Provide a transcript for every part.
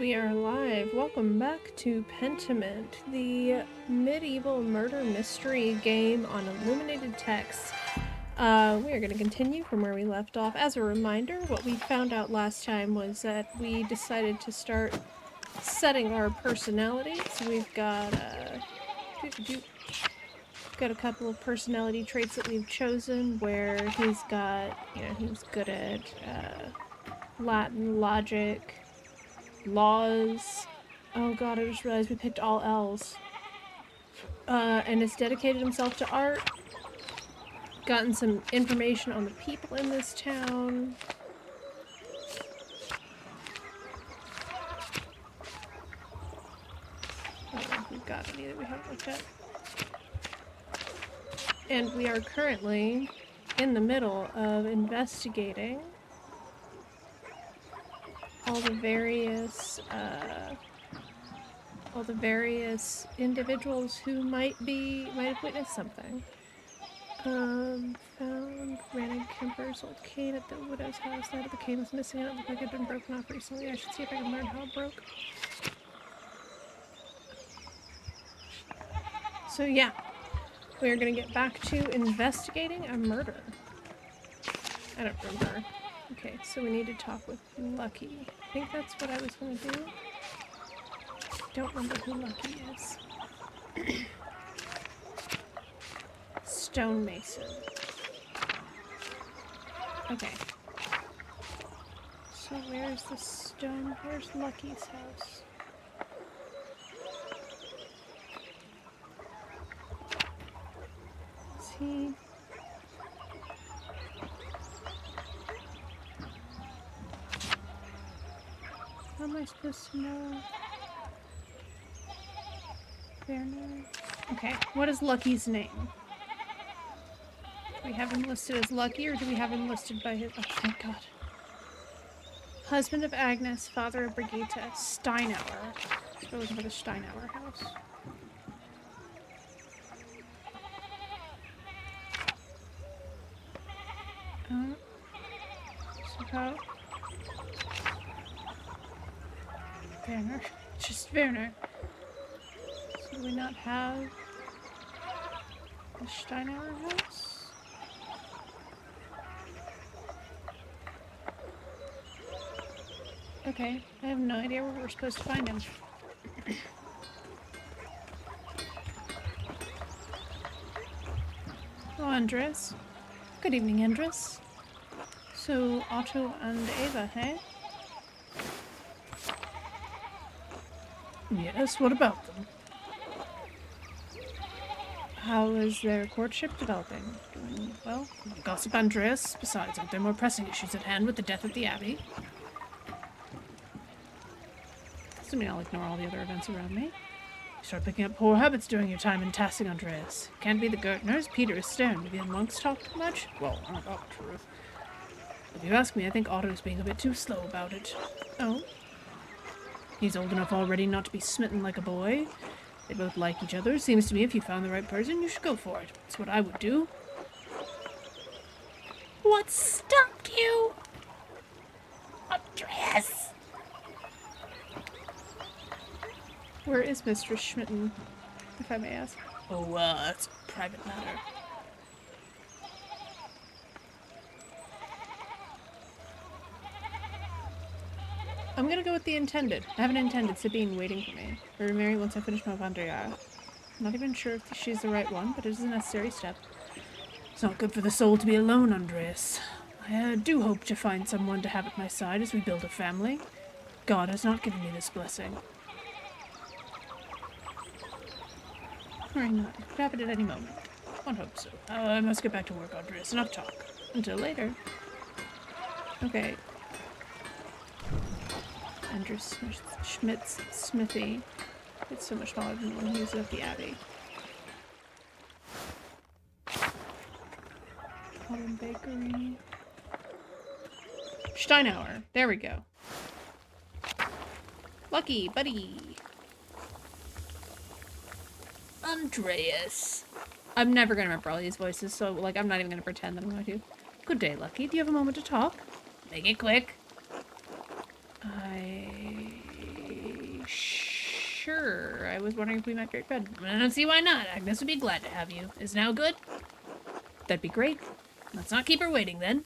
We are live. Welcome back to Pentiment, the medieval murder mystery game on illuminated text. We are going to continue from where we left off. As a reminder, what we found out last time was that we decided to start setting our personalities. We've got got a couple of personality traits that we've chosen where he's got, he's good at Latin, logic, laws. Oh god, I just realized we picked all L's. And has dedicated himself to art. Gotten some information on the people in this town. I don't know if we've got any that we haven't looked at. And we are currently in the middle of investigating all the various individuals who might have witnessed something. Found Rannig Kemper's old cane at the widow's house. That of the cane was missing. It looked like it had been broken off recently. I should see if I can learn how it broke. So yeah, we're gonna get back to investigating a murder. I don't remember. Okay, so we need to talk with Lucky. I think that's what I was gonna do. Don't remember who Lucky is. Stonemason. Okay. So where's the stone? Where's Lucky's house? Is he... How am I supposed to know? Werner. Okay, what is Lucky's name? Do we have him listed as Lucky, or do we have him listed by his... Oh, thank God. Husband of Agnes, father of Brigitte, Steinauer. We're looking for the Steinauer house. So how... Werner. Just Werner. So do we not have the Steinauer house? Okay, I have no idea where we're supposed to find him. Oh, Andres. Good evening, Andres. So, Otto and Ava, hey? Yes, what about them? How is their courtship developing? Doing well? Gossip Andreas. Besides, aren't there more pressing issues at hand with the death at the Abbey? Doesn't mean I'll ignore all the other events around me. You start picking up poor habits during your time in Tassing, Andreas. Can't be the Gertners. Peter is stern. Do the monks talk too much? Well, I don't know the truth. If you ask me, I think Otto's being a bit too slow about it. Oh? He's old enough already not to be smitten like a boy. They both like each other. Seems to me if you found the right person, you should go for it. That's what I would do. What stumped you? Andreas! Where is Mistress Schmitten, if I may ask? Oh, it's a private matter. I'm gonna go with the intended. I have an intended Sabine waiting for me. We'll remarry once I finish my Vandria. Not even sure if she's the right one, but it is a necessary step. It's not good for the soul to be alone, Andreas. I do hope to find someone to have at my side as we build a family. God has not given me this blessing. Or not. It could happen at any moment. One hopes so. I must get back to work, Andreas. Enough talk. Until later. Okay. Andrews Schmidt's smithy. It's so much smaller than the one he used at the Abbey. Autumn Bakery. Steinauer. There we go. Lucky, buddy. Andreas. I'm never gonna remember all these voices, so like I'm not even gonna pretend that I'm going to. Good day, Lucky. Do you have a moment to talk? Make it quick. was wondering if we might trade bed. I don't see why not. Agnes would be glad to have you. Is now good? That'd be great. Let's not keep her waiting, then.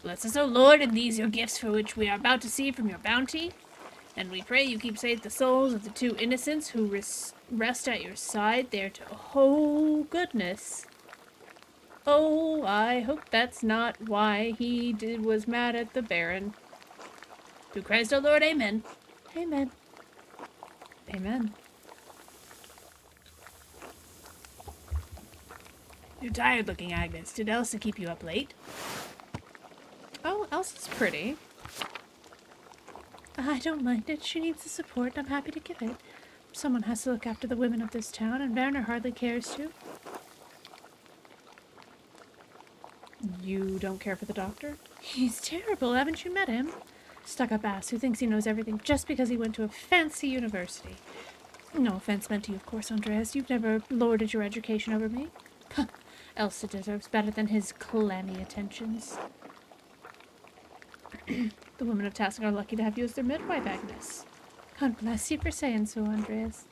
Bless us, O Lord, and these your gifts for which we are about to see from your bounty. And we pray you keep safe the souls of the two innocents who rest at your side there to... Oh, goodness. Oh, I hope that's not why he was mad at the Baron. Through Christ our Lord, amen. Amen. Amen. You're tired looking, Agnes. Did Elsa keep you up late? Oh, Elsa's pretty. I don't mind it. She needs the support, and I'm happy to give it. Someone has to look after the women of this town, and Werner hardly cares to. You don't care for the doctor? He's terrible. Haven't you met him? Stuck-up ass who thinks he knows everything just because he went to a fancy university. No offense meant to you, of course, Andreas. You've never lorded your education over me. Elsa deserves better than his clammy attentions. The women of Tassing are lucky to have you as their midwife, Agnes. God bless you for saying so, Andreas.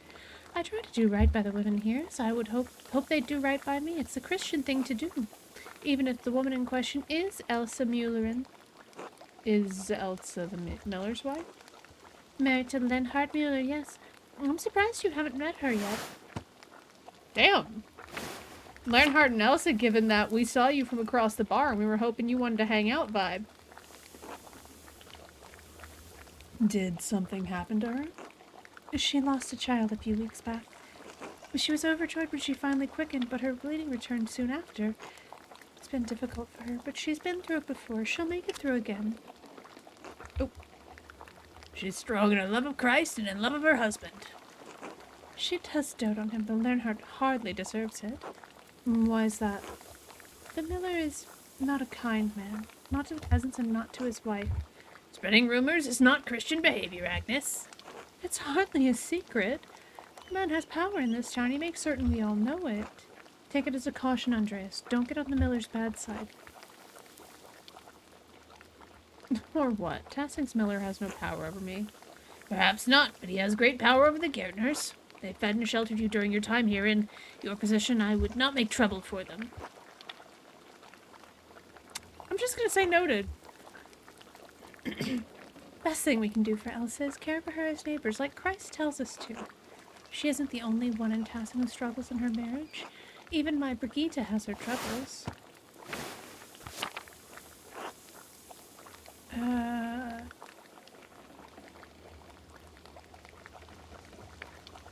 I try to do right by the women here, so I would hope they'd do right by me. It's the Christian thing to do. Even if the woman in question is Elsa Müllerin. Is Elsa the miller's wife? Married to Lenhard Müller, yes. I'm surprised you haven't met her yet. Damn. Lenhard and Elsa, given that we saw you from across the bar and we were hoping you wanted to hang out vibe. Did something happen to her? She lost a child a few weeks back. She was overjoyed when she finally quickened, but her bleeding returned soon after. It's been difficult for her, but she's been through it before. She'll make it through again. Oh. She's strong in her love of Christ and in love of her husband. She does dote on him, but Leonhard hardly deserves it. Why is that? The miller is not a kind man. Not to the peasants and not to his wife. Spreading rumors is not Christian behavior, Agnes. It's hardly a secret. The man has power in this town. He makes certain we all know it. Take it as a caution, Andreas. Don't get on the miller's bad side. Or what? Tassing's miller has no power over me. Perhaps not, but he has great power over the Gärtners. They fed and sheltered you during your time here. In your position, I would not make trouble for them. I'm just gonna say noted. Best thing we can do for Elsa is care for her as neighbors, like Christ tells us to. She isn't the only one in Tassing who struggles in her marriage. Even my Brigitte has her troubles.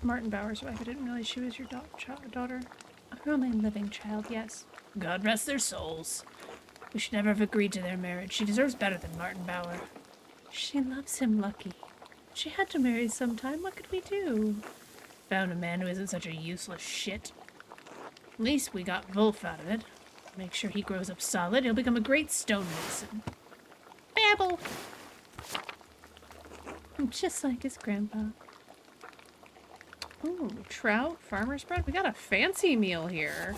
Martin Bauer's wife. I didn't realize she was your daughter. Her only living child, yes. God rest their souls. We should never have agreed to their marriage. She deserves better than Martin Bauer. She loves him, Lucky. She had to marry sometime. What could we do? Found a man who isn't such a useless shit. At least we got Wolf out of it. Make sure he grows up solid. He'll become a great stonemason. Babble! Just like his grandpa. Ooh, trout, farmer's bread. We got a fancy meal here.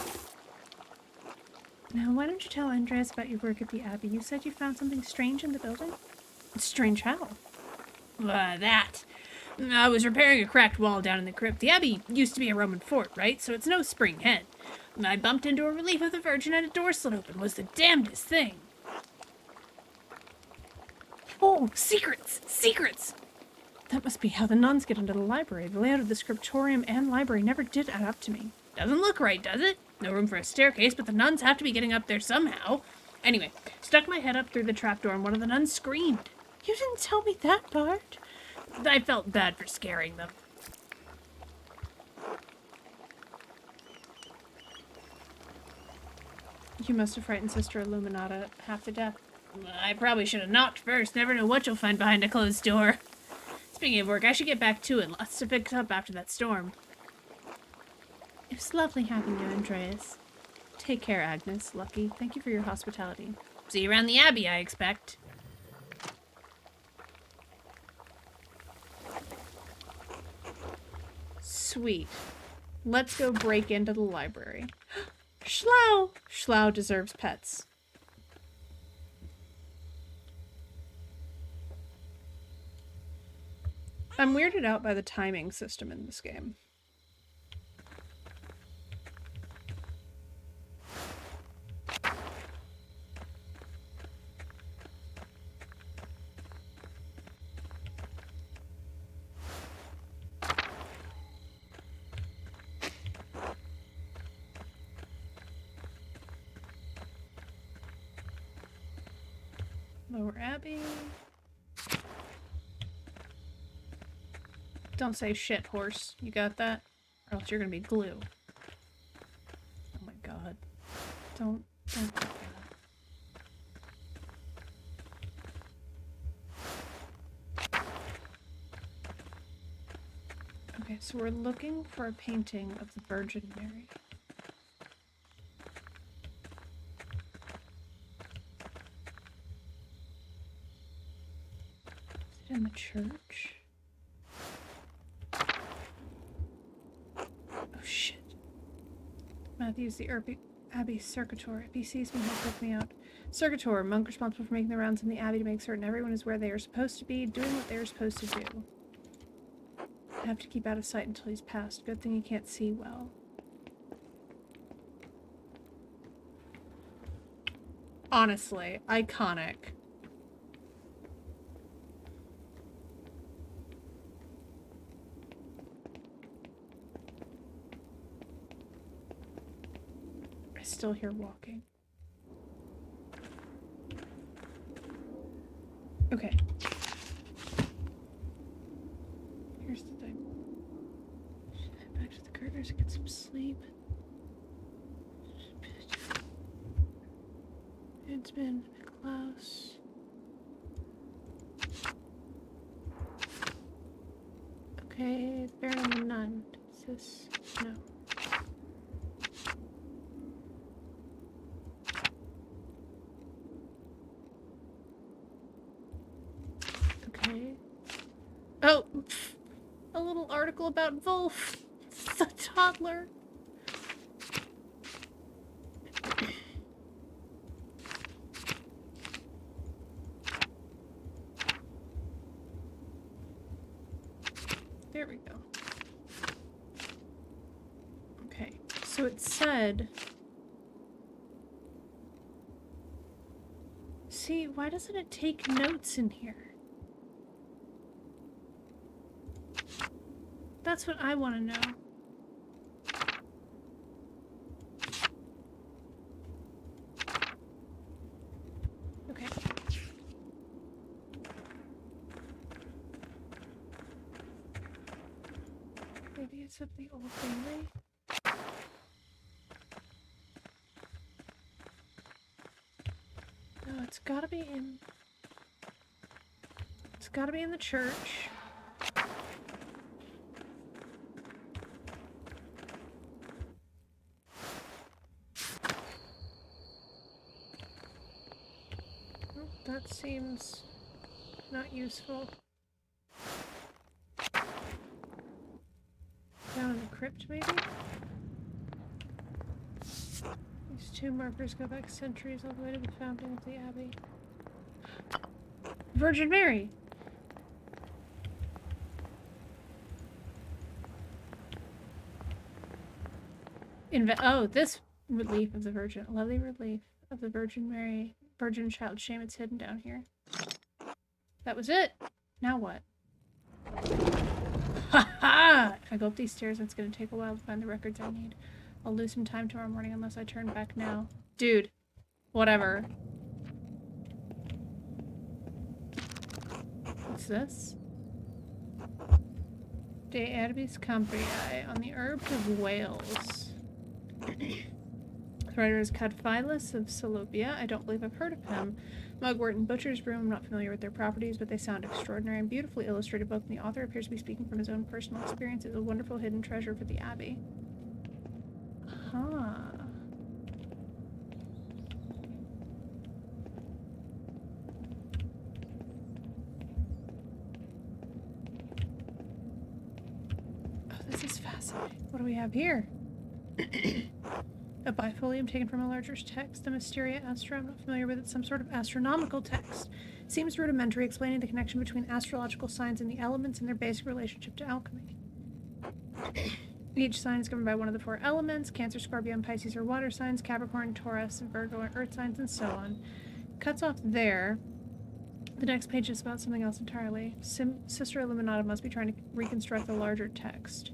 Now, why don't you tell Andreas about your work at the Abbey? You said you found something strange in the building? Strange how? That. I was repairing a cracked wall down in the crypt. The Abbey used to be a Roman fort, right? So it's no spring head. I bumped into a relief of the Virgin and a door slid open. It was the damnedest thing. Oh, secrets! Secrets! That must be how the nuns get into the library. The layout of the scriptorium and library never did add up to me. Doesn't look right, does it? No room for a staircase, but the nuns have to be getting up there somehow. Anyway, stuck my head up through the trapdoor and one of the nuns screamed. You didn't tell me that part. I felt bad for scaring them. You must have frightened Sister Illuminata half to death. I probably should have knocked first. Never know what you'll find behind a closed door. Speaking of work, I should get back to it. Lots to fix up after that storm. It was lovely having you, Andreas. Take care, Agnes. Lucky. Thank you for your hospitality. See you around the Abbey, I expect. Sweet. Let's go break into the library. Schlau! Schlau deserves pets. I'm weirded out by the timing system in this game. Lower Abbey. Don't say shit, horse. You got that? Or else you're gonna be glue. Oh my god. Don't do that. Okay, so we're looking for a painting of the Virgin Mary. Is it in the church? Oh shit. Matthew's the Abbey Circuitor. If he sees me, he'll flip me out. Circuitor, monk responsible for making the rounds in the Abbey to make certain everyone is where they are supposed to be, doing what they are supposed to do. I have to keep out of sight until he's passed. Good thing he can't see well. Honestly, iconic. I still hear walking. Okay. Here's the thing. Head back to the gardeners and get some sleep. It's been Klaus. Okay, Baron and the Nun. Is this? No. Okay. Oh! A little article about Wolf, the toddler. There we go. Okay, so it said... See, why doesn't it take notes in here? That's what I want to know. Okay. Maybe it's at the old family. No, it's gotta be in... It's gotta be in the church. That seems not useful. Down in the crypt, maybe? These two markers go back centuries all the way to the founding of the Abbey. Virgin Mary! Oh, this relief of the Virgin. A lovely relief of the Virgin Mary. Virgin child shame, it's hidden down here. That was it. Now what? Ha ha! If I go up these stairs, it's gonna take a while to find the records I need. I'll lose some time tomorrow morning unless I turn back now. Dude. Whatever. What's this? De Herbis Cambriae on the herbs of Wales. The writer is Cadphilus of Salopia. I don't believe I've heard of him. Mugwort and Butcher's Broom. I'm not familiar with their properties, but they sound extraordinary and beautifully illustrated book, and the author appears to be speaking from his own personal experience. It's a wonderful hidden treasure for the Abbey. Huh. Oh, this is fascinating. What do we have here? A bifolium taken from a larger text, the Mysteria Astra. I'm not familiar with it. Some sort of astronomical text. Seems rudimentary, explaining the connection between astrological signs and the elements and their basic relationship to alchemy. Each sign is governed by one of the 4 elements. Cancer, Scorpio, and Pisces are water signs. Capricorn, Taurus, and Virgo are earth signs, and so on. Cuts off there. The next page is about something else entirely. Sister Illuminata must be trying to reconstruct the larger text.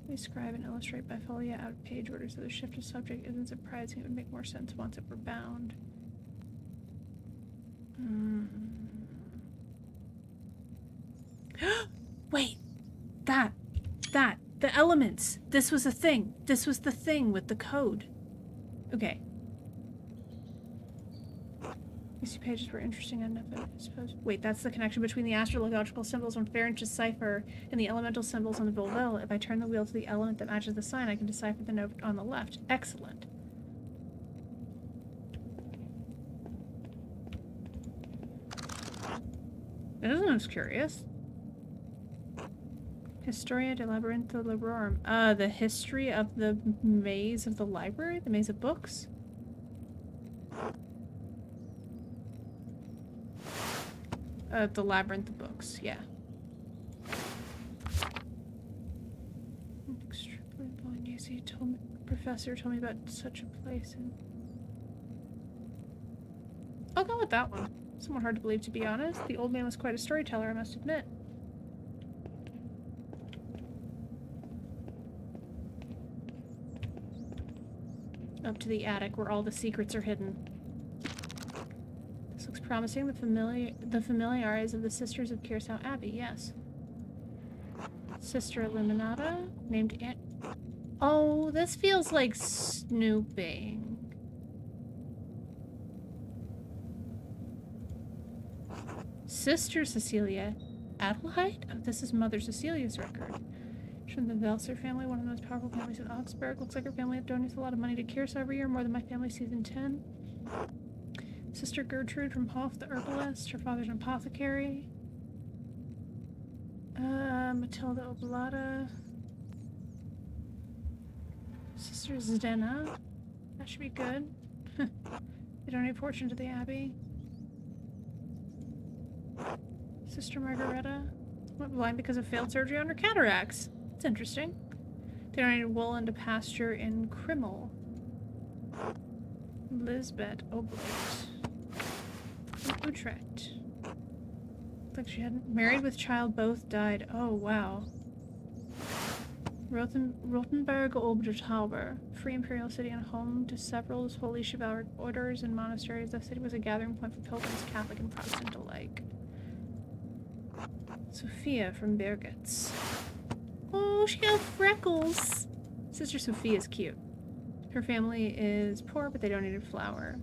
Describe and illustrate bifolia out of page order so the shift of subject isn't surprising. It would make more sense once it were bound. Wait! The elements! This was a thing! This was the thing with the code. Okay. These 2 pages were interesting enough, I suppose. Wait, that's the connection between the astrological symbols on Fahrenheit's cipher and the elemental symbols on the Volvel. If I turn the wheel to the element that matches the sign, I can decipher the note on the left. Excellent. This one's curious. Historia de Labyrintho Librorum. The history of the maze of the library? The maze of books? The labyrinth of books, yeah. Extremely Bolognese professor told me about such a place and I'll go with that one. Somewhat hard to believe, to be honest. The old man was quite a storyteller, I must admit. Up to the attic where all the secrets are hidden. This looks promising. The familiares of the Sisters of Kirsau Abbey, yes. Sister Illuminata, named Aunt. Oh, this feels like snooping. Sister Cecilia Adelheid? Oh, this is Mother Cecilia's record. She's from the Velser family, one of the most powerful families in Augsburg. Looks like her family donates a lot of money to Kirsau every year, more than my family season 10. Sister Gertrude from Hoff, the herbalist. Her father's an apothecary. Matilda Oblata. Sister Zdena. That should be good. They donate fortune to the abbey. Sister Margareta. Went blind because of failed surgery on her cataracts. It's interesting. They donated wool into pasture in Krimmel. Lisbeth Oblate. From Utrecht. Looks like she hadn't married with child, both died. Oh, wow. Rothenburg Obertauber, free imperial city and home to several holy chivalric orders and monasteries. The city was a gathering point for pilgrims, Catholic and Protestant alike. Sophia from Bergitz. Oh, she got freckles. Sister Sophia's cute. Her family is poor, but they donated flour.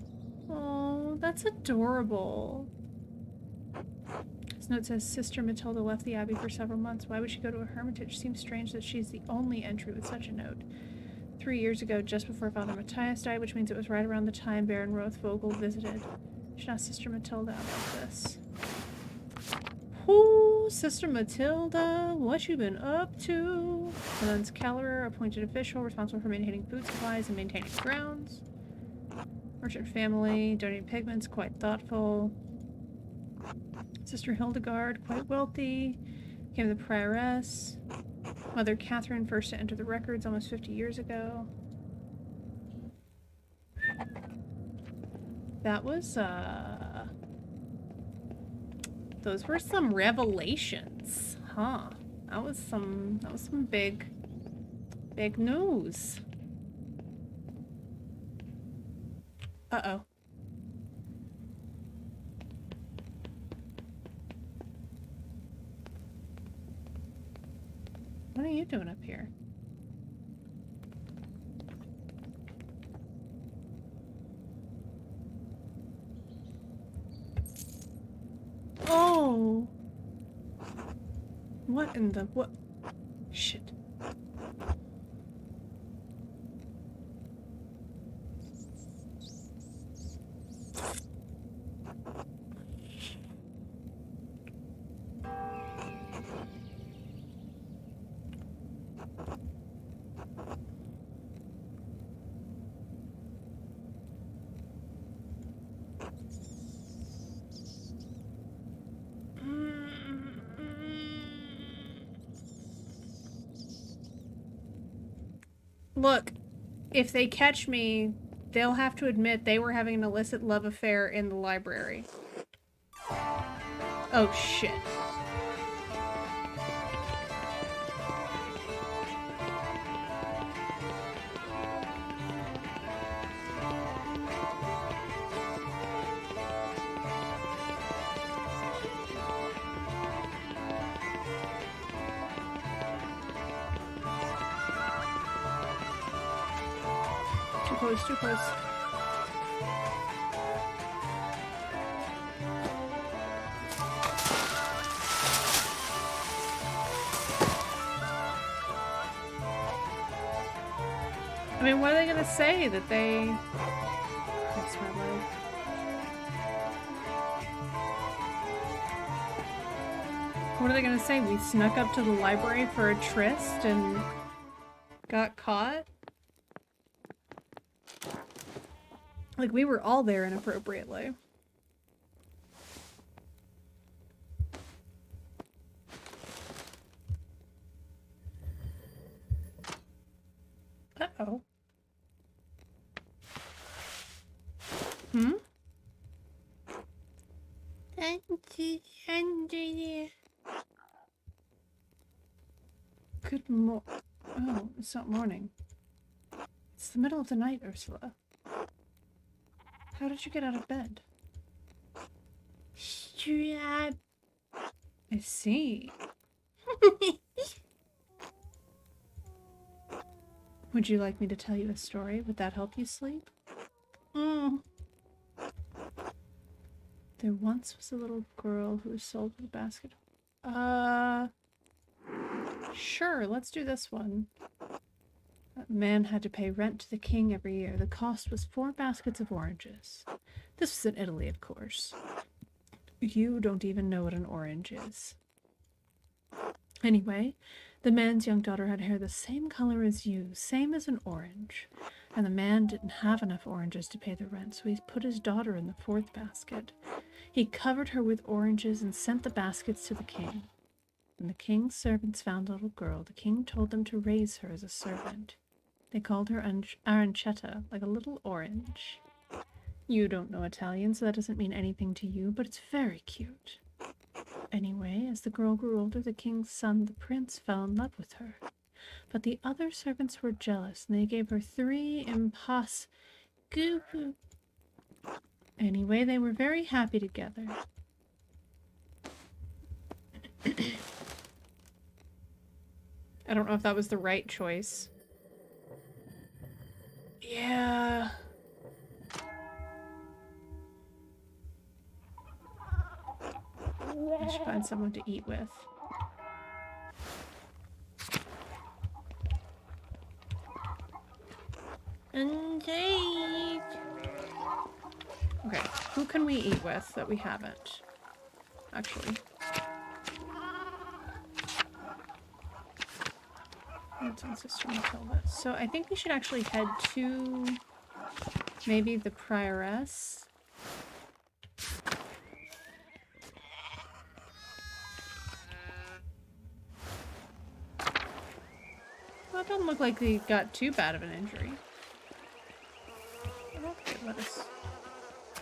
Oh, that's adorable. This note says, Sister Matilda left the abbey for several months. Why would she go to a hermitage? Seems strange that she's the only entry with such a note. 3 years ago, just before Father Matthias died, which means it was right around the time Baron Rothvogel visited. Should ask Sister Matilda about this. Ooh, Sister Matilda, what you been up to? Nuns Kellerer, appointed official, responsible for maintaining food supplies and maintaining grounds. Merchant family, donating pigments, quite thoughtful. Sister Hildegard, quite wealthy, became the prioress. Mother Catherine, first to enter the records almost 50 years ago. That was, those were some revelations, huh? That was some big news. Uh-oh. What are you doing up here? Oh! What in the what? Shit. Look, if they catch me, they'll have to admit they were having an illicit love affair in the library. Oh, shit. Too close, too close. I mean, what are they gonna say? That they... Cross my leg. What are they gonna say? We snuck up to the library for a tryst and got caught? Like, we were all there inappropriately. Uh-oh. Hmm? Good mo- Oh, it's not morning. It's the middle of the night, Ursula. How did you get out of bed? Strap. I see. Would you like me to tell you a story? Would that help you sleep? There once was a little girl who was sold with a basket. Sure, let's do this one. A man had to pay rent to the king every year. The cost was 4 baskets of oranges. This was in Italy, of course. You don't even know what an orange is. Anyway, the man's young daughter had hair the same color as you, same as an orange. And the man didn't have enough oranges to pay the rent, so he put his daughter in the 4th basket. He covered her with oranges and sent the baskets to the king. When the king's servants found the little girl, the king told them to raise her as a servant. They called her arancetta, like a little orange. You don't know Italian, so that doesn't mean anything to you, but it's very cute. Anyway, as the girl grew older, the king's son, the prince, fell in love with her. But the other servants were jealous, and they gave her 3 Anyway, they were very happy together. I don't know if that was the right choice. Yeah. I should find someone to eat with. Indeed. Okay, who can we eat with that we haven't? Actually. It's on Sister Matilda. So I think we should actually head to maybe the prioress. Well, it doesn't look like they got too bad of an injury. Okay, let us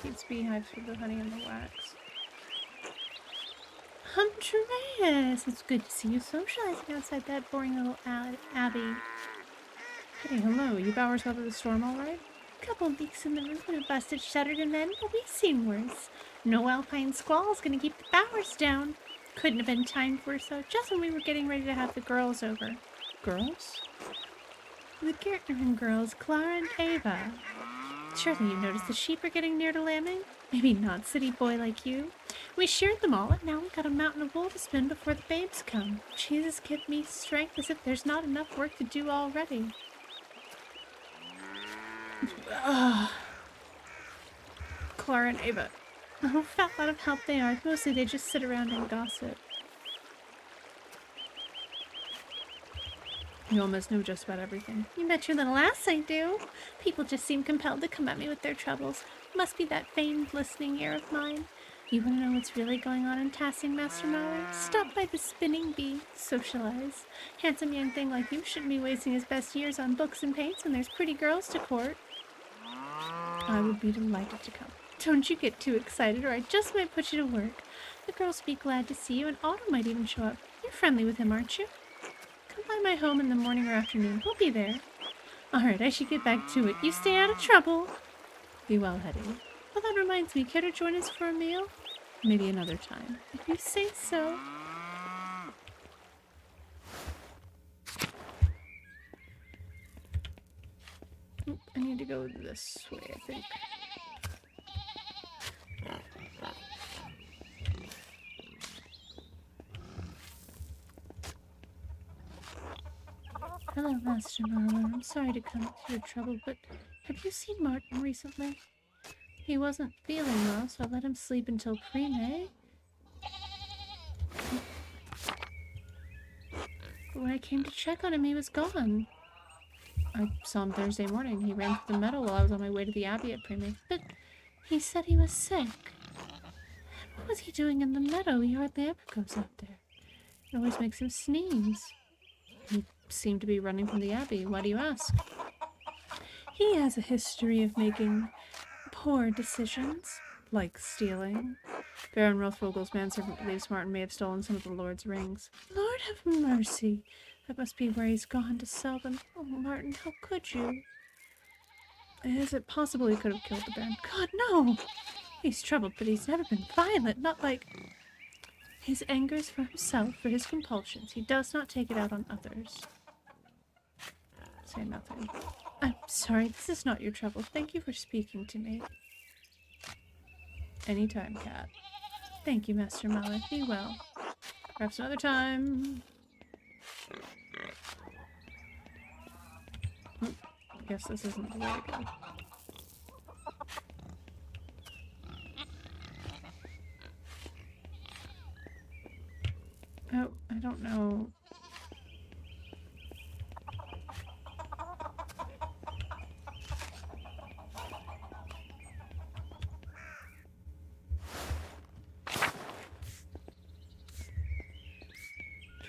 keep beehives for the honey and the wax. Andreas, it's good to see you socializing outside that boring little abbey. Hey, hello. You bowers weathered the storm all right? Couple leaks in the roof and a busted shutter and then, but we've seen worse. No alpine squall's gonna keep the bowers down. Couldn't have been timed worse though, just when we were getting ready to have the girls over. Girls? The Gärtnerin girls, Clara and Ava. Surely you noticed the sheep are getting near to lambing? Maybe not, city boy like you. We sheared them all, and now we've got a mountain of wool to spin before the babes come. Jesus, give me strength as if there's not enough work to do already. Clara and Ava. Oh, fat lot of help they are. Mostly they just sit around and gossip. You almost know just about everything. You bet your little ass I do. People just seem compelled to come at me with their troubles. Must be that famed listening ear of mine. You want to know what's really going on in Tassing, Master Mallory? Stop by the Spinning Bee. Socialize. Handsome young thing like you shouldn't be wasting his best years on books and paints when there's pretty girls to court. I would be delighted to come. Don't you get too excited or I just might put you to work. The girls will be glad to see you and Otto might even show up. You're friendly with him, aren't you? Come by my home in the morning or afternoon. We'll be there. Alright, I should get back to it. You stay out of trouble. Be well, Hetty. Well, that reminds me. Care to join us for a meal? Maybe another time. If you say so. Oop, I need to go this way, I think. Hello, Master Marlowe. I'm sorry to come to your trouble, but have you seen Martin recently? He wasn't feeling well, so I let him sleep until pre-May. But when I came to check on him, he was gone. I saw him Thursday morning. He ran through the meadow while I was on my way to the Abbey at pre-May. But he said he was sick. What was he doing in the meadow? He hardly ever goes out there. It always makes him sneeze. He seemed to be running from the Abbey. Why do you ask? He has a history of making poor decisions, like stealing. Baron Rothvogel's manservant believes Martin may have stolen some of the Lord's rings. Lord have mercy. That must be where he's gone to sell them. Oh, Martin, how could you? Is it possible he could have killed the Baron? God, no! He's troubled, but he's never been violent. Not like... His anger's for himself, for his compulsions. He does not take it out on others. Say nothing. I'm sorry, this is not your trouble. Thank you for speaking to me. Anytime, Cat. Thank you, Master Mallow. Be well. Perhaps another time. I guess this isn't the way to go. Oh, I don't know.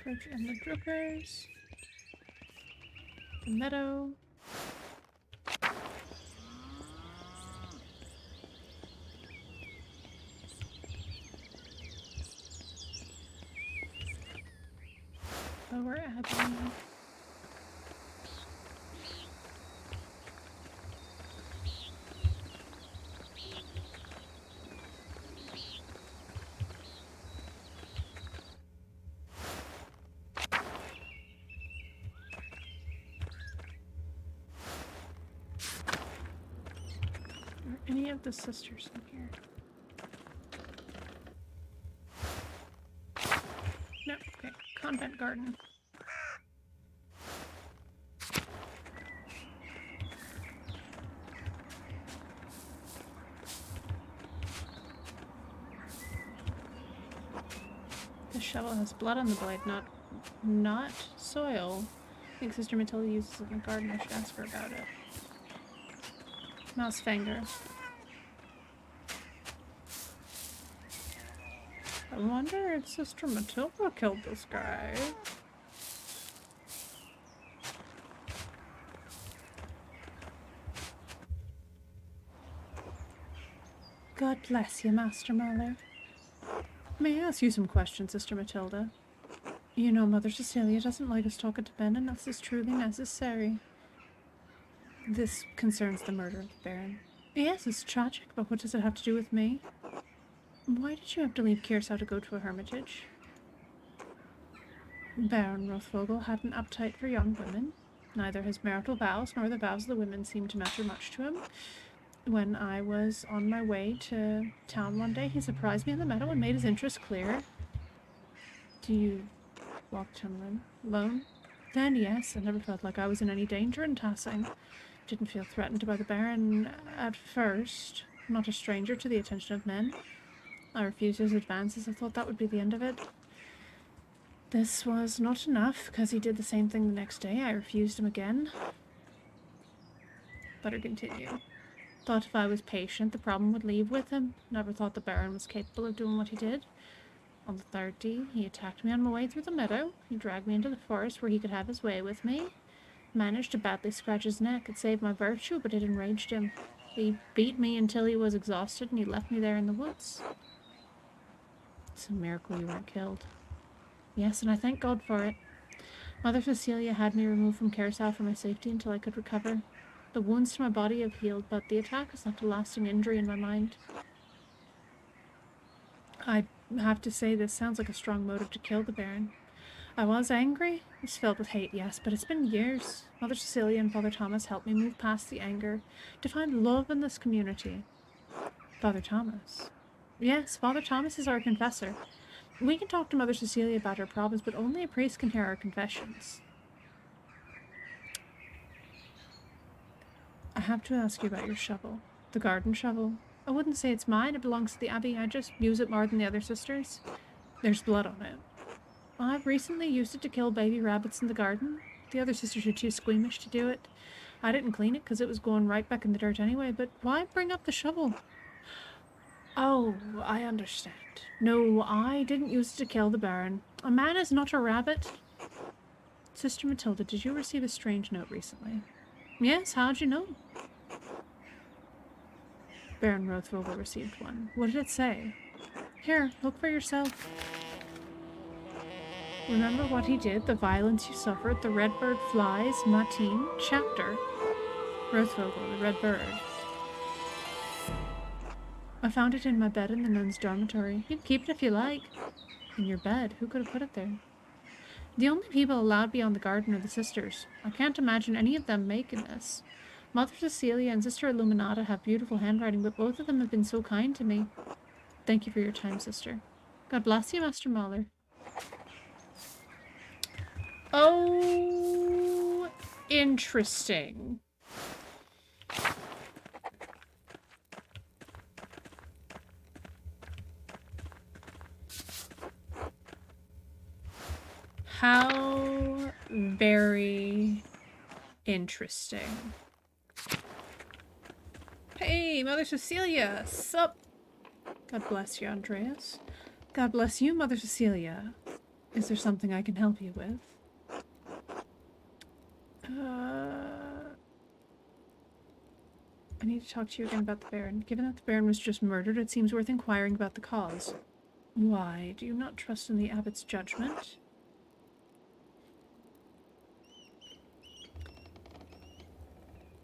Church and the Drippers. The meadow. Lower Abbey. Are any of the sisters in here? No, okay. Convent garden. The shovel has blood on the blade, not soil. I think Sister Matilda uses it in the garden. I should ask her about it. Mouse finger. I wonder if Sister Matilda killed this guy. God bless you, Master Mallow. May I ask you some questions, Sister Matilda? You know, Mother Cecilia doesn't like us talking to Ben, and this is truly necessary. This concerns the murder of the Baron. Yes, it's tragic, but what does it have to do with me? Why did you have to leave Kiersau to go to a hermitage? Baron Rothvogel had an appetite for young women. Neither his marital vows nor the vows of the women seemed to matter much to him. When I was on my way to town one day, he surprised me in the meadow and made his interest clear. Do you walk town alone? Then, yes, I never felt like I was in any danger in Tassing. Didn't feel threatened by the Baron at first. Not a stranger to the attention of men. I refused his advances. I thought that would be the end of it. This was not enough, because he did the same thing the next day. I refused him again. Better continue. Thought if I was patient, the problem would leave with him. Never thought the Baron was capable of doing what he did. On the third day, he attacked me on my way through the meadow. He dragged me into the forest where he could have his way with me. Managed to badly scratch his neck. It saved my virtue, but it enraged him. He beat me until he was exhausted, and he left me there in the woods. It's a miracle you weren't killed. Yes, and I thank God for it. Mother Cecilia had me removed from Carousel for my safety until I could recover. The wounds to my body have healed, but the attack has left a lasting injury in my mind. I have to say, this sounds like a strong motive to kill the Baron. I was angry. I was filled with hate, yes, but it's been years. Mother Cecilia and Father Thomas helped me move past the anger, to find love in this community. Father Thomas? Yes, Father Thomas is our confessor. We can talk to Mother Cecilia about our problems, but only a priest can hear our confessions. I have to ask you about your shovel. The garden shovel. I wouldn't say it's mine. It belongs to the Abbey. I just use it more than the other sisters. There's blood on it. I've recently used it to kill baby rabbits in the garden. The other sisters are too squeamish to do it. I didn't clean it because it was going right back in the dirt anyway, but why bring up the shovel? Oh, I understand. No, I didn't use it to kill the Baron. A man is not a rabbit. Sister Matilda, did you receive a strange note recently? Yes, how'd you know? Baron Rothvogel received one. What did it say? Here, look for yourself. Remember what he did, the violence you suffered, the red bird flies, Matin, chapter. Rothvogel, the red bird. I found it in my bed in the nun's dormitory. You can keep it if you like. In your bed? Who could have put it there? The only people allowed beyond the garden are the sisters. I can't imagine any of them making this. Mother Cecilia and Sister Illuminata have beautiful handwriting, but both of them have been so kind to me. Thank you for your time, sister. God bless you, Master Mahler. Oh, interesting. How very interesting. Hey, Mother Cecilia, sup? God bless you, Andreas. God bless you, Mother Cecilia. Is there something I can help you with? I need to talk to you again about the Baron. Given that the Baron was just murdered, it seems worth inquiring about the cause. Why? Do you not trust in the abbot's judgment?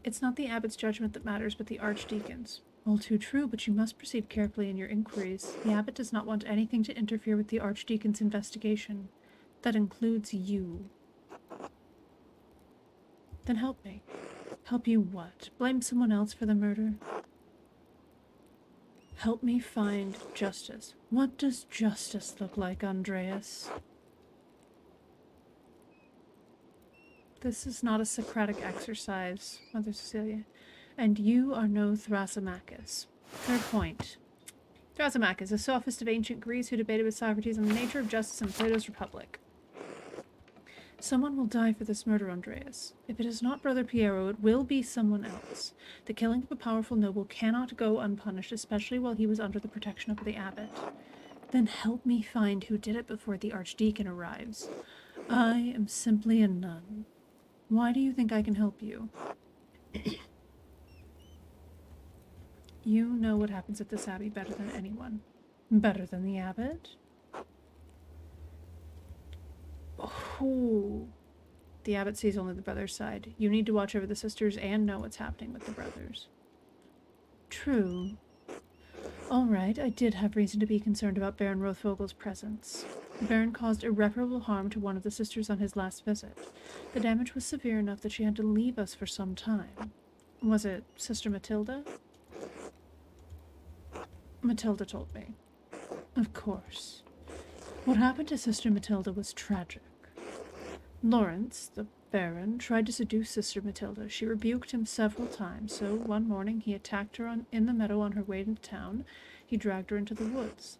It's not the abbot's judgment that matters, but the archdeacon's. All too true, but you must proceed carefully in your inquiries. The abbot does not want anything to interfere with the archdeacon's investigation. That includes you. Then help me. Help you what? Blame someone else for the murder? Help me find justice. What does justice look like, Andreas? This is not a Socratic exercise, Mother Cecilia. And you are no Thrasymachus. Third point. Thrasymachus, a sophist of ancient Greece who debated with Socrates on the nature of justice in Plato's Republic. Someone will die for this murder, Andreas. If it is not Brother Piero, it will be someone else. The killing of a powerful noble cannot go unpunished, especially while he was under the protection of the abbot. Then help me find who did it before the archdeacon arrives. I am simply a nun. Why do you think I can help you? You know what happens at this abbey better than anyone. Better than the abbot? Oh. The abbot sees only the brother's side. You need to watch over the sisters and know what's happening with the brothers. True. All right, I did have reason to be concerned about Baron Rothvogel's presence. The Baron caused irreparable harm to one of the sisters on his last visit. The damage was severe enough that she had to leave us for some time. Was it Sister Matilda? Matilda told me. Of course. What happened to Sister Matilda was tragic. Lawrence, the Baron, tried to seduce Sister Matilda. She rebuked him several times, so one morning he attacked her in the meadow on her way into town. He dragged her into the woods.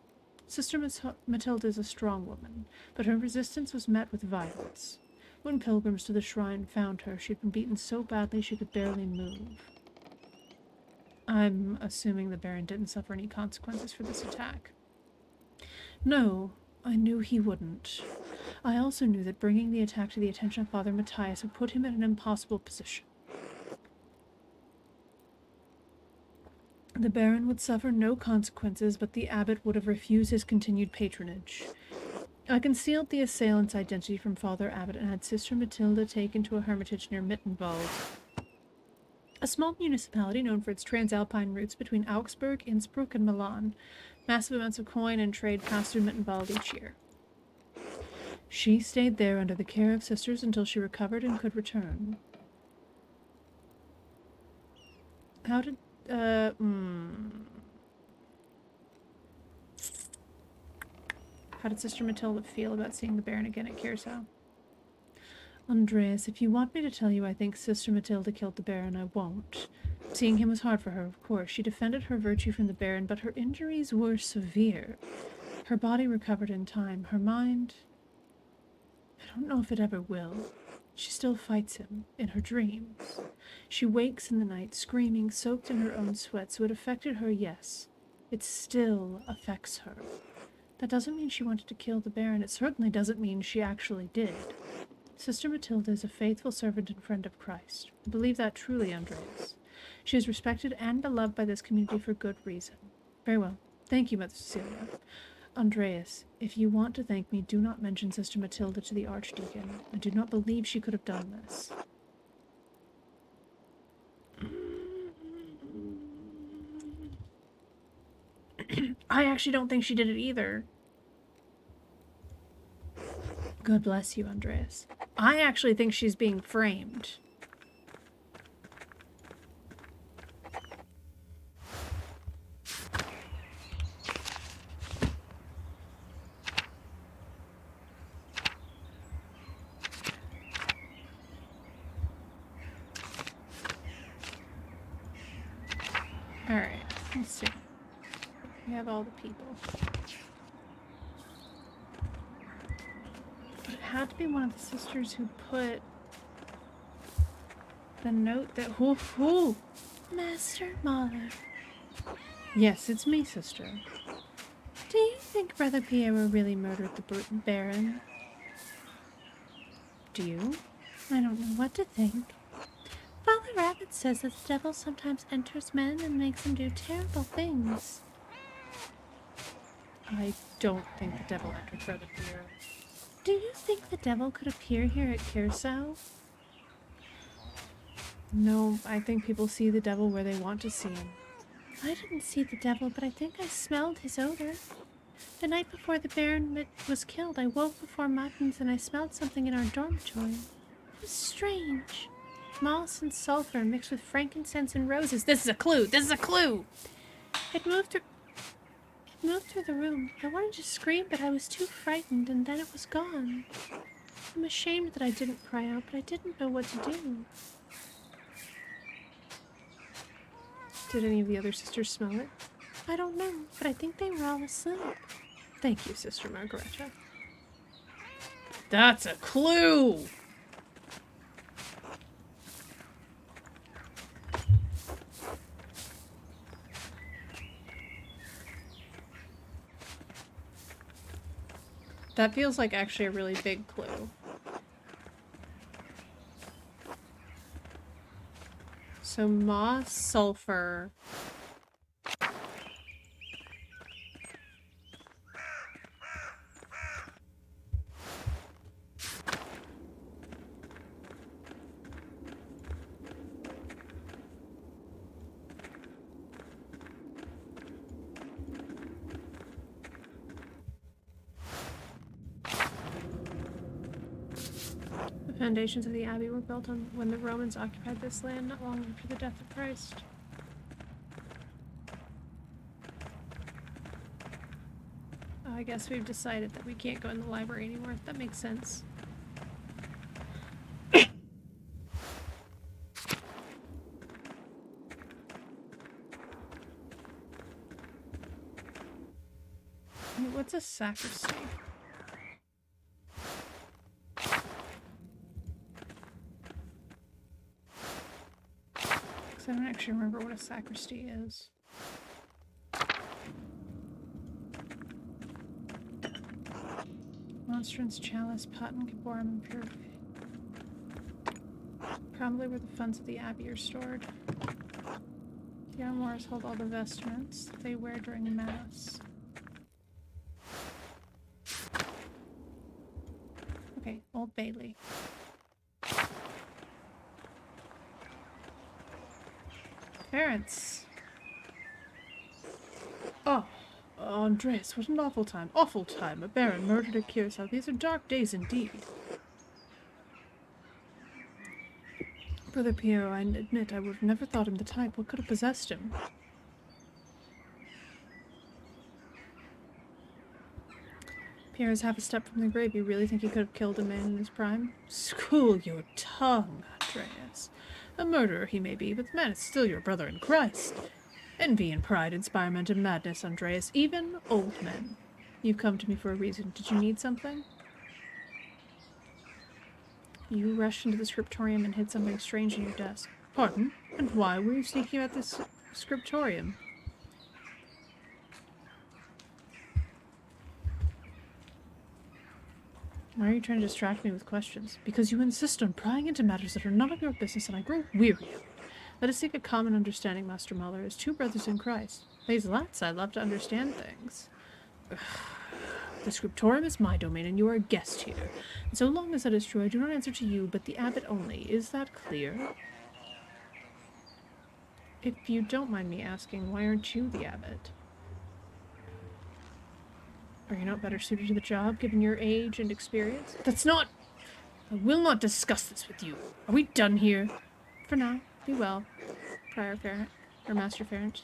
Sister Matilda is a strong woman, but her resistance was met with violence. When pilgrims to the shrine found her, she'd been beaten so badly she could barely move. I'm assuming the Baron didn't suffer any consequences for this attack. No, I knew he wouldn't. I also knew that bringing the attack to the attention of Father Matthias would put him in an impossible position. The Baron would suffer no consequences, but the abbot would have refused his continued patronage. I concealed the assailant's identity from Father Abbot and had Sister Matilda taken to a hermitage near Mittenwald, a small municipality known for its transalpine routes between Augsburg, Innsbruck, and Milan. Massive amounts of coin and trade passed through Mittenwald each year. She stayed there under the care of sisters until she recovered and could return. How did, How did Sister Matilda feel about seeing the Baron again at Kiersau? Andreas, if you want me to tell you I think Sister Matilda killed the Baron, I won't. Seeing him was hard for her, of course. She defended her virtue from the Baron, but her injuries were severe. Her body recovered in time. Her mind... I don't know if it ever will. She still fights him, in her dreams. She wakes in the night, screaming, soaked in her own sweat, so it affected her, yes. It still affects her. That doesn't mean she wanted to kill the Baron. It certainly doesn't mean she actually did. Sister Matilda is a faithful servant and friend of Christ. I believe that truly, Andreas. She is respected and beloved by this community for good reason. Very well. Thank you, Mother Cecilia. Andreas, if you want to thank me, do not mention Sister Matilda to the Archdeacon. I do not believe she could have done this. I actually don't think she did it either. God bless you, Andreas. I actually think she's being framed. Alright, let's see. We have all the people. But it had to be one of the sisters who put the note that... Who? Master Mahler. Yes, it's me, sister. Do you think Brother Piero really murdered the Baron? Do you? I don't know what to think. Father Rabbit says that the devil sometimes enters men and makes them do terrible things. I don't think the devil entered Brother Piero. Do you think the devil could appear here at Kiersau? No, I think people see the devil where they want to see him. I didn't see the devil, but I think I smelled his odor. The night before the Baron was killed, I woke before Martin's and I smelled something in our dormitory. It was strange. Moss and sulfur mixed with frankincense and roses. This is a clue! This is a clue! It moved through the room. I wanted to scream, but I was too frightened, and then it was gone. I'm ashamed that I didn't cry out, but I didn't know what to do. Did any of the other sisters smell it? I don't know, but I think they were all asleep. Thank you, Sister Margareta. That's a clue! That feels like actually a really big clue. So moss, sulfur. The foundations of the abbey were built on when the Romans occupied this land not long after the death of Christ. I guess we've decided that we can't go in the library anymore. That makes sense. What's a sacristy? I don't actually remember what a sacristy is. Monstrance, chalice, pot, and caborum, and purification. Probably where the funds of the abbey are stored. The armoires hold all the vestments that they wear during Mass. Okay, Old Bailey. Parents. Oh, Andreas, what an awful time. Awful time. A baron murdered at Curacao. These are dark days indeed. Brother Piero, I admit I would have never thought him the type. What could have possessed him? Pierre's half a step from the grave. You really think he could have killed a man in his prime? School your tongue, Andreas. A murderer he may be, but the man is still your brother in Christ. Envy and pride inspire men to madness, Andreas, even old men. You've come to me for a reason. Did you need something? You rushed into the scriptorium and hid something strange in your desk. Pardon? And why were you sneaking about this scriptorium? Why are you trying to distract me with questions? Because you insist on prying into matters that are none of your business, and I grow weary of it. Let us seek a common understanding, Master Muller, as two brothers in Christ. These lads, I love to understand things. The scriptorium is my domain, and you are a guest here. And so long as that is true, I do not answer to you, but the abbot only. Is that clear? If you don't mind me asking, why aren't you the abbot? Are you not better suited to the job, given your age and experience? That's not... I will not discuss this with you. Are we done here? For now. Be well. Prior Ferrant. Or Master Ferrant.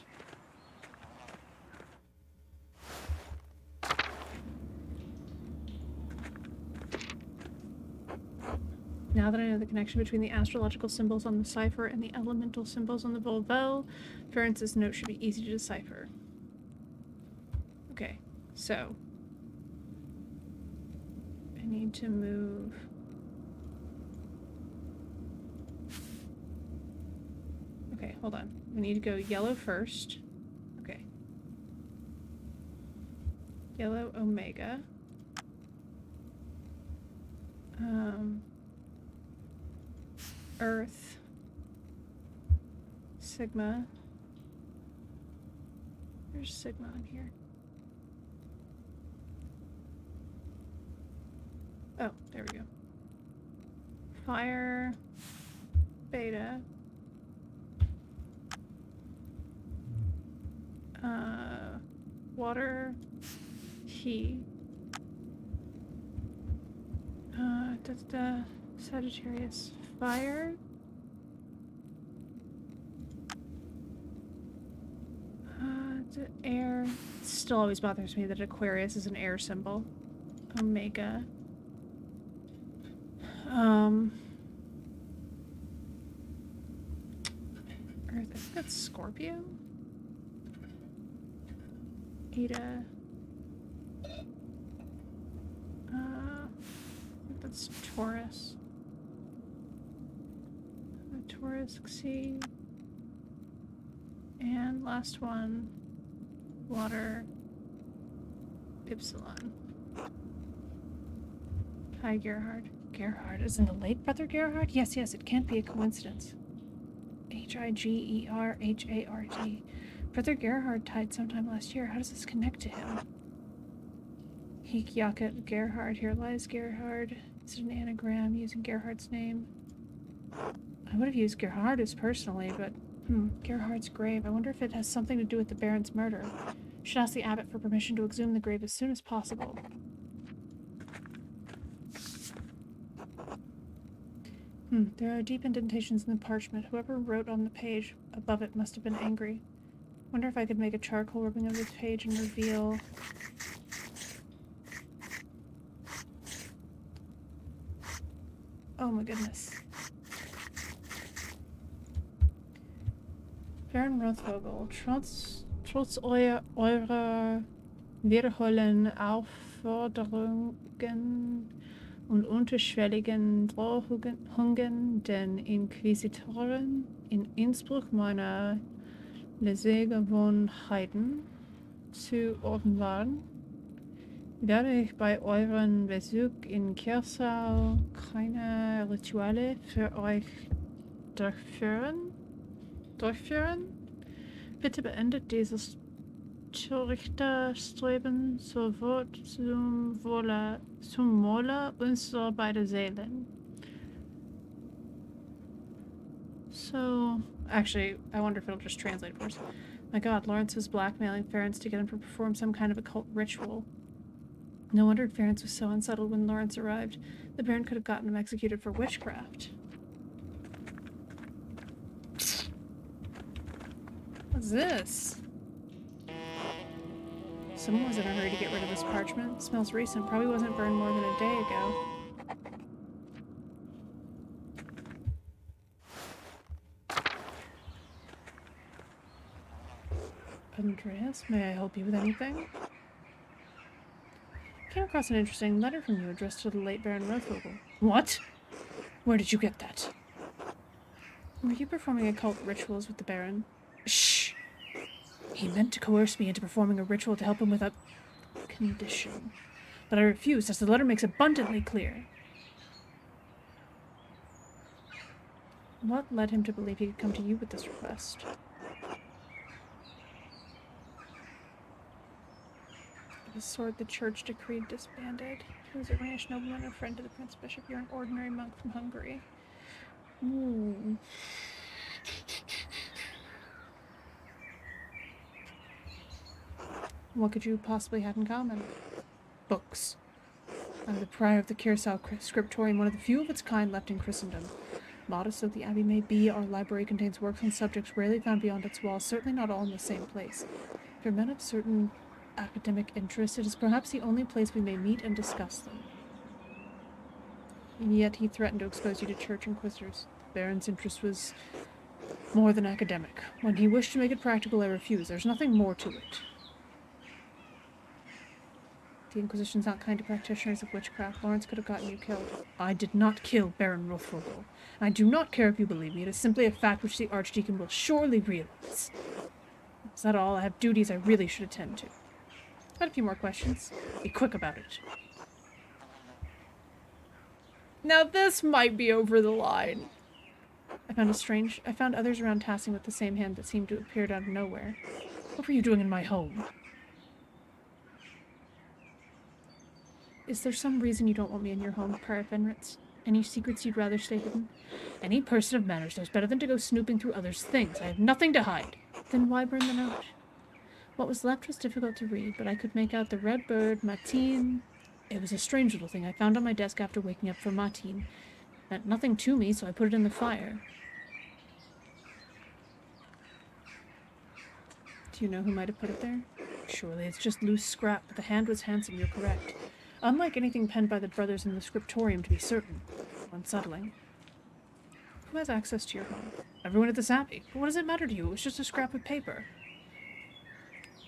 Now that I know the connection between the astrological symbols on the cipher and the elemental symbols on the Volvel, Ferrant's note should be easy to decipher. Okay, so... I need to move... Okay, hold on. We need to go yellow first. Okay. Yellow Omega. Earth. Sigma. There's Sigma on here. Oh, there we go. Fire. Beta. Water. Heat. Sagittarius. Fire. Air. It still always bothers me that Aquarius is an air symbol. Omega. Earth. I think that's Scorpio. Eta. I think that's Taurus. Taurus, Xi. And last one, water, Ypsilon. Hi, Gerhard. Gerhard is in the lake, Brother Gerhard? Yes, it can't be a coincidence. Higerhard. Brother Gerhard died sometime last year. How does this connect to him? Hikyakat Gerhard. Here lies Gerhard. Is it an anagram using Gerhard's name? I would have used Gerhardus personally, but Gerhard's grave. I wonder if it has something to do with the Baron's murder. Should ask the abbot for permission to exhume the grave as soon as possible. There are deep indentations in the parchment. Whoever wrote on the page above it must have been angry. Wonder if I could make a charcoal rubbing of this page and reveal... Oh my goodness. Baron Rothvogel, trotz eurer wiederholenden Aufforderungen und unterschwelligen Drohungen den Inquisitoren in Innsbruck meiner Lesegewohnheiten zu offenbaren, werde ich bei eurem Besuch in Kirsau keine Rituale für euch durchführen? Bitte beendet dieses törichte Streben sofort zum Wohle unserer beiden Seelen. So, actually, I wonder if it'll just translate for us. My god, Lawrence was blackmailing Ferenc to get him to perform some kind of occult ritual. No wonder Ferenc was so unsettled when Lawrence arrived. The Baron could have gotten him executed for witchcraft. What's this? Someone was in a hurry to get rid of this parchment. It smells recent. Probably wasn't burned more than a day ago. Andreas, may I help you with anything? Came across an interesting letter from you addressed to the late Baron Rothvogel. What? Where did you get that? Were you performing occult rituals with the Baron? Shh! He meant to coerce me into performing a ritual to help him with a condition. But I refused, as the letter makes abundantly clear. What led him to believe he could come to you with this request? The sword the church decreed disbanded. He was a Rhenish nobleman, a friend to the Prince Bishop. You're an ordinary monk from Hungary. Ooh. What could you possibly have in common? Books. I'm the prior of the Kirsau scriptorium, one of the few of its kind left in Christendom. Modest though the abbey may be, our library contains works on subjects rarely found beyond its walls, certainly not all in the same place. For men of certain academic interest, it is perhaps the only place we may meet and discuss them. And yet he threatened to expose you to church inquisitors. The Baron's interest was more than academic. When he wished to make it practical, I refused. There's nothing more to it. The Inquisition's not kind to practitioners of witchcraft. Lawrence could have gotten you killed. I did not kill Baron Rothvogel. I do not care if you believe me. It is simply a fact which the Archdeacon will surely realize. Is that all? I have duties I really should attend to. I had a few more questions. Be quick about it. Now this might be over the line. I found others around Tassing with the same hand that seemed to have appeared out of nowhere. What were you doing in my home? Is there some reason you don't want me in your home, Prior Fenritz? Any secrets you'd rather stay hidden? Any person of manners knows better than to go snooping through others' things. I have nothing to hide. Then why burn the note? What was left was difficult to read, but I could make out the red bird, Matin. It was a strange little thing I found on my desk after waking up from Matin. It meant nothing to me, so I put it in the fire. Do you know who might have put it there? Surely it's just loose scrap, but the hand was handsome, you're correct. Unlike anything penned by the brothers in the scriptorium, to be certain. Unsettling. Who has access to your home? Everyone at this abbey. But what does it matter to you? It was just a scrap of paper.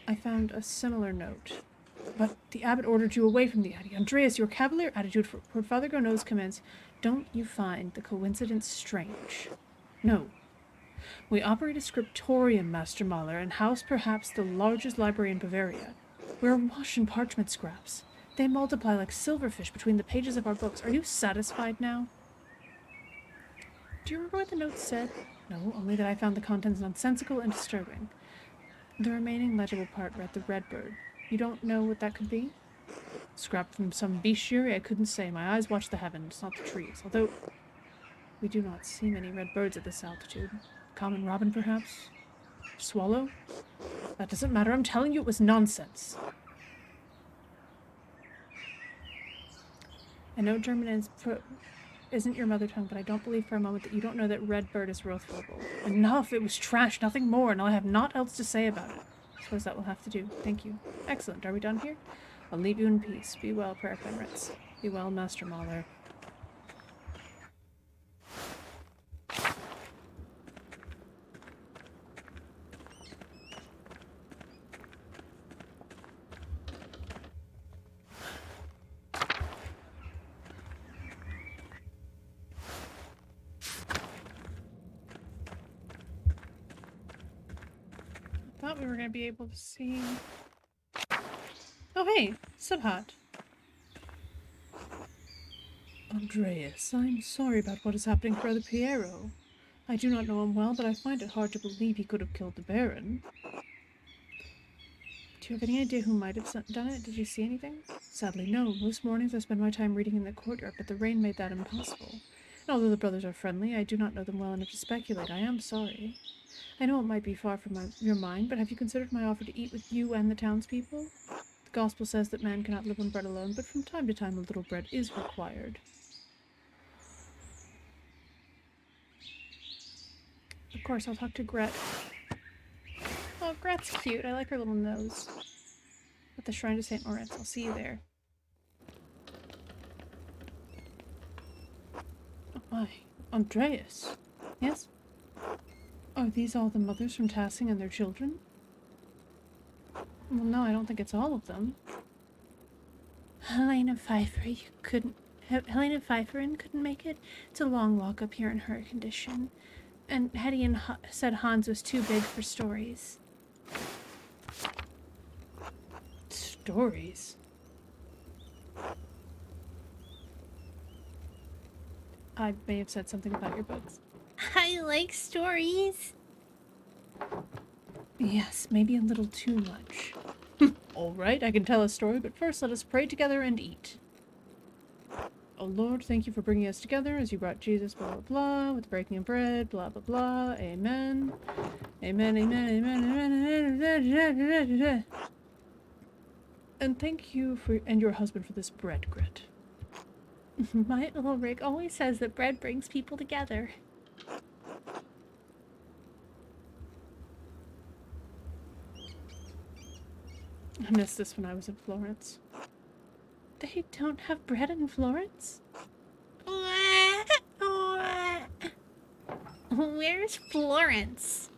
I found a similar note. But the abbot ordered you away from the abbey. Andreas, your cavalier attitude for Father Gonneau's commands, don't you find the coincidence strange? No. We operate a scriptorium, Master Mahler, and house perhaps the largest library in Bavaria. We're awash in parchment scraps. They multiply like silverfish between the pages of our books. Are you satisfied now? Do you remember what the note said? No, only that I found the contents nonsensical and disturbing. The remaining legible part read the red bird. You don't know what that could be? Scrapped from some bestiary? I couldn't say. My eyes watch the heavens, not the trees. Although we do not see many red birds at this altitude. Common robin, perhaps? Swallow? That doesn't matter. I'm telling you it was nonsense. I know German isn't your mother tongue, but I don't believe for a moment that you don't know that red bird is Rothvogel. Enough! It was trash, nothing more, and I have naught else to say about it. I suppose that will have to do. Thank you. Excellent. Are we done here? I'll leave you in peace. Be well, Prior Fenritz. Be well, Master Mahler. thought we were going to be able to see... Oh, hey, Subhat. Andreas, I'm sorry about what is happening to Brother Piero. I do not know him well, but I find it hard to believe he could have killed the Baron. Do you have any idea who might have done it? Did you see anything? Sadly, no. Most mornings I spend my time reading in the courtyard, but the rain made that impossible. And although the brothers are friendly, I do not know them well enough to speculate. I am sorry. I know it might be far from your mind, but have you considered my offer to eat with you and the townspeople? The gospel says that man cannot live on bread alone, but from time to time a little bread is required. Of course, I'll talk to Gret. Oh, Gret's cute. I like her little nose. At the Shrine to St. Moritz. I'll see you there. Oh my. Andreas? Yes? Are these all the mothers from Tassing and their children? Well, no, I don't think it's all of them. Helena Pfeifferin couldn't make it. It's a long walk up here in her condition. And Hetty said Hans was too big for stories. Stories? I may have said something about your books. I like stories. Yes, maybe a little too much. All right, I can tell a story, but first let us pray together and eat. Oh Lord, thank you for bringing us together as you brought Jesus, blah, blah, blah, with the breaking of bread, blah, blah, blah, amen. Amen, amen, amen, amen, amen. And thank you and your husband for this bread, Gret. My Ulrich always says that bread brings people together. I missed this when I was in Florence. They don't have bread in Florence? Where's Florence?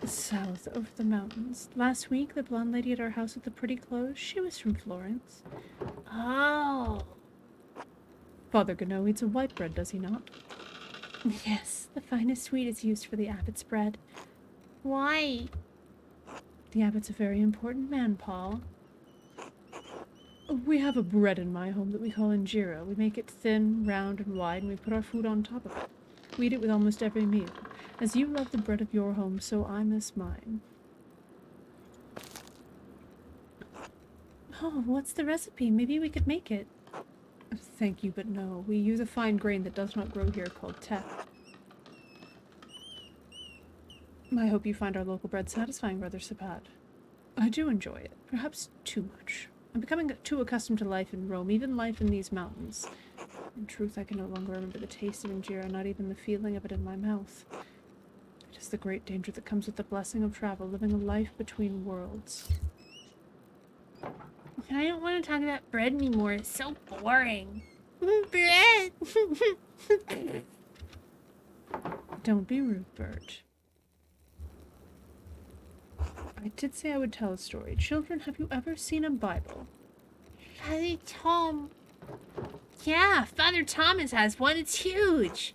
South, over the mountains. Last week, the blonde lady at our house with the pretty clothes, she was from Florence. Oh. Father Gano eats a white bread, does he not? Yes, the finest wheat is used for the abbot's bread. Why? The abbot's a very important man, Paul. We have a bread in my home that we call injera. We make it thin, round, and wide, and we put our food on top of it. We eat it with almost every meal. As you love the bread of your home, so I miss mine. Oh, what's the recipe? Maybe we could make it. Thank you, but no. We use a fine grain that does not grow here called teff. I hope you find our local bread satisfying, Brother Sabat. I do enjoy it. Perhaps too much. I'm becoming too accustomed to life in Rome, even life in these mountains. In truth, I can no longer remember the taste of injera, not even the feeling of it in my mouth. It is the great danger that comes with the blessing of travel, living a life between worlds. I don't want to talk about bread anymore. It's so boring. Bread! Don't be rude, Bert. I did say I would tell a story. Children, have you ever seen a Bible? Father Tom. Yeah, Father Thomas has one. It's huge.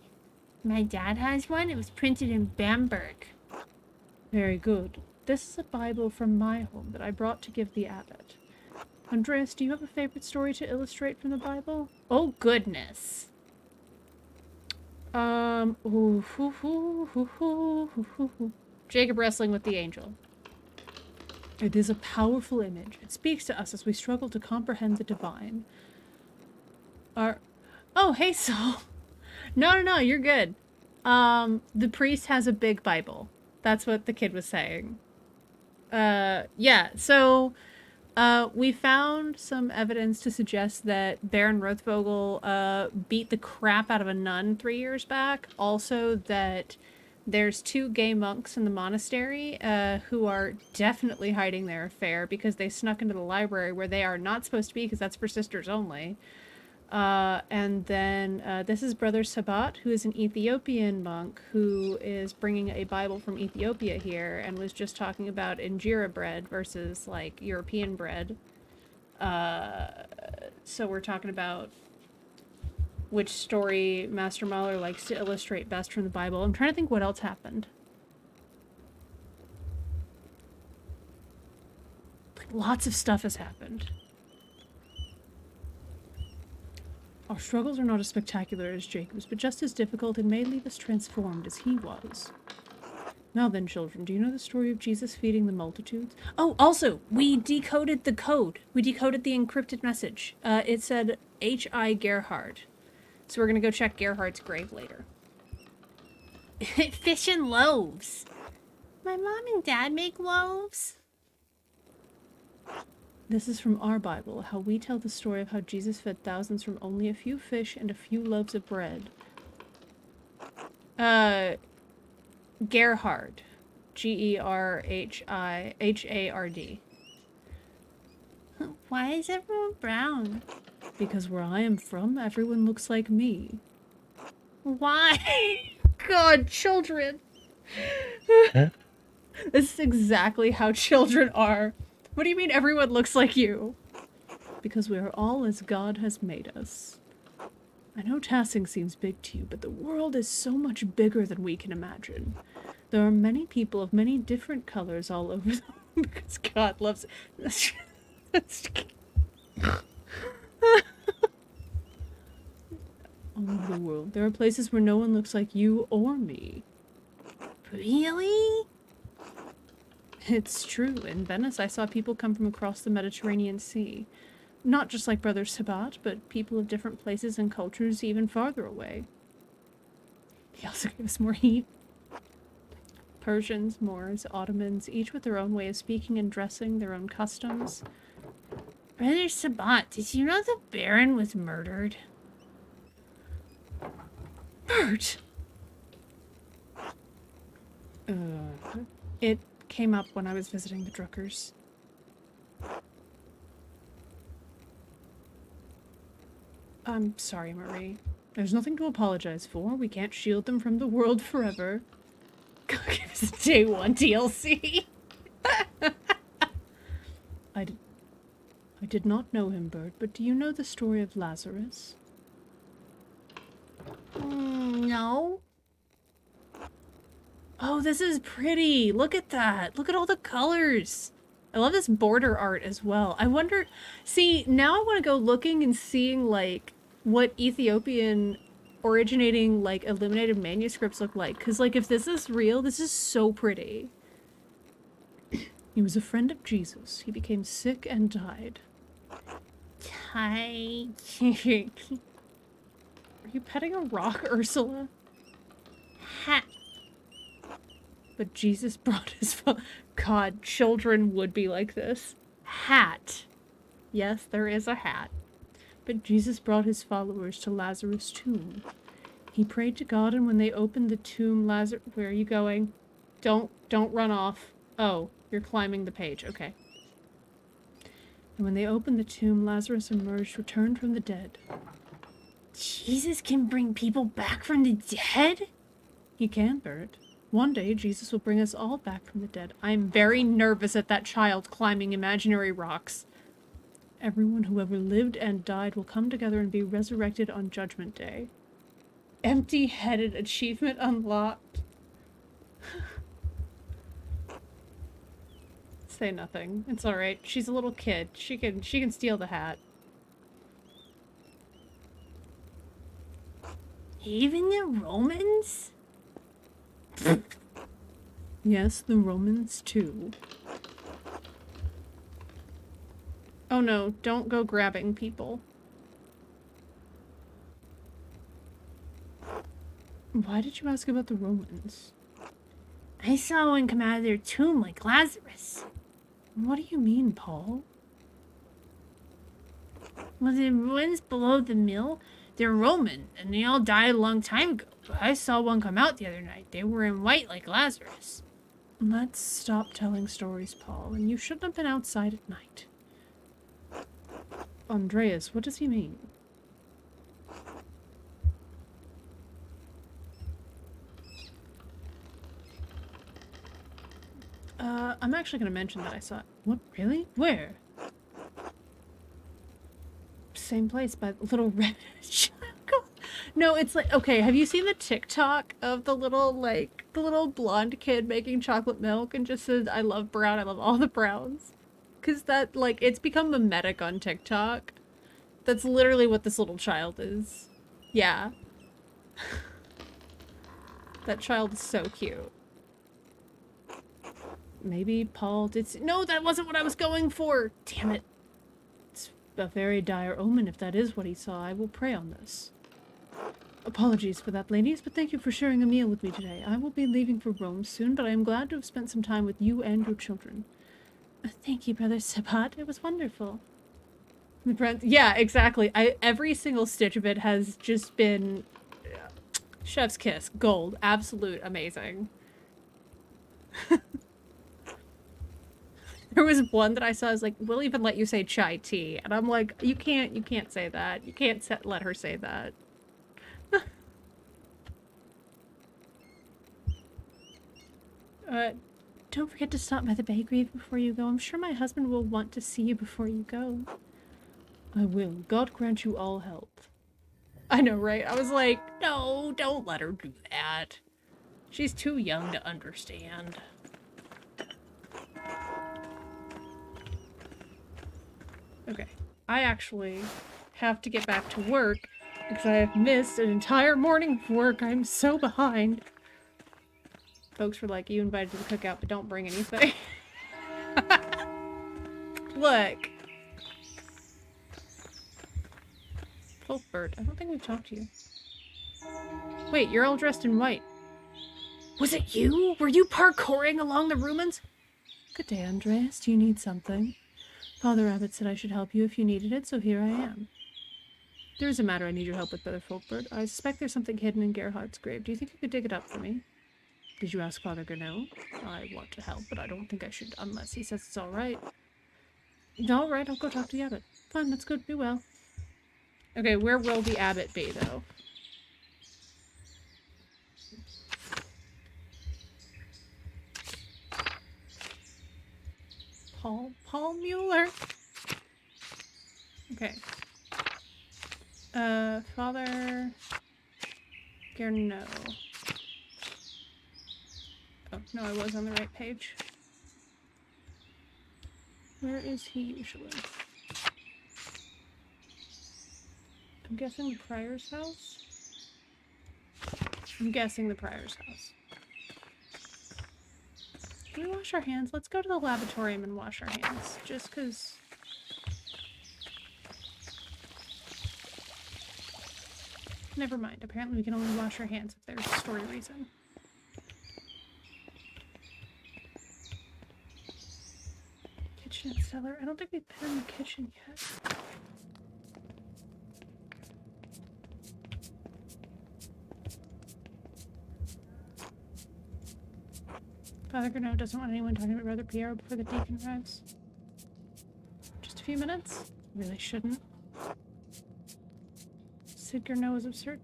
My dad has one. It was printed in Bamberg. Very good. This is a Bible from my home that I brought to give the abbot. Andreas, do you have a favorite story to illustrate from the Bible? Oh, goodness. Jacob wrestling with the angel. It is a powerful image. It speaks to us as we struggle to comprehend the divine. Oh, hey, Saul. No, you're good. The priest has a big Bible. That's what the kid was saying. Yeah, so... we found some evidence to suggest that Baron Rothvogel beat the crap out of a nun 3 years back. Also that there's 2 gay monks in the monastery who are definitely hiding their affair because they snuck into the library where they are not supposed to be because that's for sisters only. And then this is Brother Sabat, who is an Ethiopian monk who is bringing a Bible from Ethiopia here and was just talking about injera bread versus like European bread. So we're talking about which story Master Mahler likes to illustrate best from the Bible. I'm trying to think what else happened. Lots of stuff has happened. Our struggles are not as spectacular as Jacob's, but just as difficult and may leave us transformed as he was. Now then, children, do you know the story of Jesus feeding the multitudes? Oh, also, we decoded the code. We decoded the encrypted message. It said H.I. Gerhard. So we're going to go check Gerhard's grave later. Fish and loaves. My mom and dad make loaves. This is from our Bible, how we tell the story of how Jesus fed thousands from only a few fish and a few loaves of bread. Gerhard. Gerhard. Why is everyone brown? Because where I am from, everyone looks like me. Why? God, children! This is exactly how children are. What do you mean everyone looks like you? Because we are all as God has made us. I know Tassing seems big to you, but the world is so much bigger than we can imagine. There are many people of many different colors all over the world because God loves it. All over the world. There are places where no one looks like you or me. Really? It's true. In Venice, I saw people come from across the Mediterranean Sea. Not just like Brother Sabat, but people of different places and cultures even farther away. He also gave us more heat. Persians, Moors, Ottomans, each with their own way of speaking and dressing, their own customs. Brother Sabat, did you know the Baron was murdered? Bert! It came up when I was visiting the Druckers. I'm sorry, Marie. There's nothing to apologize for. We can't shield them from the world forever. God, give us a day one DLC. I did not know him, Bert, but do you know the story of Lazarus? No. Oh, this is pretty. Look at that. Look at all the colors. I love this border art as well. I wonder, see, now I want to go looking and seeing, like, what Ethiopian originating, like, illuminated manuscripts look like. Because, like, if this is real, this is so pretty. He was a friend of Jesus. He became sick and died. Hi. Are you petting a rock, Ursula? Ha. But Jesus brought his God, children would be like this. Hat. Yes, there is a hat. But Jesus brought his followers to Lazarus' tomb. He prayed to God, and when they opened the tomb, Lazarus... Where are you going? Don't run off. Oh, you're climbing the page. Okay. And when they opened the tomb, Lazarus emerged, returned from the dead. Jesus can bring people back from the dead? He can, Bert. One day, Jesus will bring us all back from the dead. I'm very nervous at that child climbing imaginary rocks. Everyone who ever lived and died will come together and be resurrected on Judgment Day. Empty-headed achievement unlocked. Say nothing. It's alright. She's a little kid. She can steal the hat. Even the Romans? Yes, the Romans too. Oh no, don't go grabbing people. Why did you ask about the Romans? I saw one come out of their tomb like Lazarus. What do you mean, Paul? Well, the ruins below the mill, they're Roman, and they all died a long time ago. But I saw one come out the other night. They were in white like Lazarus. Let's stop telling stories, Paul, and you shouldn't have been outside at night. Andreas, what does he mean? I'm actually going to mention that I saw it. What? Really? Where? Same place, by the little red No, it's like, okay, have you seen the TikTok of the little blonde kid making chocolate milk and just says, I love brown, I love all the browns? Because that, like, it's become mimetic on TikTok. That's literally what this little child is. Yeah. That child is so cute. Maybe Paul did see— No, that wasn't what I was going for! Damn it. It's a very dire omen if that is what he saw. I will pray on this. Apologies for that, ladies, but thank you for sharing a meal with me today. I will be leaving for Rome soon, but I am glad to have spent some time with you and your children. Thank you, Brother Sabat. It was wonderful. Yeah, exactly. Every single stitch of it has just been chef's kiss, gold, absolute amazing. There was one that I saw, I was like, we'll even let you say chai tea. And I'm like, you can't say that. You can't let her say that. Don't forget to stop by the bakery before you go. I'm sure my husband will want to see you before you go. I will. God grant you all health. I know, right? I was like, no, don't let her do that. She's too young to understand. Okay. I actually have to get back to work because I have missed an entire morning of work. I'm so behind. Folks were like, you invited to the cookout, but don't bring anything. Look. Fulbert, I don't think we've talked to you. Wait, you're all dressed in white. Was it you? Were you parkouring along the ruins? Good day, Andreas. Do you need something? Father Abbot said I should help you if you needed it, so here I am. There is a matter I need your help with, Brother Fulbert. I suspect there's something hidden in Gerhardt's grave. Do you think you could dig it up for me? Did you ask Father Gurnell? I want to help, but I don't think I should unless he says it's all right. All right, I'll go talk to the abbot. Fine, that's good. Be well. Okay, where will the abbot be, though? Paul Mueller? Okay. Father Gurnell. Oh, no, I was on the right page. Where is he usually? I'm guessing the Prior's house? I'm guessing the Prior's house. Can we wash our hands? Let's go to the laboratorium and wash our hands. Just because... Never mind. Apparently we can only wash our hands if there's a story reason. Kitchen and cellar. I don't think we've been in the kitchen yet. Father Gurnell doesn't want anyone talking about Brother Pierre before the deacon arrives. Just a few minutes? Really shouldn't. Sid Gurnell is absurd.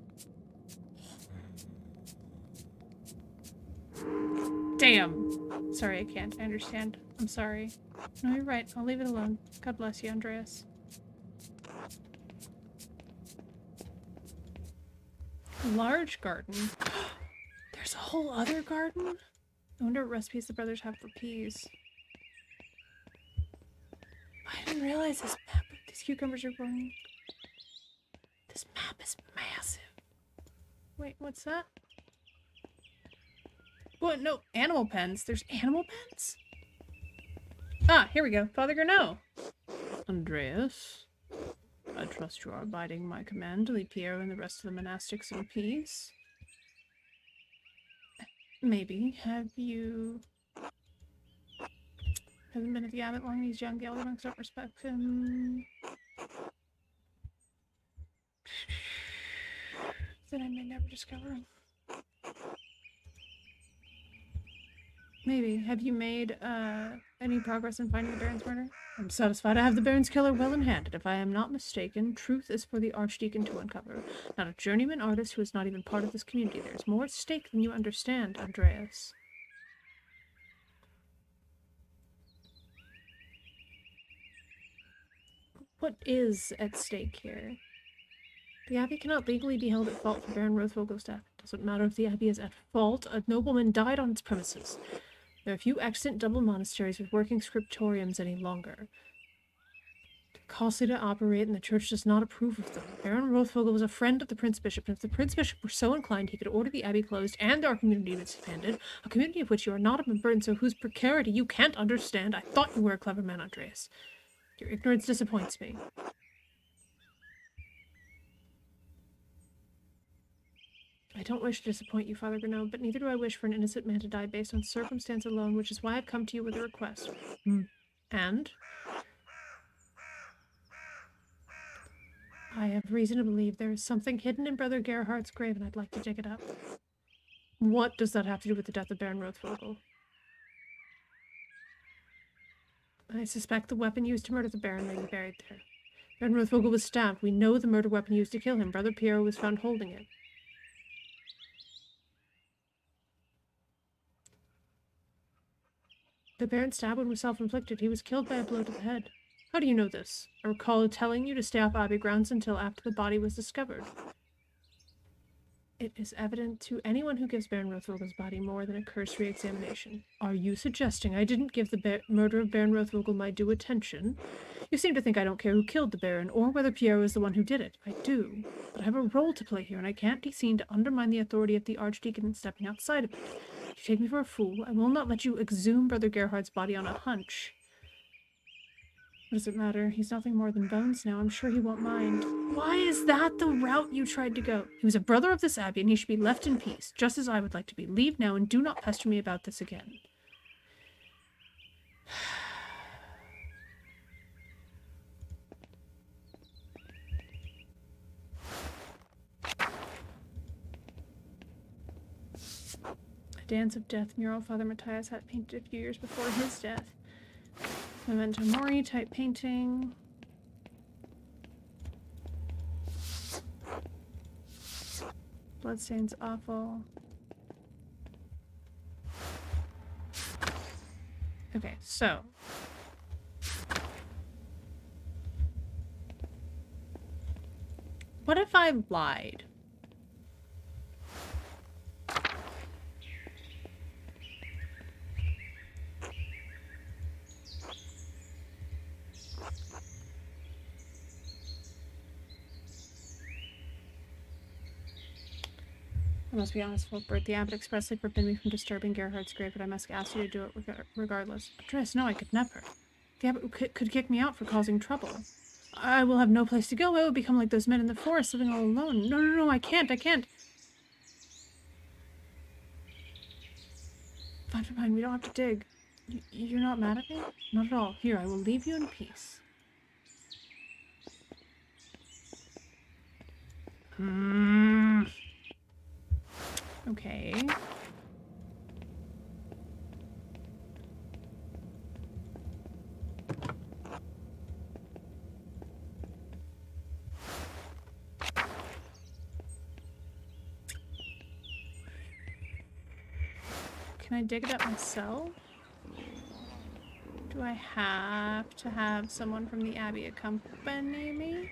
Damn! Sorry, I can't. I understand. I'm sorry. No, you're right. I'll leave it alone. God bless you, Andreas. Large garden. There's a whole other garden? I wonder what recipes the brothers have for peas. I didn't realize this map. These cucumbers are growing. This map is massive. Wait, what's that? What? No, animal pens. There's animal pens? Ah, here we go. Father Gurnell. Andreas, I trust you are abiding my command to leave Pierre and the rest of the monastics in peace. Maybe. Haven't been at the abbot long. These young elder monks don't respect him. Then I may never discover him. Maybe. Have you made any progress in finding the Baron's murder? I'm satisfied I have the Baron's killer well in hand, and if I am not mistaken, truth is for the Archdeacon to uncover. Not a journeyman artist who is not even part of this community. There's more at stake than you understand, Andreas. What is at stake here? The Abbey cannot legally be held at fault for Baron Rothvogel's death. It doesn't matter if the Abbey is at fault. A nobleman died on its premises. There are few extant double monasteries with working scriptoriums any longer. They're costly to operate, and the church does not approve of them. Baron Rothvogel was a friend of the Prince Bishop, and if the Prince Bishop were so inclined, he could order the abbey closed and our community disbanded, a community of which you are not a member and so whose precarity you can't understand. I thought you were a clever man, Andreas. Your ignorance disappoints me. I don't wish to disappoint you, Father Grenot, but neither do I wish for an innocent man to die based on circumstance alone, which is why I've come to you with a request. And? I have reason to believe there is something hidden in Brother Gerhardt's grave, and I'd like to dig it up. What does that have to do with the death of Baron Rothvogel? I suspect the weapon used to murder the Baron may be buried there. Baron Rothvogel was stabbed. We know the murder weapon used to kill him. Brother Piero was found holding it. The Baron's stab wound was self-inflicted. He was killed by a blow to the head. How do you know this? I recall telling you to stay off Abbey grounds until after the body was discovered. It is evident to anyone who gives Baron Rothvogel's body more than a cursory examination. Are you suggesting I didn't give the murder of Baron Rothvogel my due attention? You seem to think I don't care who killed the Baron, or whether Piero is the one who did it. I do. But I have a role to play here, and I can't be seen to undermine the authority of the Archdeacon in stepping outside of it. If you take me for a fool, I will not let you exhume Brother Gerhardt's body on a hunch. What does it matter? He's nothing more than bones now. I'm sure he won't mind. Why is that the route you tried to go? He was a brother of this abbey, and he should be left in peace, just as I would like to be. Leave now, and do not pester me about this again. A Dance of Death mural Father Matthias had painted a few years before his death. Memento Mori type painting. Bloodstains awful. Okay, so. What if I lied? I must be honest, Wilbert. The abbot expressly forbid me from disturbing Gerhardt's grave, but I must ask you to do it regardless. Andreas, no, I could never. The abbot could kick me out for causing trouble. I will have no place to go. I will become like those men in the forest, living all alone. No, I can't. Fine, we don't have to dig. You're not mad at me? Not at all. Here, I will leave you in peace. Okay. Can I dig it up myself? Do I have to have someone from the Abbey accompany me?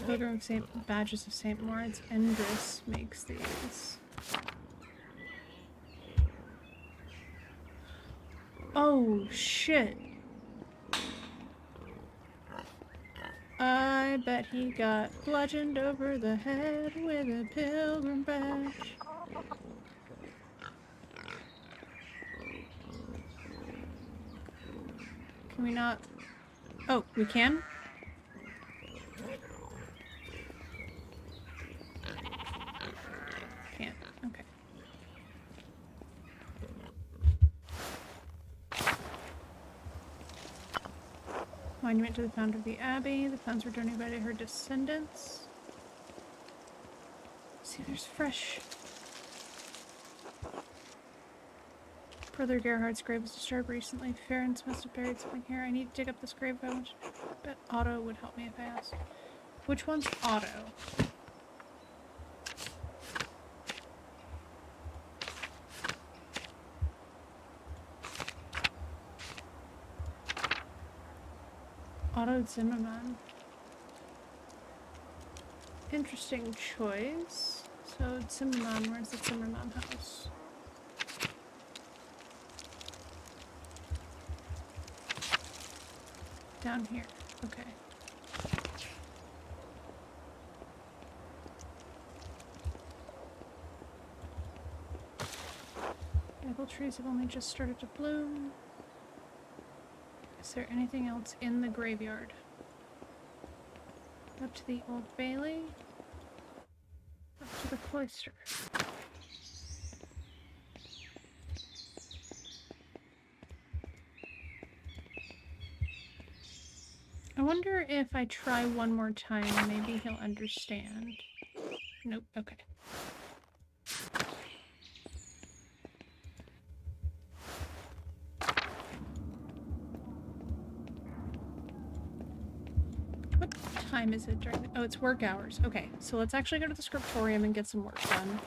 Pilgrim of St. Badges of St. Moritz Endris makes these. Oh, shit. I bet he got bludgeoned over the head with a pilgrim badge. Can we not? Oh, we can? Can't. Okay. Monument to the founder of the abbey. The funds were donated by her descendants. See, there's fresh. Brother Gerhardt's grave was disturbed recently. Ferens must have buried something here. I need to dig up this grave if I want to. Bet Otto would help me if I asked. Which one's Otto? Otto Zimmerman. Interesting choice. So Zimmermann, where's the Zimmermann house? Down here. Okay. Apple trees have only just started to bloom. Is there anything else in the graveyard? Up to the Old Bailey. Up to the cloister. I wonder if I try one more time, maybe he'll understand. Nope, okay. What time is it during the— oh, it's work hours. Okay, so let's actually go to the scriptorium and get some work done.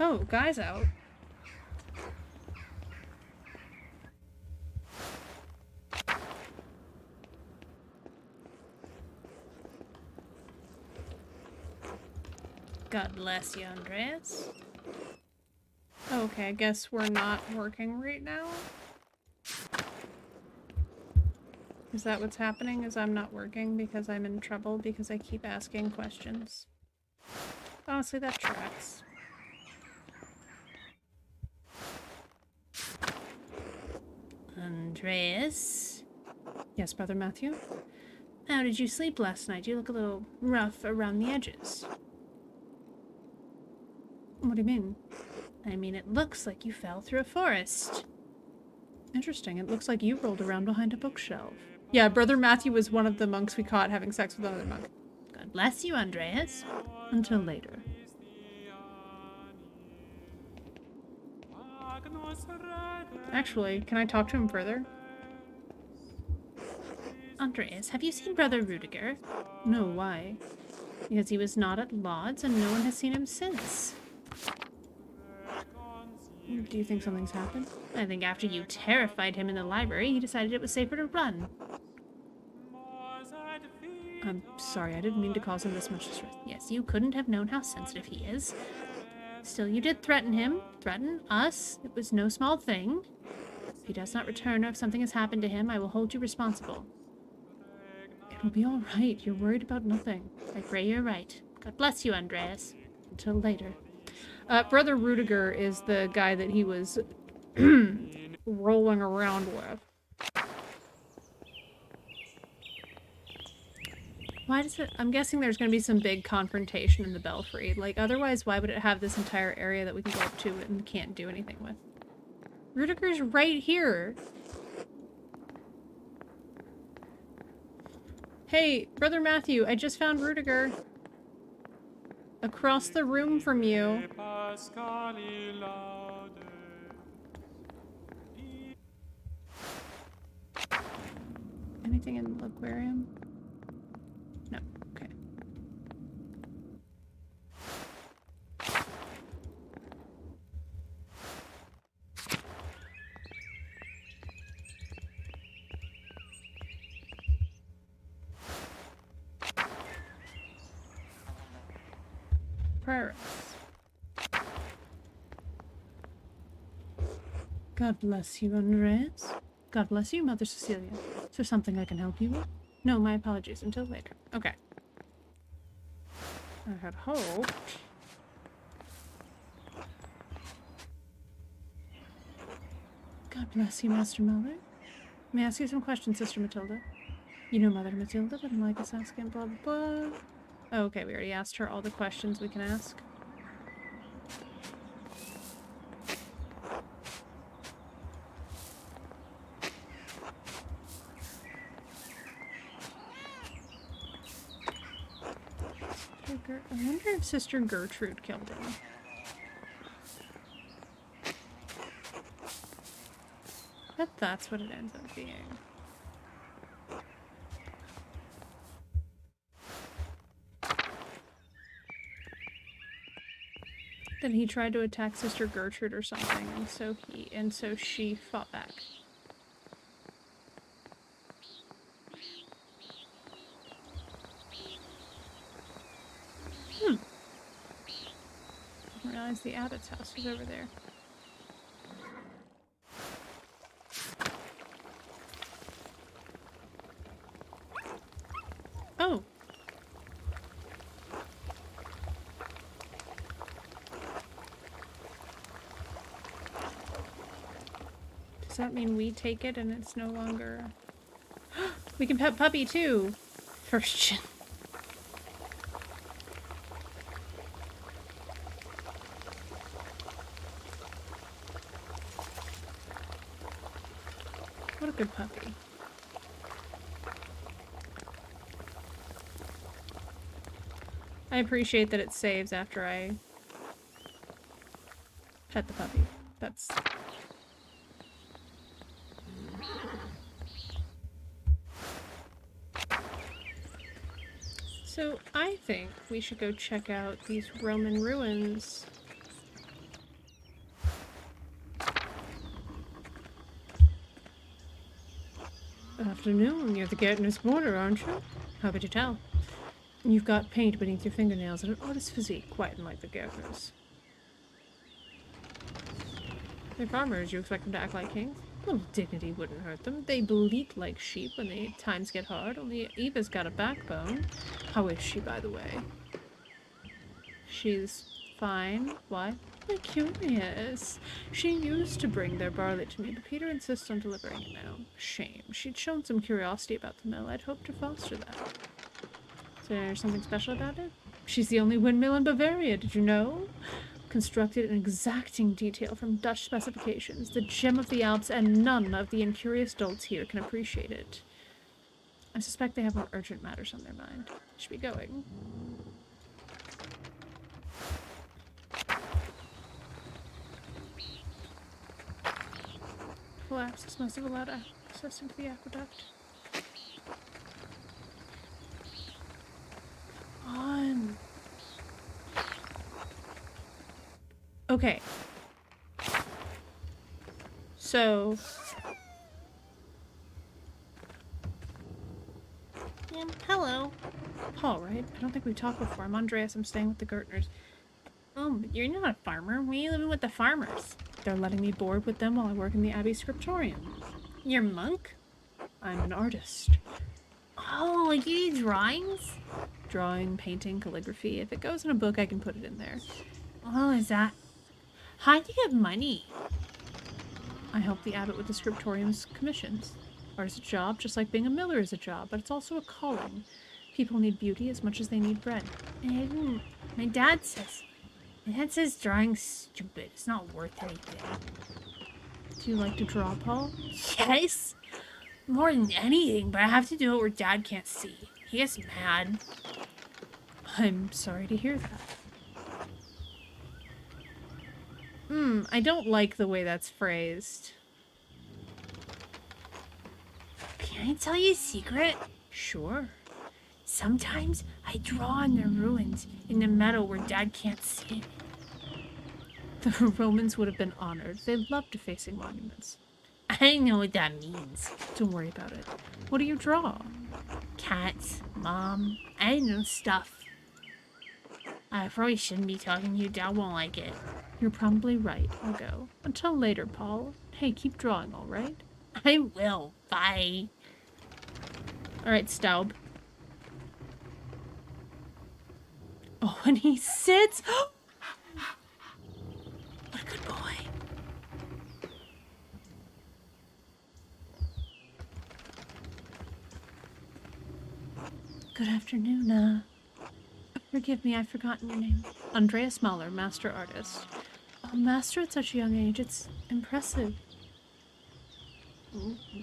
Oh, guy's out. God bless you, Andreas. Oh, okay, I guess we're not working right now. Is that what's happening? Is I'm not working because I'm in trouble because I keep asking questions? Honestly, that tracks. Andreas? Yes, Brother Matthew? How did you sleep last night? You look a little rough around the edges. What do you mean? I mean, it looks like you fell through a forest. Interesting. It looks like you rolled around behind a bookshelf. Yeah, Brother Matthew was one of the monks we caught having sex with another monk. God bless you, Andreas. Until later. Actually, can I talk to him further? Andreas, have you seen Brother Rudiger? No, why? Because he was not at Lodz and no one has seen him since. Do you think something's happened? I think after you terrified him in the library, he decided it was safer to run. I'm sorry, I didn't mean to cause him this much distress. Yes, you couldn't have known how sensitive he is. Still, you did threaten him. Threaten us. It was no small thing. If he does not return or if something has happened to him, I will hold you responsible. It'll be all right. You're worried about nothing. I pray you're right. God bless you, Andreas. Until later. Brother Rudiger is the guy that he was rolling around with. Why does it— I'm guessing there's going to be some big confrontation in the Belfry. Like, otherwise, why would it have this entire area that we can go up to and can't do anything with? Rudiger's right here. Hey, Brother Matthew, I just found Rudiger. Across the room from you. Anything in the aquarium? No. Okay. Prayers. God bless you, Andreas. God bless you, Mother Cecilia. Is there something I can help you with? No, my apologies. Until later. Okay. I had hoped. God bless you, Master Mother. May I ask you some questions, Sister Matilda? You know Mother Matilda, but like us asking blah blah blah. Oh, okay, we already asked her all the questions we can ask. I wonder if Sister Gertrude killed him. Bet that's what it ends up being. Then he tried to attack Sister Gertrude or something, and so she fought back. Didn't realize the abbot's house was over there. Oh. Does that mean we take it and it's no longer... We can pet Puppy too! First gen. What a good puppy. I appreciate that it saves after I pet the puppy. That's... So I think we should go check out these Roman ruins. Afternoon, you're the Gardener's boarder, aren't you? How could you tell? You've got paint beneath your fingernails and an artist's physique, quite unlike the Gardener's. They're farmers, you expect them to act like kings? A little dignity wouldn't hurt them. They bleat like sheep when the times get hard, only Eva's got a backbone. How is she, by the way? She's fine. Why? I'm curious. She used to bring their barley to me, but Peter insists on delivering it now. Shame. She'd shown some curiosity about the mill. I'd hoped to foster that. Is there something special about it? She's the only windmill in Bavaria, did you know? Constructed in exacting detail from Dutch specifications, the gem of the Alps, and none of the incurious dolts here can appreciate it. I suspect they have more urgent matters on their mind. Should be going. Collapses must have allowed access into the aqueduct. Come on. Okay. So... Hello. Paul, right? I don't think we've talked before. I'm Andreas. I'm staying with the Gertners. Oh, but you're not a farmer. Why are you living with the farmers? They're letting me board with them while I work in the Abbey scriptorium. You're a monk? I'm an artist. Oh, like you do drawings? Drawing, painting, calligraphy. If it goes in a book, I can put it in there. Oh, is that... How'd you get money? I help the abbot with the scriptorium's commissions. Art is a job, just like being a miller is a job, but it's also a calling. People need beauty as much as they need bread. My dad says drawing's stupid. It's not worth anything. Do you like to draw, Paul? Yes! More than anything, but I have to do it where Dad can't see. He gets mad. I'm sorry to hear that. I don't like the way that's phrased. Can I tell you a secret? Sure. Sometimes I draw on the ruins in the meadow where Dad can't see. The Romans would have been honored. They love defacing monuments. I don't know what that means. Don't worry about it. What do you draw? Cats, Mom, I don't know, stuff. I probably shouldn't be talking to you. Dad won't like it. You're probably right. I'll go. Until later, Paul. Hey, keep drawing, all right? I will. Bye. All right, Staub. Oh, and he sits. What a good boy. Good afternoon, Forgive me, I've forgotten your name. Andreas Mahler, master artist. A master at such a young age, it's impressive.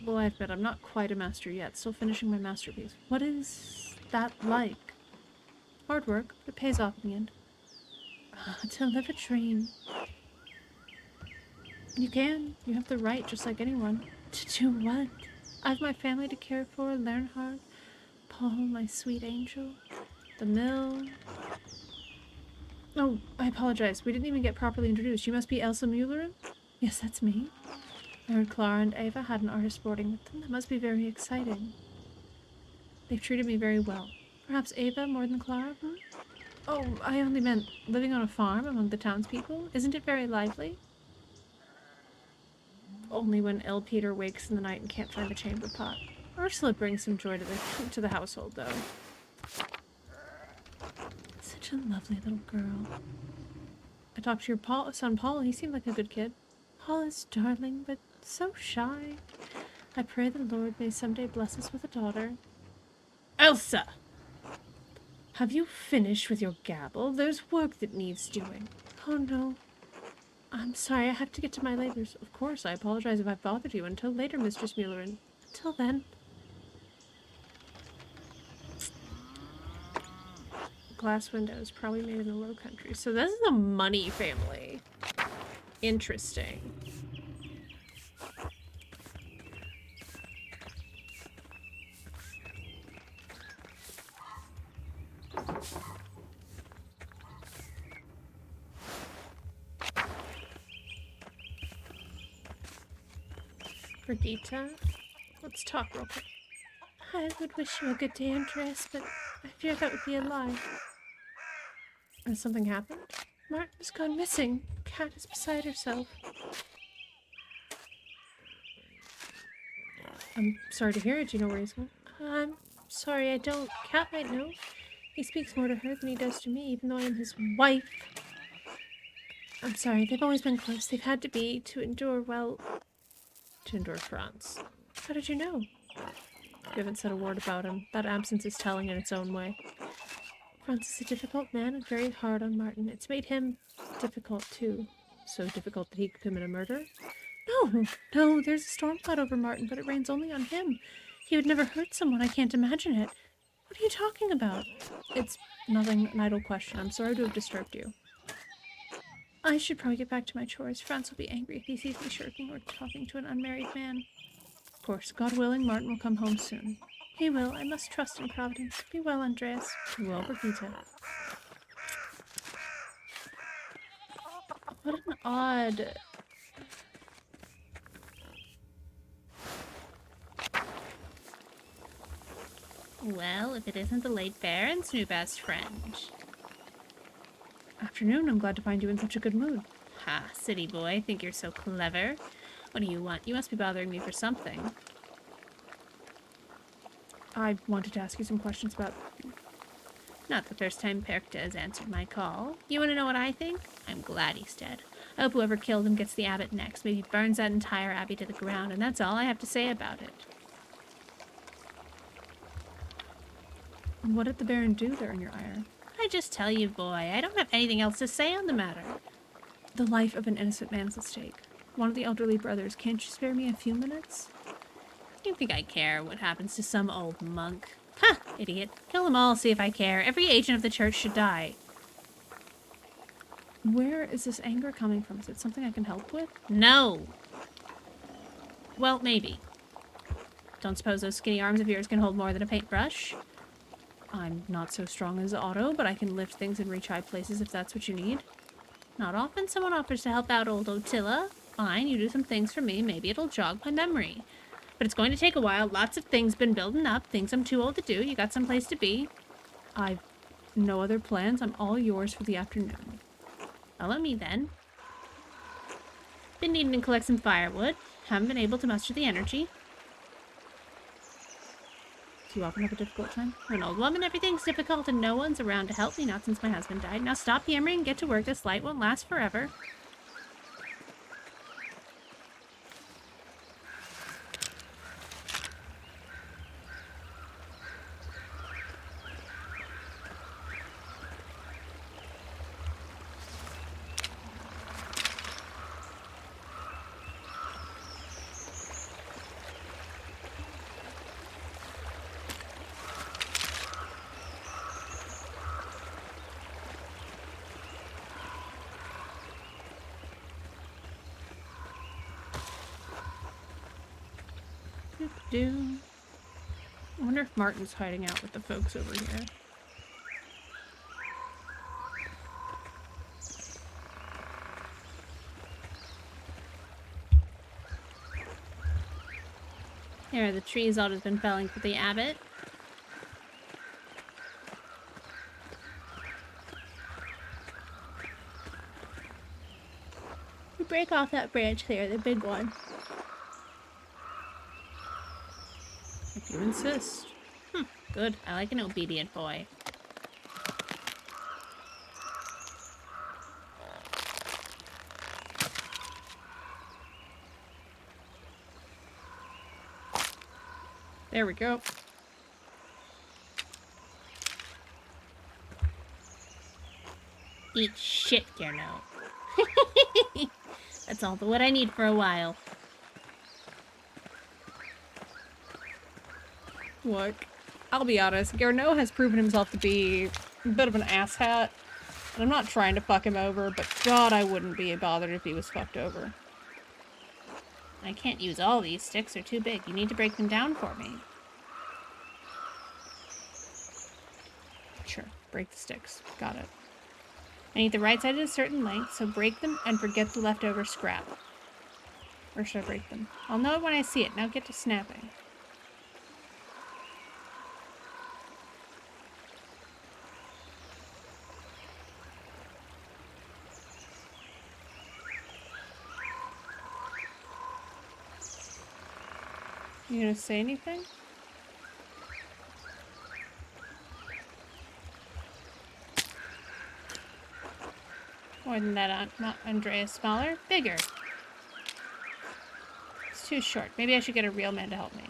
Well, I admit I'm not quite a master yet, still finishing my masterpiece. What is that like? Hard work, but it pays off in the end. To live a dream. You can. You have the right, just like anyone. To do what? I have my family to care for, learn hard. Paul, my sweet angel. The mill. Oh, I apologize. We didn't even get properly introduced. You must be Elsa Muellerin? Yes, that's me. I heard Clara and Ava had an artist boarding with them. That must be very exciting. They've treated me very well. Perhaps Ava more than Clara? Hmm? Oh, I only meant living on a farm among the townspeople. Isn't it very lively? Only when ill Peter wakes in the night and can't find the chamber pot. Ursula brings some joy to the household, though. Such a lovely little girl. I talked to your son Paul. He seemed like a good kid. Paul is darling, but so shy. I pray the Lord may someday bless us with a daughter. Elsa! Have you finished with your gabble? There's work that needs doing. Oh no. I'm sorry, I have to get to my labors. Of course, I apologize if I've bothered you. Until later, Mistress Muellerin. Until then. Glass windows, probably made in the Low Countries. So this is a money family. Interesting. Brigitte, let's talk real quick. I would wish you a good day, Andreas, but I fear that would be a lie. Has something happened? Martin's gone missing. Cat is beside herself. I'm sorry to hear it. Do you know where he's gone? I'm sorry, I don't. Cat might know. He speaks more to her than he does to me, even though I am his wife. I'm sorry, they've always been close. They've had to be to endure, well, to endure Franz. How did you know? You haven't said a word about him. That absence is telling in its own way. Franz is a difficult man and very hard on Martin. It's made him difficult, too. So difficult that he could commit a murder? No, there's a storm cloud over Martin, but it rains only on him. He would never hurt someone. I can't imagine it. What are you talking about? It's nothing, an idle question. I'm sorry to have disturbed you. I should probably get back to my chores. Franz will be angry if he sees me shirking or talking to an unmarried man. Of course, God willing, Martin will come home soon. He will. I must trust in Providence. Be well, Andreas. Be well, Brigitte. What an odd... Well, if it isn't the late Baron's new best friend. Afternoon, I'm glad to find you in such a good mood. Ha, city boy, think you're so clever. What do you want? You must be bothering me for something. I wanted to ask you some questions about... Not the first time Perkta has answered my call. You want to know what I think? I'm glad he's dead. I hope whoever killed him gets the abbot next. Maybe burns that entire abbey to the ground, and that's all I have to say about it. And what did the Baron do there in your ire? I just tell you, boy, I don't have anything else to say on the matter. The life of an innocent man's at stake. One of the elderly brothers, can't you spare me a few minutes? You think I care what happens to some old monk? Ha! Idiot. Kill them all, see if I care. Every agent of the church should die. Where is this anger coming from? Is it something I can help with? No! Well, maybe. Don't suppose those skinny arms of yours can hold more than a paintbrush? I'm not so strong as Otto, but I can lift things and reach high places if that's what you need. Not often someone offers to help out old Ottila. Fine, you do some things for me, maybe it'll jog my memory. But it's going to take a while. Lots of things been building up, things I'm too old to do. You got some place to be. I've no other plans. I'm all yours for the afternoon. Follow me then. Been needing to collect some firewood. Haven't been able to muster the energy. Do you often have a difficult time? I'm an old woman, everything's difficult, and no one's around to help me, not since my husband died. Now stop yammering and get to work. This light won't last forever. I wonder if Martin's hiding out with the folks over here. Here are the trees Otto's been felling for the abbot. You break off that branch there, the big one. If you insist. Good. I like an obedient boy. There we go. Eat shit, Garno. That's all the wood I need for a while. Look, I'll be honest, Garneau has proven himself to be a bit of an asshat. And I'm not trying to fuck him over, but God, I wouldn't be bothered if he was fucked over. I can't use all these. Sticks. They're too big. You need to break them down for me. Sure, break the sticks. Got it. I need the right side at a certain length, so break them and forget the leftover scrap. Where should I break them? I'll know it when I see it. Now get to snapping. You gonna say anything? More than that, not Andreas. Smaller? Bigger. It's too short. Maybe I should get a real man to help me.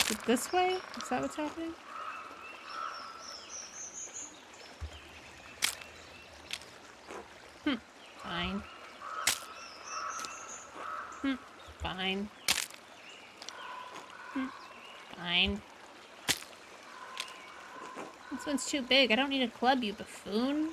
Is it this way? Is that what's happening? Fine. Fine. Fine. This one's too big. I don't need a club, you buffoon.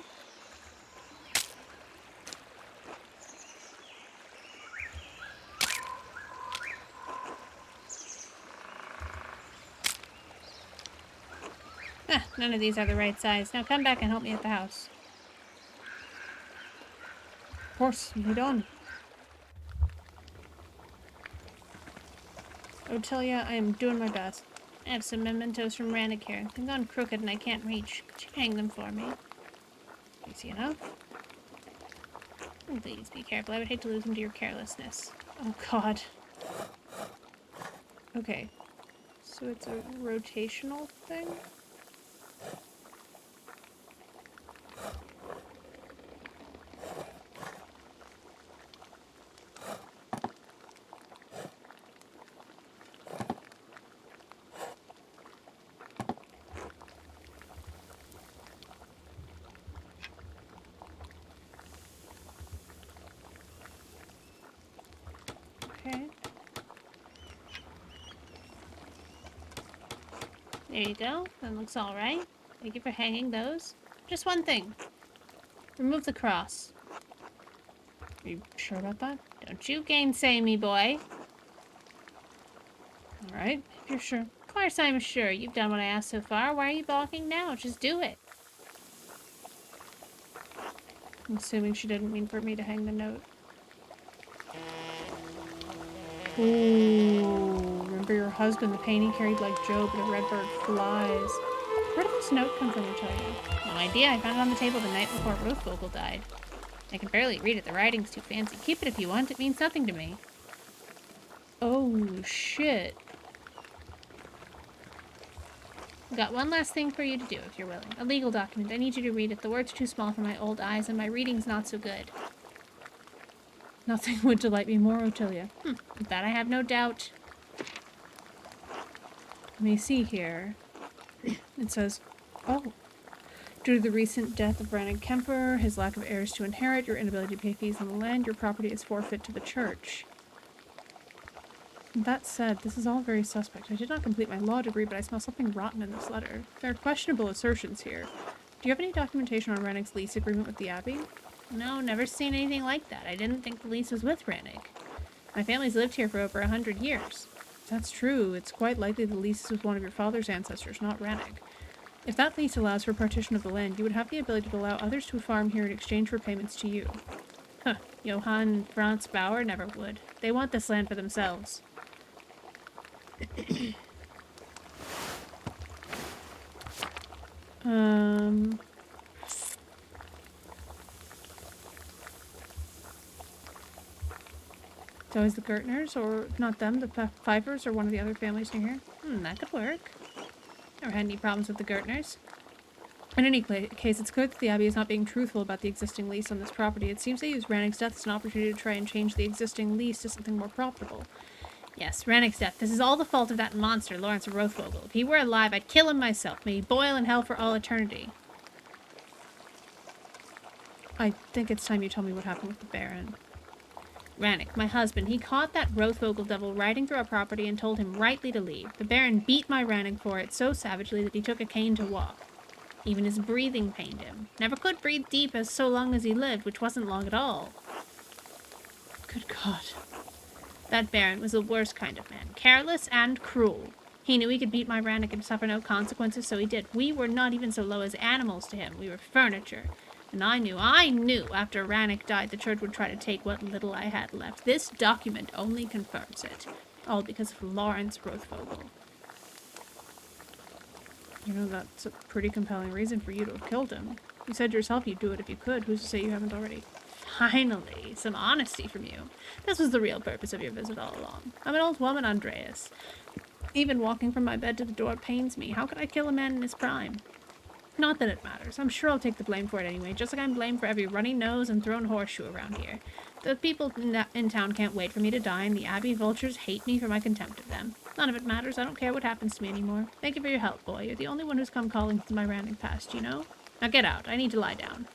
None of these are the right size. Now come back and help me at the house. Of course, lead on. Otelia, I am doing my best. I have some mementos from Rannick here. They've gone crooked and I can't reach. Could you hang them for me? Easy enough. Oh, please be careful. I would hate to lose them to your carelessness. Oh God. Okay. So it's a rotational thing? Okay. There you go. That looks all right. Thank you for hanging those. Just one thing. Remove the cross. Are you sure about that? Don't you gainsay me, boy. Alright, if you're sure. Of course I'm sure. You've done what I asked so far. Why are you balking now? Just do it. I'm assuming she didn't mean for me to hang the note. Ooh, remember your husband, the pain he carried like Job, and a red bird flies. Where did this note come from, Otelia? No idea. I found it on the table the night before Rothvogel died. I can barely read it. The writing's too fancy. Keep it if you want. It means nothing to me. Oh, shit. I've got one last thing for you to do, if you're willing. A legal document. I need you to read it. The words are too small for my old eyes, and my reading's not so good. Nothing would delight me more, Otelia. Of that I have no doubt. Let me see here. It says, oh. Due to the recent death of Brandon Kemper, his lack of heirs to inherit, your inability to pay fees on the land, your property is forfeit to the church. That said, this is all very suspect. I did not complete my law degree, but I smell something rotten in this letter. There are questionable assertions here. Do you have any documentation on Rennick's lease agreement with the Abbey? No, never seen anything like that. I didn't think the lease was with Rannick. My family's lived here for over 100 years. That's true. It's quite likely the lease is with one of your father's ancestors, not Rannick. If that lease allows for partition of the land, you would have the ability to allow others to farm here in exchange for payments to you. Johann and Franz Bauer never would. They want this land for themselves. It's always the Gertners, or not them, the Pfeiffers, or one of the other families near here. That could work. Never had any problems with the Gertners. In any case, it's clear that the Abbey is not being truthful about the existing lease on this property. It seems they use Rannick's death as an opportunity to try and change the existing lease to something more profitable. Yes, Rannick's death. This is all the fault of that monster, Lawrence of Rothvogel. If he were alive, I'd kill him myself. May he boil in hell for all eternity. I think it's time you tell me what happened with the Baron. Rannick, my husband, he caught that Rothvogel devil riding through our property and told him rightly to leave. The Baron beat my Rannick for it so savagely that he took a cane to walk. Even his breathing pained him. Never could breathe deep as so long as he lived, which wasn't long at all. Good God. That Baron was the worst kind of man. Careless and cruel. He knew he could beat my Rannick and suffer no consequences, so he did. We were not even so low as animals to him. We were furniture. And I knew after Rannick died the church would try to take what little I had left. This document only confirms it. All because of Lawrence Rothvogel. You know, that's a pretty compelling reason for you to have killed him. You said yourself you'd do it if you could. Who's to say you haven't already? Finally, some honesty from you. This was the real purpose of your visit all along. I'm an old woman, Andreas. Even walking from my bed to the door pains me. How could I kill a man in his prime? Not that it matters. I'm sure I'll take the blame for it anyway, just like I'm blamed for every runny nose and thrown horseshoe around here. The people in town can't wait for me to die, and the Abbey vultures hate me for my contempt of them. None of it matters. I don't care what happens to me anymore. Thank you for your help, boy. You're the only one who's come calling since my Rannick passed, you know? Now get out. I need to lie down.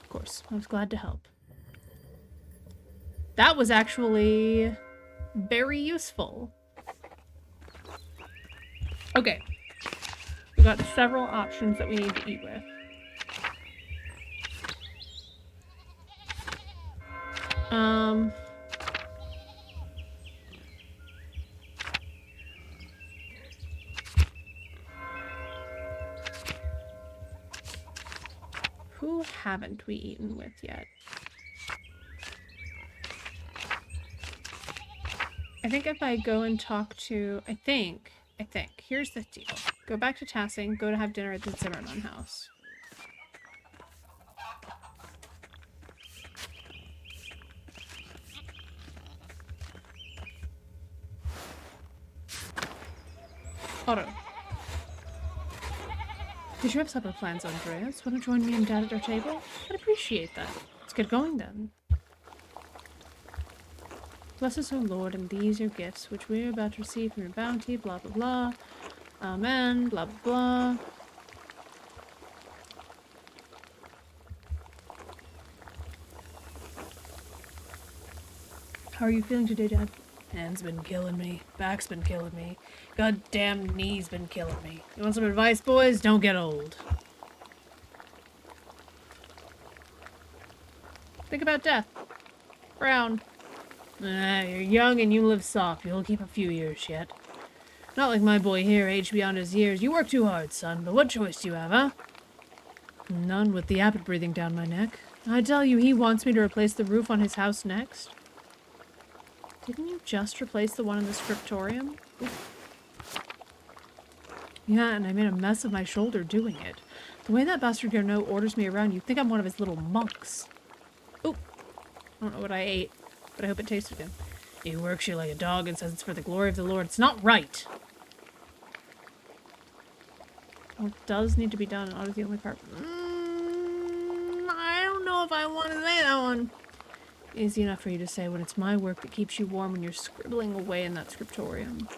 Of course. I was glad to help. That was actually very useful. Okay. We've got several options that we need to eat with. Who haven't we eaten with yet? I think if I go and talk to... I think. Here's the deal. Go back to Tassing, go to have dinner at the Zimmerman house. Otto. Did you have supper plans, Andreas? Want to join me and Dad at our table? I'd appreciate that. Let's get going then. Bless us, O Lord, and these your gifts, which we are about to receive from your bounty, blah blah blah. Amen, blah blah blah. How are you feeling today, Dad? Hand's been killing me. Back's been killing me. Goddamn knee's been killing me. You want some advice, boys? Don't get old. Think about death. Brown. You're young and you live soft. You'll keep a few years yet. Not like my boy here, aged beyond his years. You work too hard, son, but what choice do you have, huh? None, with the abbot breathing down my neck. I tell you, he wants me to replace the roof on his house next. Didn't you just replace the one in the scriptorium? Oof. Yeah, and I made a mess of my shoulder doing it. The way that bastard Garneau orders me around, you'd think I'm one of his little monks. Oop. I don't know what I ate, but I hope it tasted good. He works you like a dog and says it's for the glory of the Lord. It's not right! Well, it does need to be done. Otto's the only part. I don't know if I want to say that one. Easy enough for you to say when it's my work that keeps you warm when you're scribbling away in that scriptorium.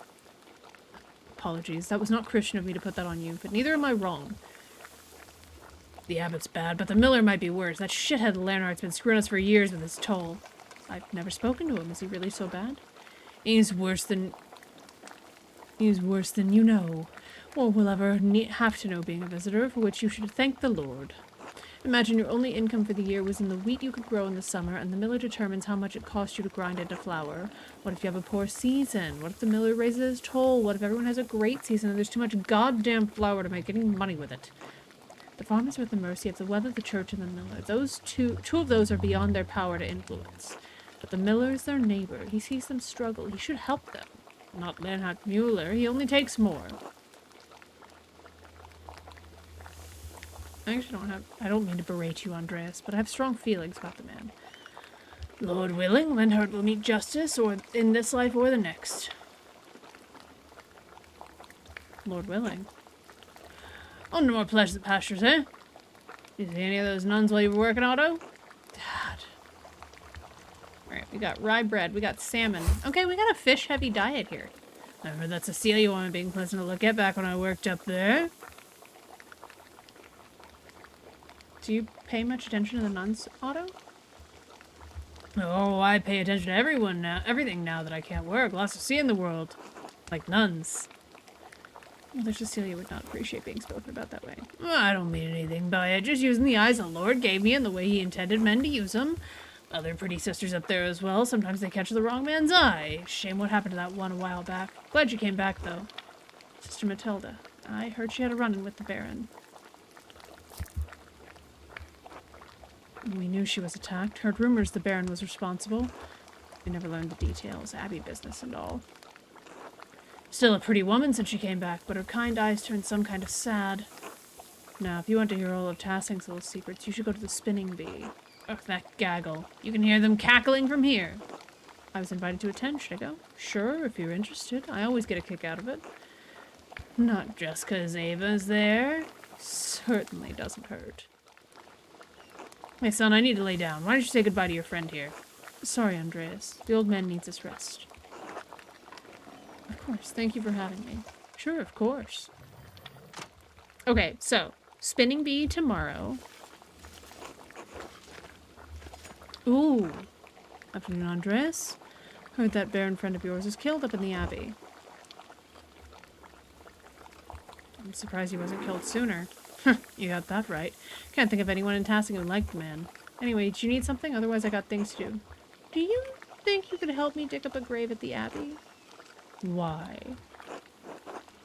Apologies, that was not Christian of me to put that on you, but neither am I wrong. The abbot's bad, but the miller might be worse. That shithead Leonard's been screwing us for years with his toll. I've never spoken to him. Is he really so bad? He's worse than you know, or will ever have to know, being a visitor, for which you should thank the Lord. Imagine your only income for the year was in the wheat you could grow in the summer, and the miller determines how much it costs you to grind into flour. What if you have a poor season? What if the miller raises his toll? What if everyone has a great season and there's too much goddamn flour to make any money with it? The farmers are at the mercy of the weather, the church, and the miller. Those two of those are beyond their power to influence. But the miller is their neighbor. He sees them struggle. He should help them. not Leonhard Mueller. He only takes more. I don't mean to berate you, Andreas, but I have strong feelings about the man. Lord willing, Leonhard will meet justice, or in this life or the next. Lord willing. On to more pleasant pastures, eh? You see any of those nuns while you were working, Otto? Dad. Alright, we got rye bread, we got salmon. Okay, we got a fish-heavy diet here. I heard that Cecilia woman being pleasant to look at back when I worked up there. Do you pay much attention to the nuns, Otto? Oh, I pay attention to everything now that I can't work. Lots to see in the world. Like nuns. Mother Cecilia would not appreciate being spoken about that way. I don't mean anything by it. Just using the eyes the Lord gave me and the way he intended men to use them. Other pretty sisters up there as well. Sometimes they catch the wrong man's eye. Shame what happened to that one a while back. Glad you came back, though. Sister Matilda. I heard she had a run-in with the Baron. We knew she was attacked. Heard rumors the Baron was responsible. We never learned the details. Abbey business and all. Still a pretty woman since she came back, but her kind eyes turned some kind of sad. Now, if you want to hear all of Tassing's little secrets, you should go to the spinning bee. Ugh, that gaggle. You can hear them cackling from here. I was invited to attend. Should I go? Sure, if you're interested. I always get a kick out of it. Not just 'cause Ava's there. Certainly doesn't hurt. Hey, son, I need to lay down. Why don't you say goodbye to your friend here? Sorry, Andreas. The old man needs his rest. Of course. Thank you for having me. Sure, of course. Okay, so, spinning bee tomorrow. Ooh. Afternoon, Andreas. Heard that Baron friend of yours was killed up in the Abbey. I'm surprised he wasn't killed sooner. You got that right. Can't think of anyone in Tassing who liked the man. Anyway, do you need something? Otherwise I got things to do. Do you think you could help me dig up a grave at the Abbey? Why?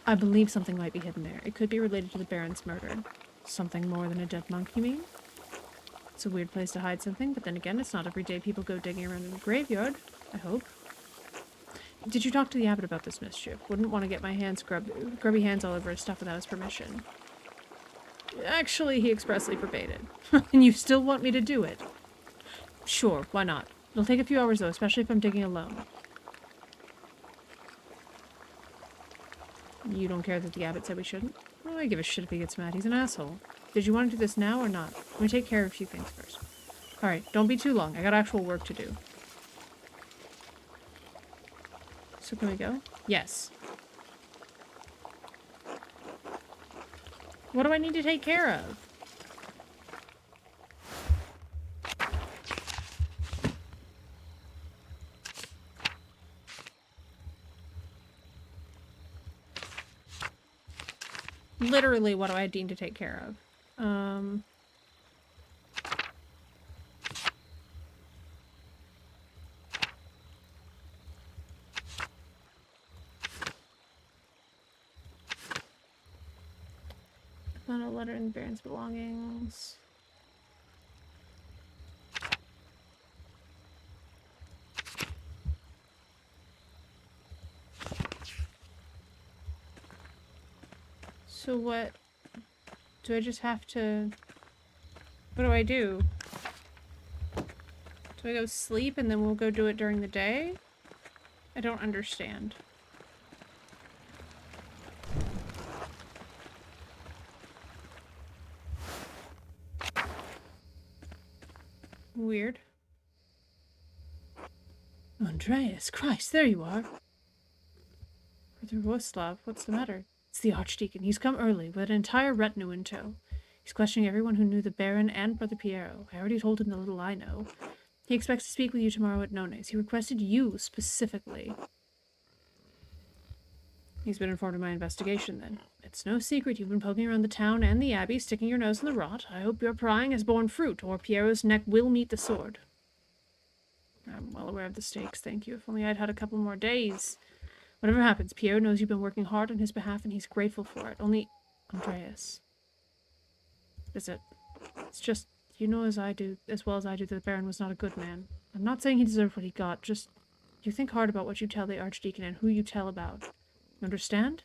I believe something might be hidden there. It could be related to the Baron's murder. Something more than a dead monk, you mean? It's a weird place to hide something, but then again, it's not every day people go digging around in a graveyard. I hope. Did you talk to the abbot about this mischief? Wouldn't want to get my hands grubby hands all over his stuff without his permission. Actually, he expressly forbade it. And you still want me to do it? Sure, why not? It'll take a few hours though, especially if I'm digging alone. You don't care that the abbot said we shouldn't? Well, I give a shit if he gets mad. He's an asshole. Did you want to do this now or not? Let me take care of a few things first. Alright, don't be too long. I got actual work to do. So can we go? Yes. What do I need to take care of? Literally, what do I need to take care of? Found a letter in the Baron's belongings. So what? Do I just have to... What do I do? Do I go sleep and then we'll go do it during the day? I don't understand. Weird. Andreas, Christ, there you are. Brother Voslav, what's the matter? It's the Archdeacon. He's come early, with an entire retinue in tow. He's questioning everyone who knew the Baron and Brother Piero. I already told him the little I know. He expects to speak with you tomorrow at None's. He requested you specifically. He's been informed of my investigation, then. It's no secret you've been poking around the town and the Abbey, sticking your nose in the rot. I hope your prying has borne fruit, or Piero's neck will meet the sword. I'm well aware of the stakes, thank you. If only I'd had a couple more days. Whatever happens, Piero knows you've been working hard on his behalf, and he's grateful for it. Only... Andreas. Is it? It's just, you know as well as I do, that the Baron was not a good man. I'm not saying he deserved what he got, just... You think hard about what you tell the Archdeacon and who you tell about. Understand?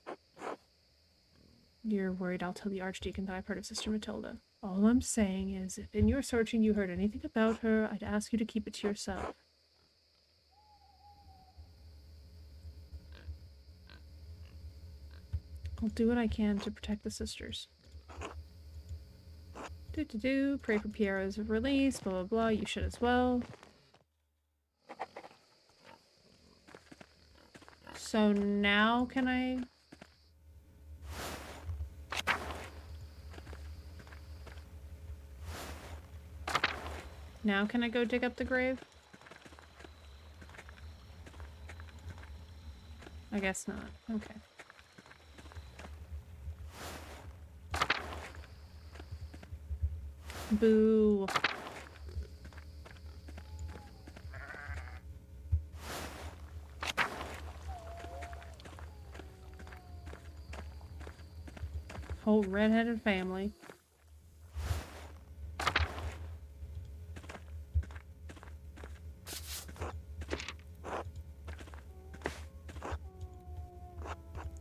You're worried I'll tell the Archdeacon that I've heard of Sister Matilda. All I'm saying is, if in your searching you heard anything about her, I'd ask you to keep it to yourself. I'll do what I can to protect the sisters. Pray for Piero's release, blah blah blah, you should as well. So now can I... Now can I go dig up the grave? I guess not. Okay. Boo. Whole redheaded family.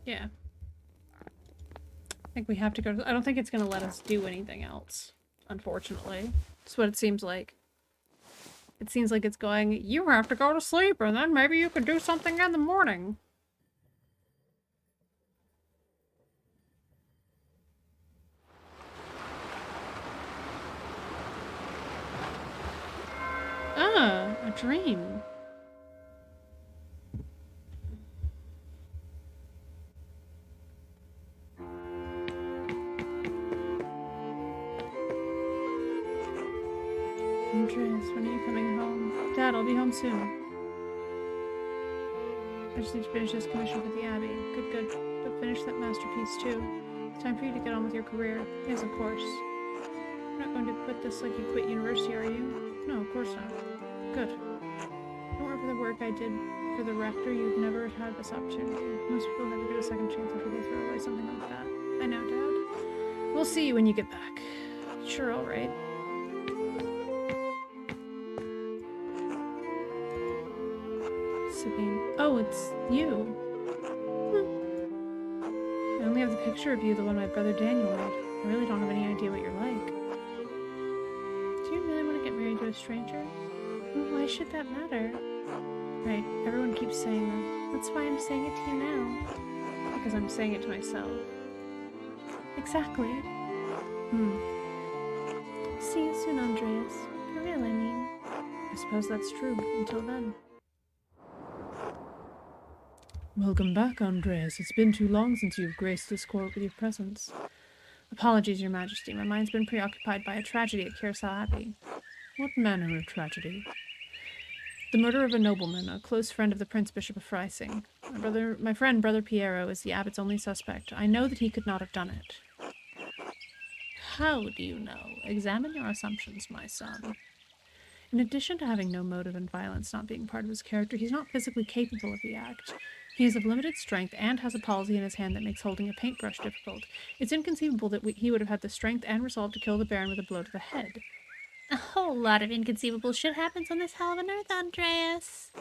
Yeah. I think we have to go. I don't think it's going to let us do anything else, unfortunately. That's what it seems like. It seems like it's going, you have to go to sleep, and then maybe you could do something in the morning. Ah, a dream. Andreas, when are you coming home? Dad, I'll be home soon. I just need to finish this commission for the Abbey. Good. But finish that masterpiece too. It's time for you to get on with your career. Yes, of course. You're not going to quit this like you quit university, are you? No, of course not. Good. Don't worry for the work I did for the rector. You've never had this opportunity. Most people never get a second chance after they throw away something like that. I know, Dad. We'll see you when you get back. Sure, all right. Oh, it's you. I only have the picture of you, the one my brother Daniel made. I really don't have any idea what you're like. Do you really want to get married to a stranger? Why should that matter? Right, everyone keeps saying that. That's why I'm saying it to you now. Because I'm saying it to myself. Exactly. See you soon, Andreas. For real, I mean. I suppose that's true. Until then. Welcome back, Andreas. It's been too long since you've graced this court with your presence. Apologies, Your Majesty. My mind's been preoccupied by a tragedy at Kersal Abbey. What manner of tragedy? The murder of a nobleman, a close friend of the Prince Bishop of Freising. My friend, Brother Piero, is the abbot's only suspect. I know that he could not have done it. How do you know? Examine your assumptions, my son. In addition to having no motive and violence not being part of his character, he's not physically capable of the act. He is of limited strength and has a palsy in his hand that makes holding a paintbrush difficult. It's inconceivable that he would have had the strength and resolve to kill the Baron with a blow to the head. A whole lot of inconceivable shit happens on this hell of an earth, Andreas.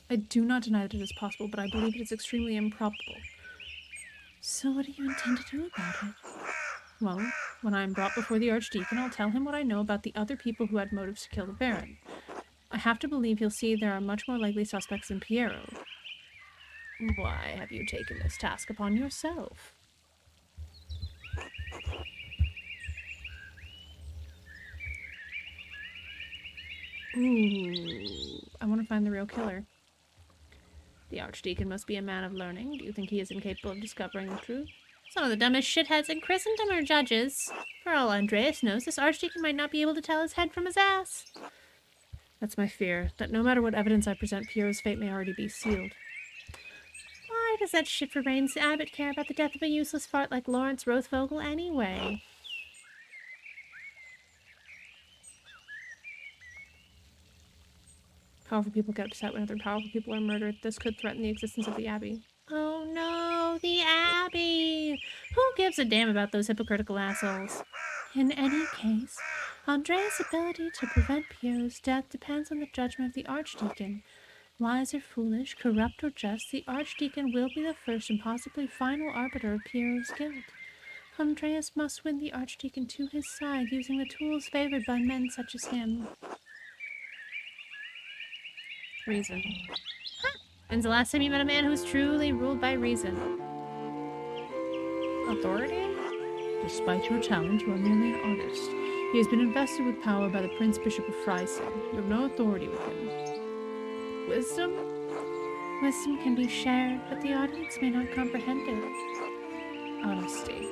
I do not deny that it is possible, but I believe it is extremely improbable. So what do you intend to do about it? Well, when I am brought before the Archdeacon, I'll tell him what I know about the other people who had motives to kill the Baron. I have to believe he'll see there are much more likely suspects than Piero. Why have you taken this task upon yourself? Ooh, I want to find the real killer. The Archdeacon must be a man of learning. Do you think he is incapable of discovering the truth? Some of the dumbest shitheads in Christendom are judges. For all Andreas knows, this Archdeacon might not be able to tell his head from his ass. That's my fear, that no matter what evidence I present, Piero's fate may already be sealed. Why does that shit-for-brains abbot care about the death of a useless fart like Lawrence Rothvogel anyway? Powerful people get upset when other powerful people are murdered. This could threaten the existence of the Abbey. Oh no, the Abbey! Who gives a damn about those hypocritical assholes? In any case, Andrea's ability to prevent Piero's death depends on the judgment of the Archdeacon. Wise or foolish, corrupt or just, the Archdeacon will be the first and possibly final arbiter of Piero's guilt. Andreas must win the Archdeacon to his side using the tools favored by men such as him. Reason. When's the last time you met a man who was truly ruled by reason? Authority? Despite your talent, you are merely an artist. He has been invested with power by the Prince Bishop of Freising. You have no authority with him. Wisdom? Wisdom can be shared, but the audience may not comprehend it. Honesty.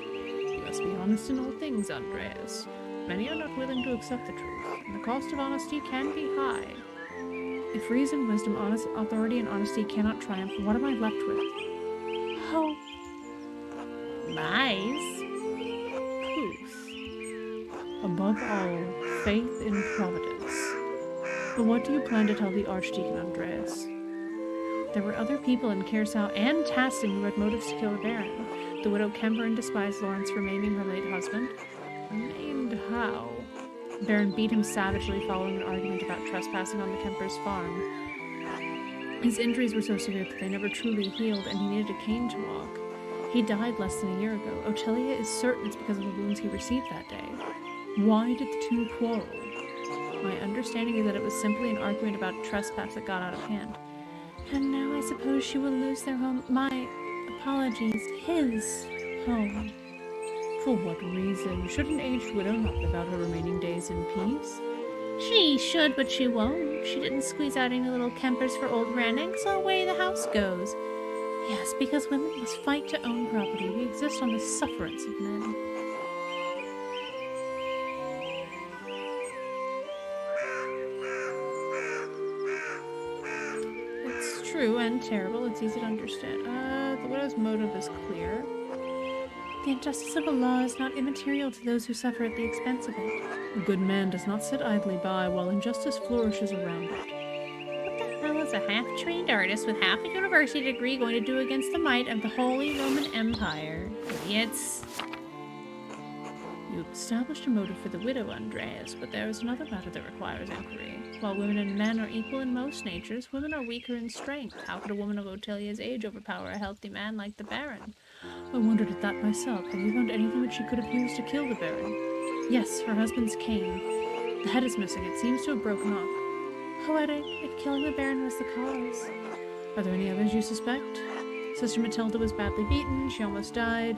You must be honest in all things, Andreas. Many are not willing to accept the truth, and the cost of honesty can be high. If reason, wisdom, authority, and honesty cannot triumph, what am I left with? Hope. Lies. Truth. Above all, faith in Providence. But what do you plan to tell the Archdeacon, Andreas? There were other people in Kiersau and Tasting who had motives to kill the Baron. The widow Kemperin despised Lawrence for maiming her late husband. Maimed how? The Baron beat him savagely following an argument about trespassing on the Kemper's farm. His injuries were so severe that they never truly healed, and he needed a cane to walk. He died less than a year ago. Otilia is certain it's because of the wounds he received that day. Why did the two quarrel? My understanding is that it was simply an argument about trespass that got out of hand. And now I suppose she will lose their home. My apologies, his home. For what reason? Should an aged widow not live out her remaining days in peace? She should, but she won't. She didn't squeeze out any little Kempers for old Rannick, so away the house goes. Yes, because women must fight to own property. We exist on the sufferance of men. It's true and terrible. It's easy to understand. The widow's motive is clear. The injustice of the law is not immaterial to those who suffer at the expense of it. A good man does not sit idly by while injustice flourishes around it. What the hell is a half-trained artist with half a university degree going to do against the might of the Holy Roman Empire? Idiots. You established a motive for the widow, Andreas, but there is another matter that requires inquiry. While women and men are equal in most natures, women are weaker in strength. How could a woman of Otilia's age overpower a healthy man like the Baron? I wondered at that myself. Have you found anything that she could have used to kill the Baron? Yes, her husband's cane. The head is missing. It seems to have broken off. Poetic. If killing the Baron was the cause. Are there any others you suspect? Sister Matilda was badly beaten. She almost died.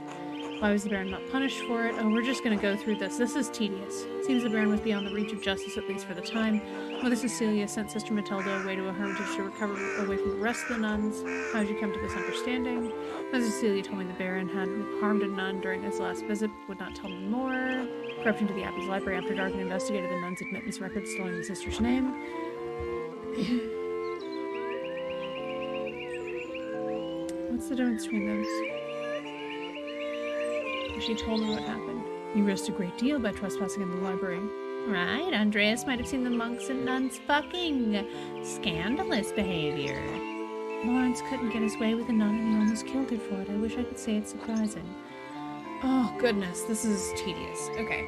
Why was the Baron not punished for it? Oh, we're just going to go through this. This is tedious. Seems the Baron was beyond the reach of justice, at least for the time. Mother Cecilia sent Sister Matilda away to a hermitage to recover away from the rest of the nuns. How did you come to this understanding? Mother Cecilia told me the Baron had harmed a nun during his last visit, but would not tell me more. Crept into the Abbey's library after dark and investigated the nun's admittance records, stealing the sister's name. What's the difference between those? She told me what happened. You risked a great deal by trespassing in the library. Right, Andreas might have seen the monks and nuns fucking. Scandalous behavior. Lawrence couldn't get his way with a nun and he almost killed her for it. I wish I could say it's surprising. Oh, goodness, this is tedious. Okay.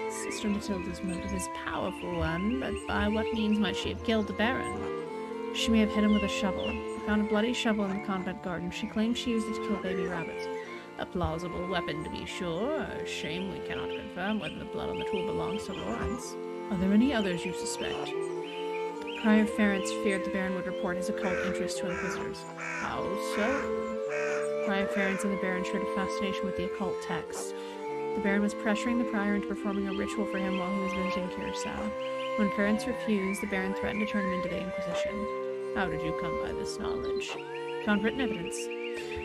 Sister Matilda's motive is a powerful one, but by what means might she have killed the Baron? She may have hit him with a shovel. I found a bloody shovel in the convent garden. She claims she used it to kill baby rabbits. A plausible weapon, to be sure. A shame we cannot confirm whether the blood on the tool belongs to Lawrence. Are there any others you suspect? Prior Ferenc feared the Baron would report his occult interest to inquisitors. How so? Prior Ferenc and the Baron shared a fascination with the occult texts. The Baron was pressuring the prior into performing a ritual for him while he was visiting Curacao. When Ferenc refused, the Baron threatened to turn him into the Inquisition. How did you come by this knowledge? Found written evidence.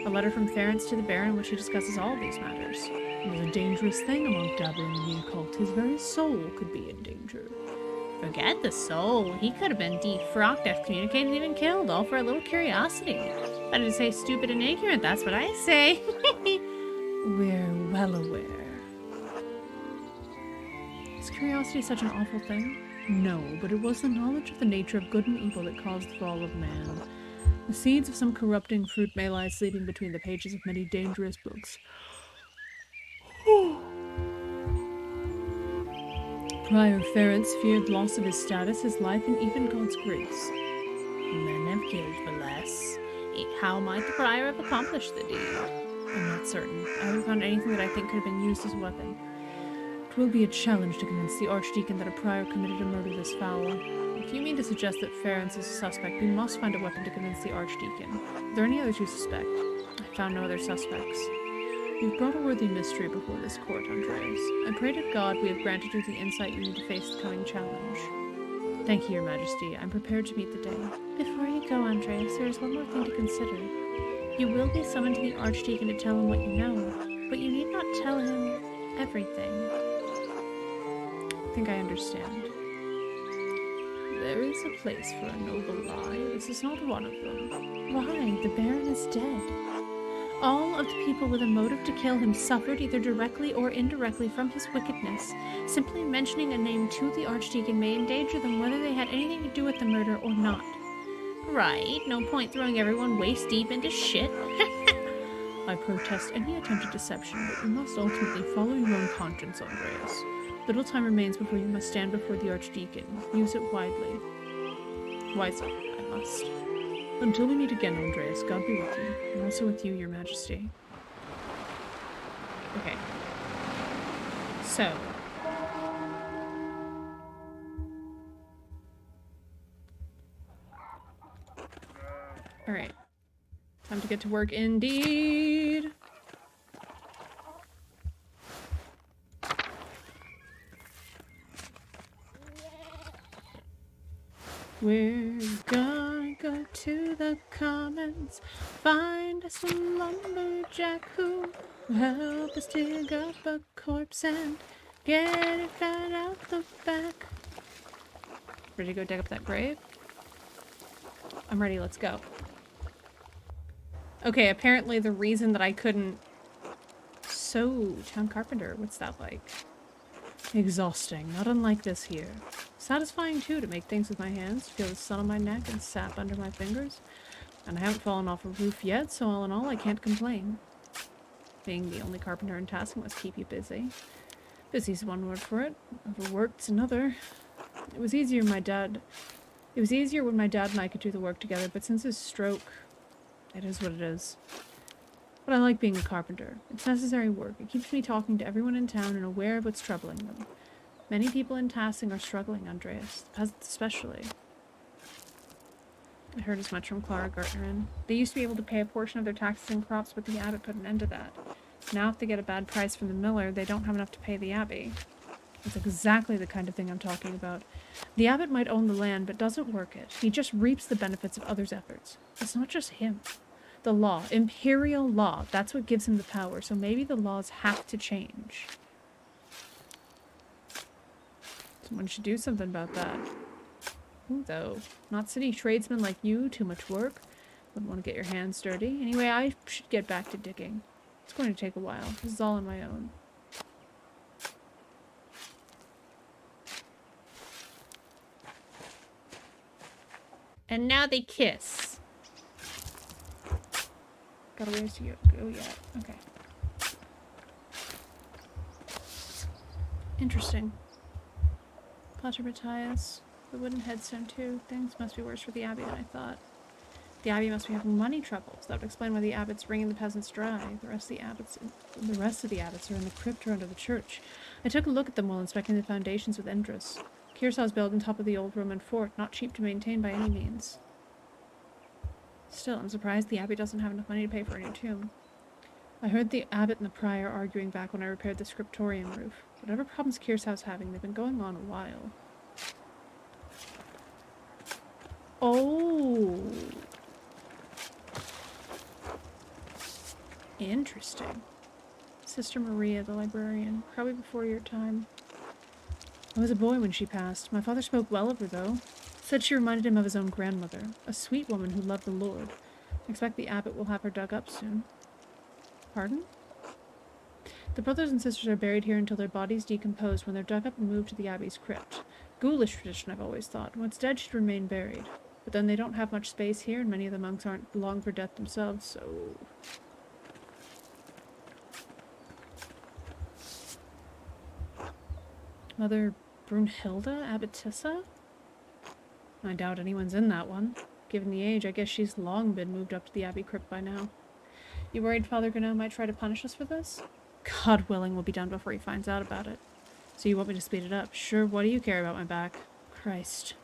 A letter from Ferenc to the Baron in which he discusses all of these matters. It was a dangerous thing a monk dabbling in the occult. His very soul could be in danger. Forget the soul. He could have been defrocked, excommunicated, and even killed, all for a little curiosity. Better to say stupid and ignorant, that's what I say. We're well aware. Is curiosity such an awful thing? No, but it was the knowledge of the nature of good and evil that caused the fall of man. The seeds of some corrupting fruit may lie sleeping between the pages of many dangerous books. Prior Ference feared loss of his status, his life, and even God's grace. Men have killed for less. How might the prior have accomplished the deed? I'm not certain. I haven't found anything that I think could have been used as a weapon. It will be a challenge to convince the Archdeacon that a prior committed a murder this foul. If you mean to suggest that Ference is a suspect, we must find a weapon to convince the Archdeacon. Are there any others you suspect? I found no other suspects. You've brought a worthy mystery before this court, Andreas. I pray to God we have granted you the insight you need to face the coming challenge. Thank you, Your Majesty. I'm prepared to meet the day. Before you go, Andreas, there is one more thing to consider. You will be summoned to the Archdeacon to tell him what you know, but you need not tell him everything. I think I understand. There is a place for a noble lie. This is not one of them. Why? The Baron is dead. All of the people with a motive to kill him suffered either directly or indirectly from his wickedness. Simply mentioning a name to the Archdeacon may endanger them whether they had anything to do with the murder or not. Right, no point throwing everyone waist deep into shit. I protest any attempted deception, but you must ultimately follow your own conscience, Andreas. Little time remains before you must stand before the Archdeacon. Use it wisely. I must. Until we meet again, Andreas, God be with you, and also with you, Your Majesty. Okay. So. Alright. Time to get to work indeed! We're gonna go to the commons, find us a lumberjack who will help us dig up a corpse and get it right out the back. Ready to go dig up that grave? I'm ready, let's go. Okay, apparently the reason that I couldn't... So, town carpenter, what's that like? Exhausting, not unlike this here. Satisfying too, to make things with my hands, feel the sun on my neck and sap under my fingers. And I haven't fallen off a roof yet, so all in all, I can't complain. Being the only carpenter in task must keep you busy. Busy's one word for it. Overworked's another. It was easier when my dad and I could do the work together, but since his stroke, it is what it is. But I like being a carpenter. It's necessary work. It keeps me talking to everyone in town and aware of what's troubling them. Many people in Tassing are struggling, Andreas. The peasants especially. I heard as much from Clara Gartnerin. They used to be able to pay a portion of their taxes and crops, but the abbot put an end to that. Now if they get a bad price from the miller, they don't have enough to pay the abbey. It's exactly the kind of thing I'm talking about. The abbot might own the land, but doesn't work it. He just reaps the benefits of others' efforts. It's not just him. The law, imperial law, that's what gives him the power, so maybe the laws have to change. Someone should do something about that. Who, though? Not city tradesmen like you, too much work. Wouldn't want to get your hands dirty. Anyway, I should get back to digging. It's going to take a while. This is all on my own. And now they kiss. Got a ways to go yet. Okay. Interesting. Pater Matthias. The wooden headstone too. Things must be worse for the abbey than I thought. The abbey must be having money troubles. That would explain why the abbot's wringing the peasants dry. The rest of the abbots are in the crypt or under the church. I took a look at them while inspecting the foundations with Endrus. Kearsaw's built on top of the old Roman fort, not cheap to maintain by any means. Still, I'm surprised the abbey doesn't have enough money to pay for a new tomb. I heard the abbot and the prior arguing back when I repaired the scriptorium roof. Whatever problems Kearsaw's having, they've been going on a while. Oh. Interesting. Sister Maria, the librarian. Probably before your time. I was a boy when she passed. My father spoke well of her, though. Said she reminded him of his own grandmother. A sweet woman who loved the Lord. I expect the abbot will have her dug up soon. Pardon? The brothers and sisters are buried here until their bodies decompose when they're dug up and moved to the abbey's crypt. Ghoulish tradition, I've always thought. Once dead should remain buried. But then they don't have much space here, and many of the monks aren't long for death themselves, so... Mother Brunhilde, Abbotissa? I doubt anyone's in that one. Given the age, I guess she's long been moved up to the Abbey crypt by now. You worried Father Gano might try to punish us for this? God willing, we'll be done before he finds out about it. So you want me to speed it up? Sure, what do you care about my back? Christ.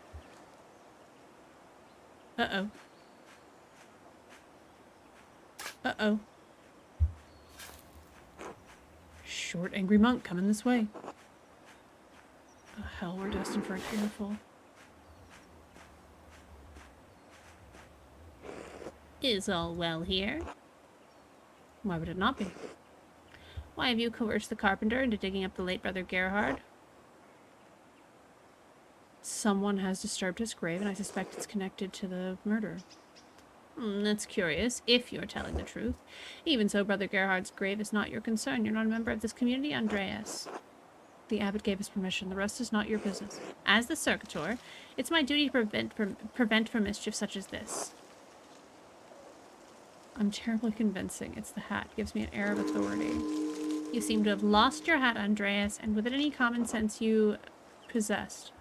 Uh-oh. Uh-oh. Short, angry monk coming this way. Oh, hell, we're destined for an earful. Is all well here? Why would it not be? Why have you coerced the carpenter into digging up the late brother Gerhard? Someone has disturbed his grave, and I suspect it's connected to the murder. That's curious, if you're telling the truth. Even so, Brother Gerhard's grave is not your concern. You're not a member of this community, Andreas. The abbot gave us permission. The rest is not your business. As the circuitor, it's my duty to prevent from mischief such as this. I'm terribly convincing. It's the hat. It gives me an air of authority. You seem to have lost your hat, Andreas, and with it any common sense you possessed.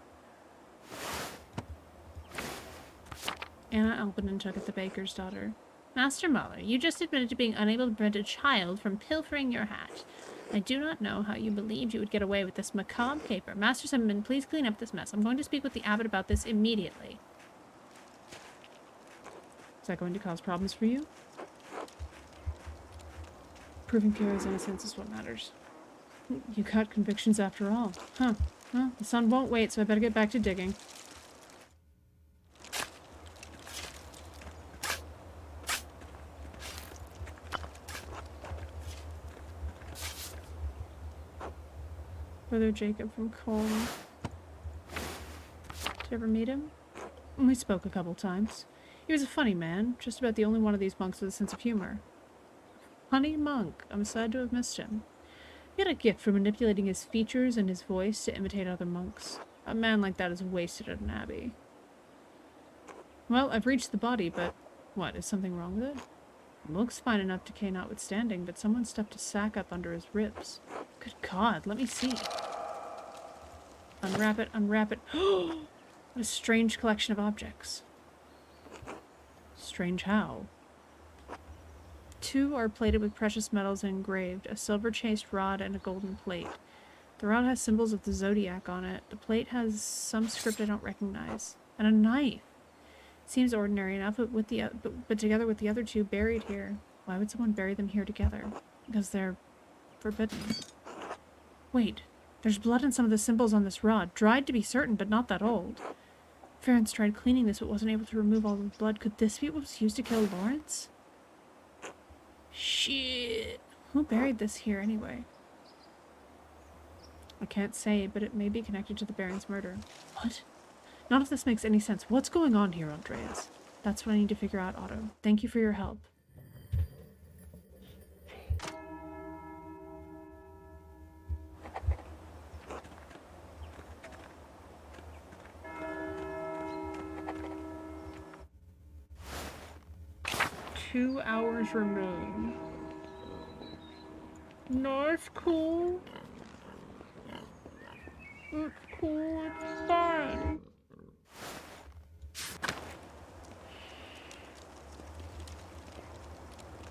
Anna Albanen took at the baker's daughter. Master Muller, you just admitted to being unable to prevent a child from pilfering your hat. I do not know how you believed you would get away with this macabre caper. Master Simon, please clean up this mess. I'm going to speak with the abbot about this immediately. Is that going to cause problems for you? Proving Kira's innocence is what matters. You got convictions after all. Huh. Well, the sun won't wait, so I better get back to digging. Brother Jacob from Colm. Did you ever meet him? We spoke a couple times. He was a funny man, just about the only one of these monks with a sense of humor. Funny monk. I'm sad to have missed him. He had a gift for manipulating his features and his voice to imitate other monks. A man like that is wasted at an abbey. Well, I've reached the body, but what, is something wrong with it? It looks fine enough, decay notwithstanding, but someone stuffed a sack up under his ribs. Good God, let me see. Unwrap it, unwrap it. What a strange collection of objects. Strange how? 2 are plated with precious metals and engraved, a silver-chased rod and a golden plate. The rod has symbols of the zodiac on it. The plate has some script I don't recognize. And a knife. Seems ordinary enough, but together with the other 2 buried here. Why would someone bury them here together? Because they're forbidden. Wait, there's blood in some of the symbols on this rod. Dried to be certain, but not that old. Ferenc tried cleaning this, but wasn't able to remove all the blood. Could this be what was used to kill Lawrence? Shit. Who buried this here anyway? I can't say, but it may be connected to the Baron's murder. What? None of this makes any sense. What's going on here, Andreas? That's what I need to figure out, Otto. Thank you for your help. Two hours remain. No, it's cool. It's cool, it's fine.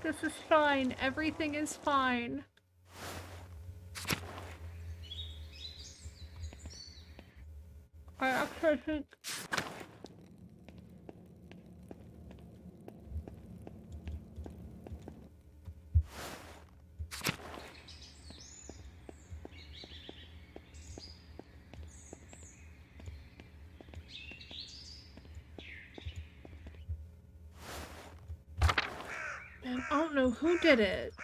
This is fine. Everything is fine. I actually think... Man, I don't know who did it.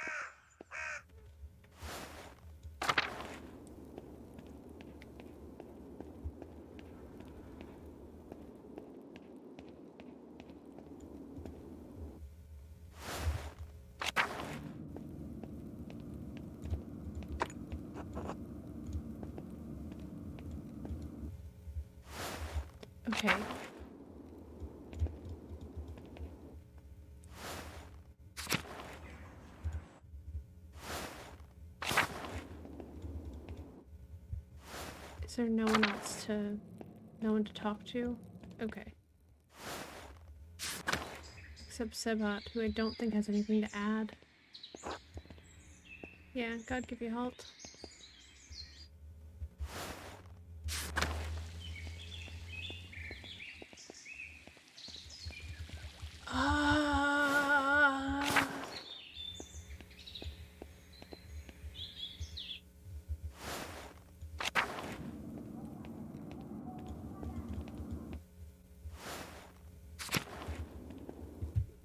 Okay. Is there no one else to... no one to talk to? Okay. Except Sebat, who I don't think has anything to add. Yeah, God give you halt.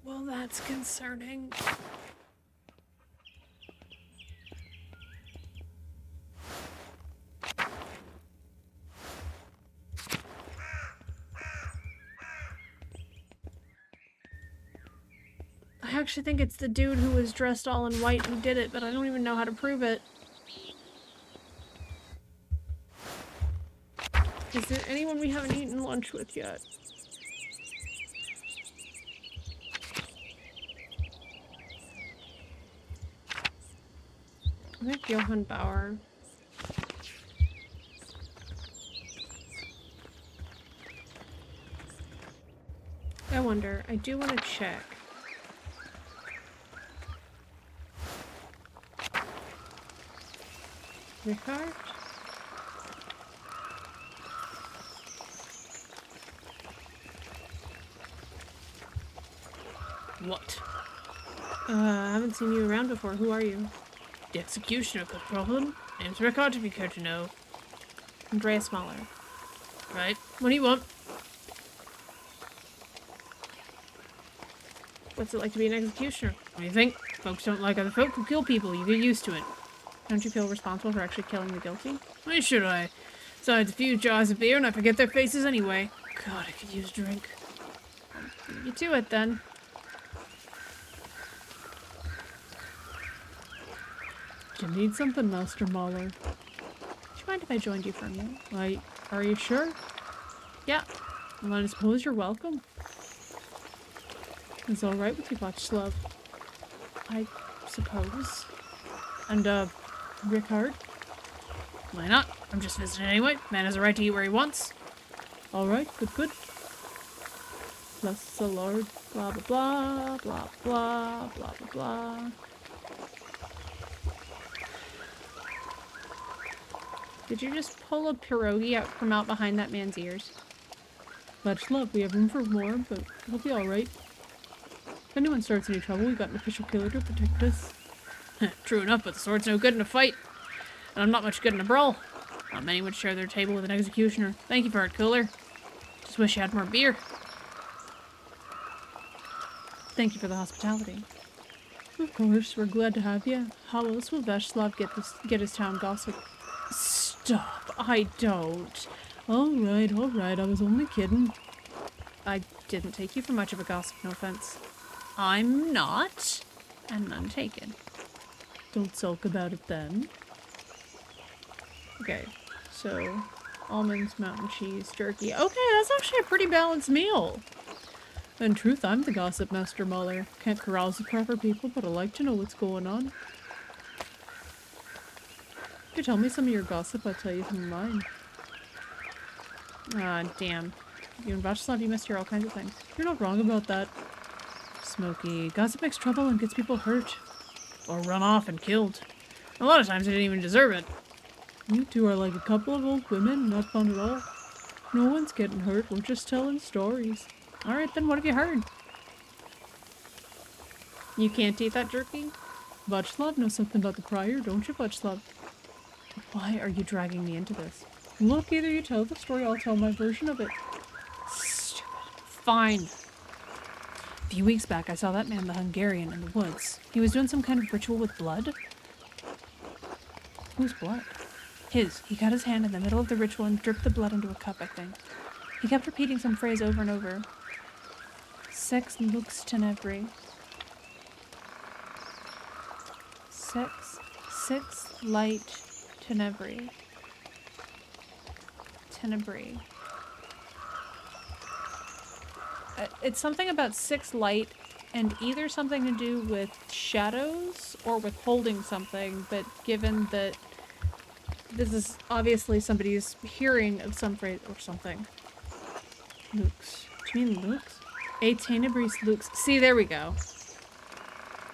Well, that's concerning. I actually think it's the dude who was dressed all in white who did it, but I don't even know how to prove it. Is there anyone we haven't eaten lunch with yet? I think Johann Bauer. I wonder. I do want to check. Richard? What? I haven't seen you around before. Who are you? The executioner, good problem. Name's Rickard, if you care to know. Andreas Mahler. Right? What do you want? What's it like to be an executioner? What do you think? Folks don't like other folk who kill people. You get used to it. Don't you feel responsible for actually killing the guilty? Why should I? Besides a few jars of beer and I forget their faces anyway. God, I could use a drink. You to it then. Do you need something, Master Mahler? Would you mind if I joined you for a minute? Are you sure? Yeah. Well, I suppose you're welcome. It's alright with you, Václav. I suppose. And, Rickard? Why not? I'm just visiting anyway. Man has a right to eat where he wants. Alright, good. Bless the Lord. Blah, blah, blah, blah, blah, blah, blah, blah. Did you just pull a pierogi out from out behind that man's ears? Václav, we have room for more, but we'll be alright. If anyone starts any trouble, we've got an official killer to protect us. True enough, but the sword's no good in a fight. And I'm not much good in a brawl. Not many would share their table with an executioner. Thank you for it, cooler. Just wish you had more beer. Thank you for the hospitality. Of course, we're glad to have you. How else will Václav get his town gossip? Stop, I don't. Alright, I was only kidding. I didn't take you for much of a gossip, no offense. I'm not. And none taken. Don't sulk about it then. Okay, so almonds, mountain cheese, jerky. Okay, that's actually a pretty balanced meal. In truth, I'm the gossip master, Mahler. Can't carouse with proper people, but I like to know what's going on. If you tell me some of your gossip, I'll tell you some of mine. Ah, damn. You and Václav, you must hear all kinds of things. You're not wrong about that. Smokey, gossip makes trouble and gets people hurt. Or run off and killed. A lot of times they didn't even deserve it. You two are like a couple of old women, not fun at all. No one's getting hurt, we're just telling stories. Alright then, what have you heard? You can't eat that jerky? Václav knows something about the prior, don't you, Václav? Why are you dragging me into this? Look, either you tell the story, I'll tell my version of it. Stupid. Fine. A few weeks back, I saw that man, the Hungarian, in the woods. He was doing some kind of ritual with blood. Whose blood? His. He got his hand in the middle of the ritual and dripped the blood into a cup, I think. He kept repeating some phrase over and over. Sex lux tenebri. Six light tenebri. Tenebri. It's something about 6 light and either something to do with shadows or with holding something, but given that this is obviously somebody's hearing of some phrase or something. Lux. Do you mean Lux? A tenebris lux. See, there we go.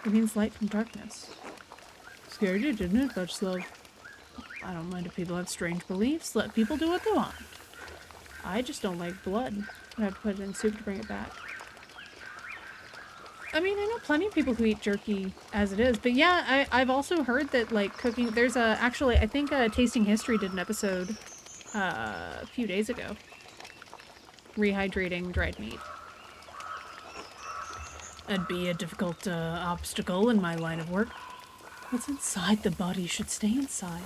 It means light from darkness. Scared you, didn't it, Butchlove? I don't mind if people have strange beliefs. Let people do what they want. I just don't like blood. I have to put it in soup to bring it back. I mean, I know plenty of people who eat jerky as it is, but yeah, I've also heard that, like, cooking, there's actually, I think Tasting History did an episode a few days ago. Rehydrating dried meat. That'd be a difficult obstacle in my line of work. What's inside the body should stay inside.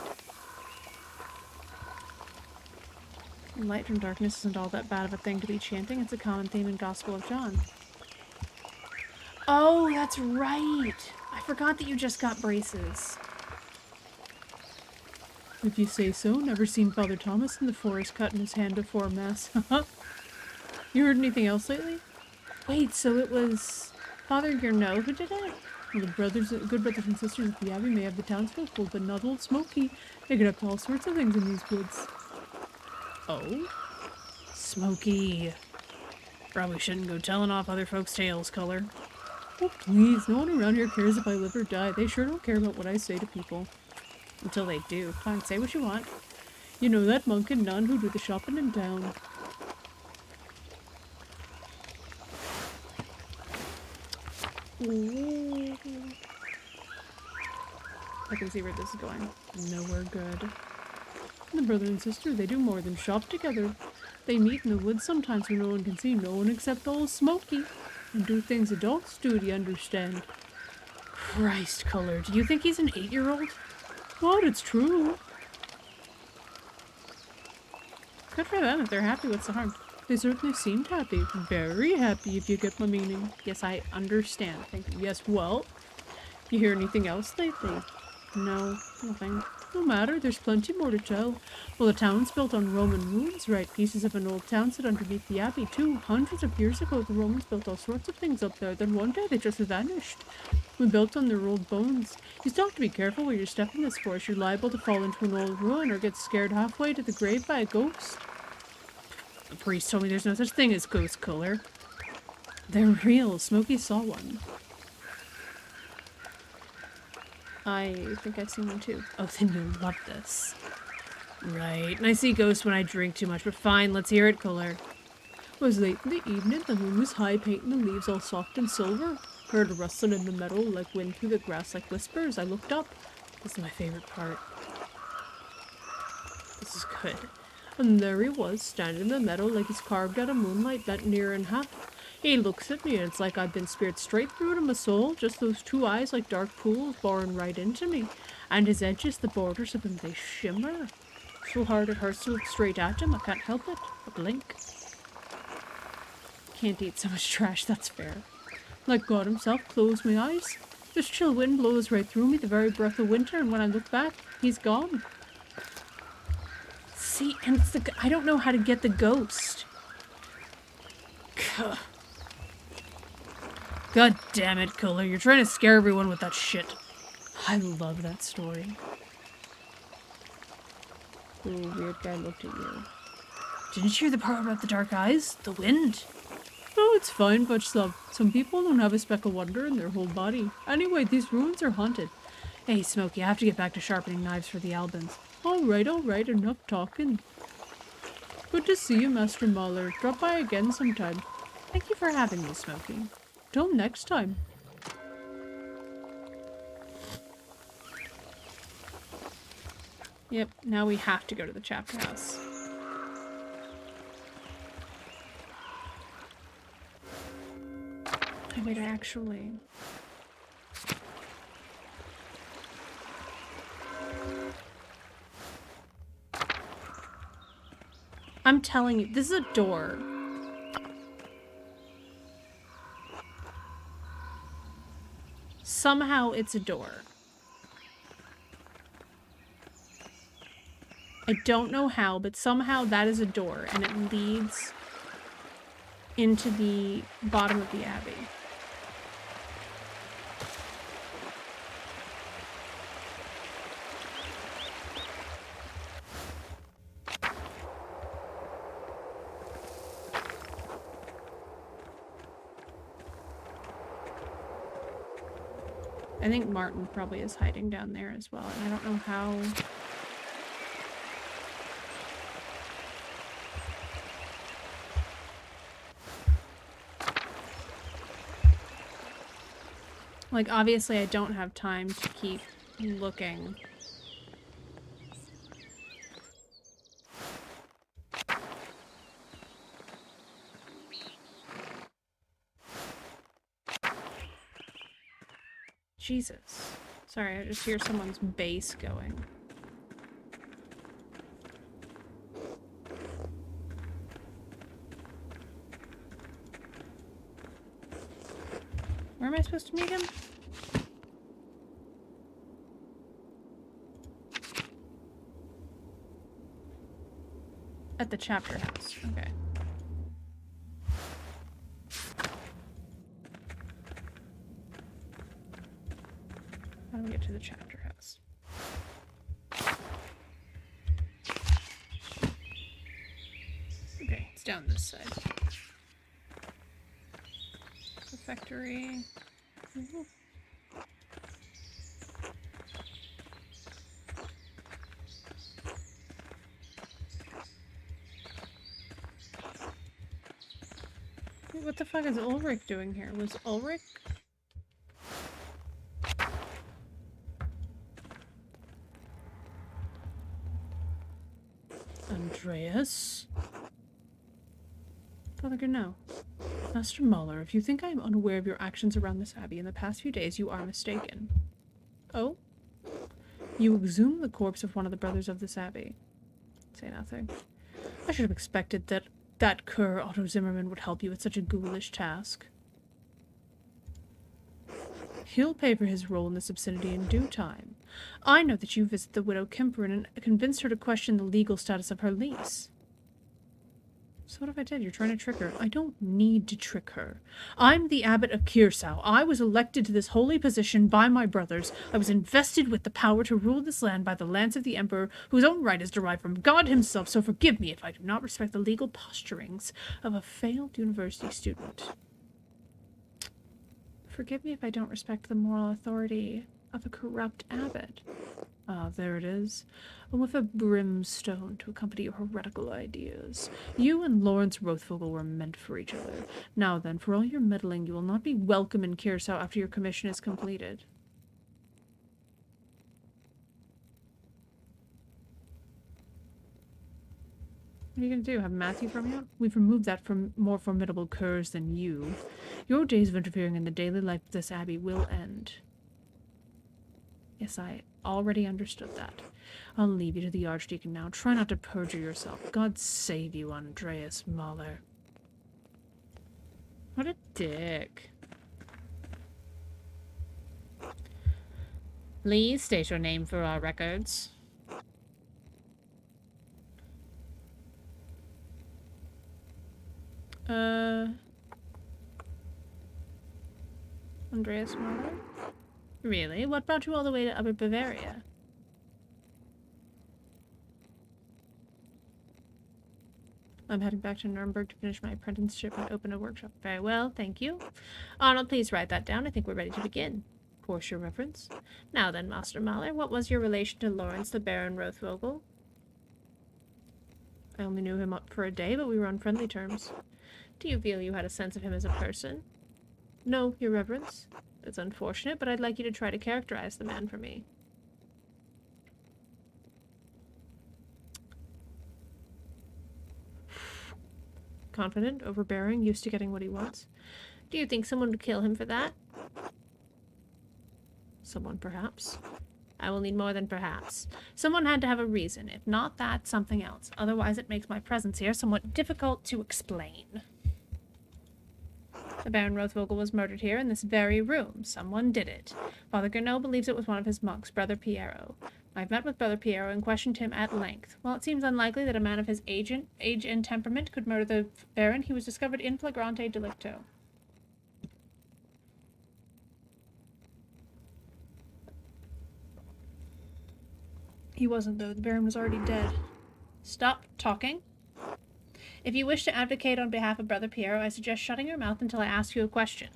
Light from darkness isn't all that bad of a thing to be chanting. It's a common theme in Gospel of John. Oh, that's right. I forgot that you just got braces. If you say so, never seen Father Thomas in the forest cutting his hand before Mass. You heard anything else lately? Wait, so it was Father Gurno who did it? Well, the good brothers and sisters of the Abbey may have the townsfolk, but not old Smokey. They get up to all sorts of things in these woods. Oh? Smokey. Probably shouldn't go telling off other folks' tales, Color. Oh, please, no one around here cares if I live or die. They sure don't care about what I say to people. Until they do. Fine, say what you want. You know that monk and nun who do the shopping in town. Ooh. I can see where this is going. Nowhere good. The brother and sister, they do more than shop together. They meet in the woods sometimes where no one can see no one except old Smokey. And do things adults do, do you understand? Christ, Color, do you think he's an 8-year-old? What? It's true. Good for them if they're happy. What's the harm? They certainly seemed happy. Very happy, if you get my meaning. Yes, I understand. Thank you. Yes, well, you hear anything else lately? No, nothing. No matter, there's plenty more to tell. Well, the town's built on Roman ruins, right? Pieces of an old town sit underneath the abbey, too. Hundreds of years ago, the Romans built all sorts of things up there. Then one day, they just vanished. We built on their old bones. You still have to be careful where you're stepping this forest. You're liable to fall into an old ruin or get scared halfway to the grave by a ghost. The priest told me there's no such thing as ghost, Color. They're real. Smokey saw one. I think I've seen one too. Oh, then you'll love this. Right, and I see ghosts when I drink too much, but fine, let's hear it, Color. It was late in the evening, the moon was high, painting the leaves all soft and silver. Heard a rustling in the meadow, like wind through the grass, like whispers. I looked up. This is my favorite part. This is good. And there he was, standing in the meadow like he's carved out of moonlight, bent near in half. He looks at me, and it's like I've been speared straight through to my soul, just those two eyes like dark pools boring right into me. And his edges, the borders of them, they shimmer. So hard it hurts to look straight at him, I can't help it. A blink. Can't eat so much trash, that's fair. Like God himself, closed my eyes. This chill wind blows right through me, the very breath of winter, and when I look back, he's gone. See, and it's I don't know how to get the ghost. Gah. God damn it, Color. You're trying to scare everyone with that shit. I love that story. Ooh, weird guy looked at you. Didn't you hear the part about the dark eyes? The wind? Oh, it's fine, Butchlove. Some people don't have a speck of wonder in their whole body. Anyway, these ruins are haunted. Hey, Smokey, I have to get back to sharpening knives for the Albans. All right, enough talking. Good to see you, Master Mahler. Drop by again sometime. Thank you for having me, Smokey. Till next time. Yep, now we have to go to the chapter house. Oh, wait, I actually... I'm telling you, this is a door. Somehow it's a door. I don't know how, but somehow that is a door, and it leads into the bottom of the abbey. I think Martin probably is hiding down there as well, and I don't know how... Like, obviously I don't have time to keep looking. Jesus. Sorry, I just hear someone's bass going. Where am I supposed to meet him? At the chapter house. Okay. How do we get to the chapter house? Okay, it's down this side. Refectory. Ooh. What the fuck is Ulrich doing here? Was Ulrich? Andreas? Father Gernot. Master Muller, if you think I am unaware of your actions around this abbey in the past few days, you are mistaken. Oh? You exhumed the corpse of one of the brothers of this abbey. Say nothing. I should have expected that cur Otto Zimmerman would help you with such a ghoulish task. He'll pay for his role in this obscenity in due time. I know that you visited the widow Kemperin and convinced her to question the legal status of her lease. So what if I did? You're trying to trick her. I don't need to trick her. I'm the abbot of Kirsau. I was elected to this holy position by my brothers. I was invested with the power to rule this land by the lance of the emperor, whose own right is derived from God himself, so forgive me if I do not respect the legal posturings of a failed university student. Forgive me if I don't respect the moral authority of a corrupt abbot. Ah, there it is. With a brimstone to accompany your heretical ideas. You and Lawrence Rothvogel were meant for each other. Now then, for all your meddling, you will not be welcome in Kirsau after your commission is completed. What are you going to do? Have Matthew from you? We've removed that from more formidable curs than you. Your days of interfering in the daily life of this abbey will end. Yes, I already understood that. I'll leave you to the Archdeacon now. Try not to perjure yourself. God save you, Andreas Mahler. What a dick. Please state your name for our records. Andreas Mahler? Really? What brought you all the way to Upper Bavaria? I'm heading back to Nuremberg to finish my apprenticeship and open a workshop. Very well, thank you. Arnold, please write that down. I think we're ready to begin. Of course, your reverence. Now then, Master Mahler, what was your relation to Lawrence the Baron Rothvogel? I only knew him up for a day, but we were on friendly terms. Do you feel you had a sense of him as a person? No, your reverence. It's unfortunate, but I'd like you to try to characterize the man for me. Confident, overbearing, used to getting what he wants. Do you think someone would kill him for that? Someone, perhaps. I will need more than perhaps. Someone had to have a reason. If not that, something else. Otherwise, it makes my presence here somewhat difficult to explain. The Baron Rothvogel was murdered here in this very room. Someone did it. Father Gernot believes it was one of his monks, Brother Piero. I've met with Brother Piero and questioned him at length. While it seems unlikely that a man of his age and temperament could murder the Baron, he was discovered in flagrante delicto. He wasn't, though. The Baron was already dead. Stop talking. If you wish to advocate on behalf of Brother Piero, I suggest shutting your mouth until I ask you a question.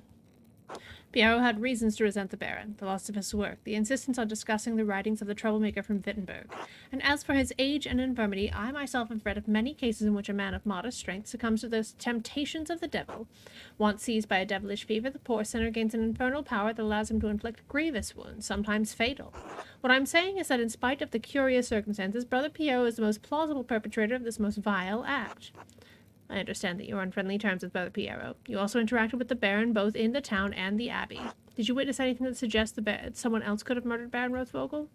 Piero had reasons to resent the Baron, the loss of his work, the insistence on discussing the writings of the troublemaker from Wittenberg. And as for his age and infirmity, I myself have read of many cases in which a man of modest strength succumbs to the temptations of the devil. Once seized by a devilish fever, the poor sinner gains an infernal power that allows him to inflict grievous wounds, sometimes fatal. What I'm saying is that in spite of the curious circumstances, Brother Piero is the most plausible perpetrator of this most vile act. I understand that you are on friendly terms with Brother Piero. You also interacted with the Baron both in the town and the Abbey. Did you witness anything that suggests someone else could have murdered Baron Rothvogel?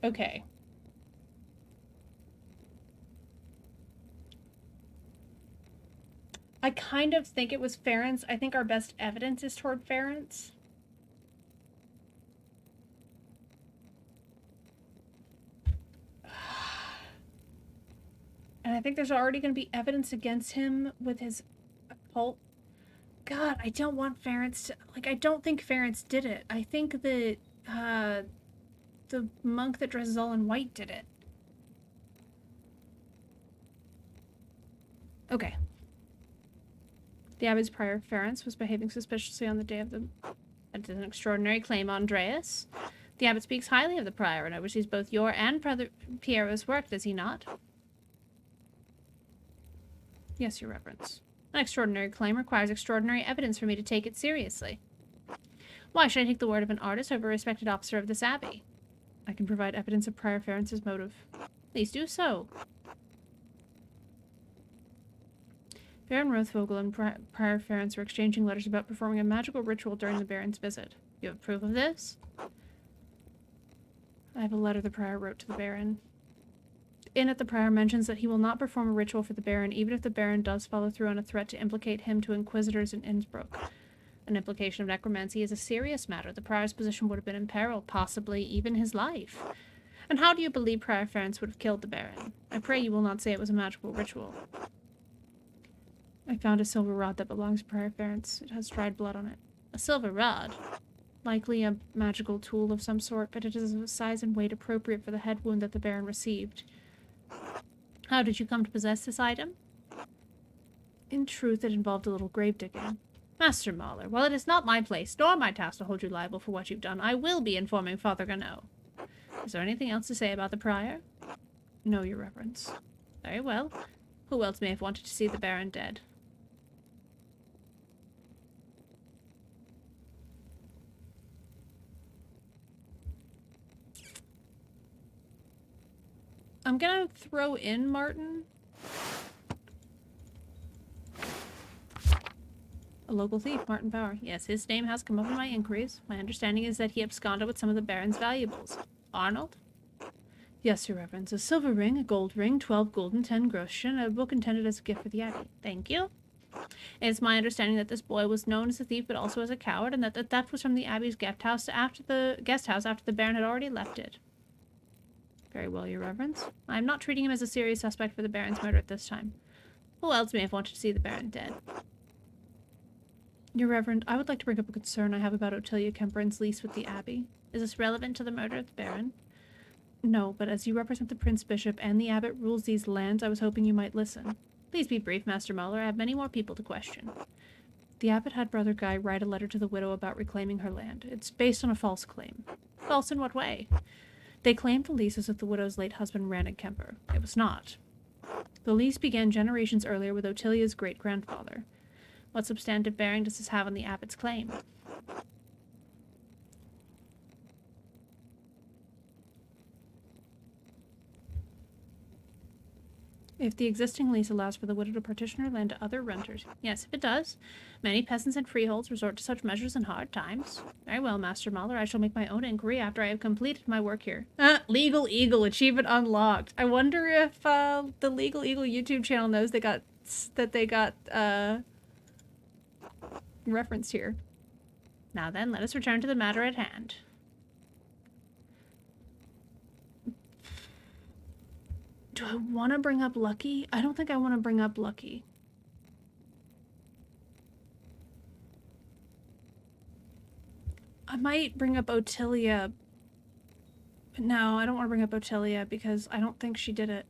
Okay. I kind of think it was Ferenc. I think our best evidence is toward Ferenc. And I think there's already going to be evidence against him with his occult. God, I don't want Ferenc to... Like, I don't think Ferenc did it. I think that, the monk that dresses all in white did it. Okay. The abbot's prior Ferenc was behaving suspiciously on the day of the... That is an extraordinary claim, Andreas. The abbot speaks highly of the prior and oversees both your and Brother Piero's work, does he not? Yes, Your Reverence. An extraordinary claim requires extraordinary evidence for me to take it seriously. Why should I take the word of an artist over a respected officer of this abbey? I can provide evidence of Prior Ferenc's motive. Please do so. Baron Rothvogel and Prior Ferenc were exchanging letters about performing a magical ritual during the Baron's visit. You have proof of this? I have a letter the Prior wrote to the Baron. In it, the Prior mentions that he will not perform a ritual for the Baron, even if the Baron does follow through on a threat to implicate him to inquisitors in Innsbruck. An implication of necromancy is a serious matter. The Prior's position would have been in peril, possibly even his life. And how do you believe Prior Ferenc would have killed the Baron? I pray you will not say it was a magical ritual. I found a silver rod that belongs to Prior Ferenc. It has dried blood on it. A silver rod? Likely a magical tool of some sort, but it is of a size and weight appropriate for the head wound that the Baron received. How did you come to possess this item? In truth, it involved a little grave digging. Master Mahler, while it is not my place, nor my task to hold you liable for what you've done, I will be informing Father Gano. Is there anything else to say about the Prior? No, Your Reverence. Very well. Who else may have wanted to see the Baron dead? I'm gonna throw in Martin. A local thief, Martin Bauer. Yes, his name has come up in my inquiries. My understanding is that he absconded with some of the Baron's valuables. Arnold? Yes, Your Reverence. A silver ring, a gold ring, 12 gulden, 10 groschen, and a book intended as a gift for the Abbey. Thank you. It is my understanding that this boy was known as a thief, but also as a coward, and that the theft was from the Abbey's guest house after the Baron had already left it. Very well, Your Reverence. I am not treating him as a serious suspect for the Baron's murder at this time. Who else may have wanted to see the Baron dead? Your Reverend, I would like to bring up a concern I have about Ottilia Kemperen's lease with the Abbey. Is this relevant to the murder of the Baron? No, but as you represent the Prince Bishop and the Abbot rules these lands, I was hoping you might listen. Please be brief, Master Mahler. I have many more people to question. The Abbot had Brother Guy write a letter to the widow about reclaiming her land. It's based on a false claim. False in what way? They claimed the lease was of the widow's late husband, Rannig Kemper. It was not. The lease began generations earlier with Ottilia's great-grandfather. What substantive bearing does this have on the Abbot's claim? If the existing lease allows for the widow to partition her land to other renters. Yes, if it does. Many peasants and freeholds resort to such measures in hard times. Very well, Master Mahler. I shall make my own inquiry after I have completed my work here. Legal Eagle. Achievement unlocked. I wonder if the Legal Eagle YouTube channel knows they got referenced here. Now then, let us return to the matter at hand. Do I want to bring up Lucky? I don't think I want to bring up Lucky. I might bring up Ottilia But no, I don't want to bring up Otelia because I don't think she did it.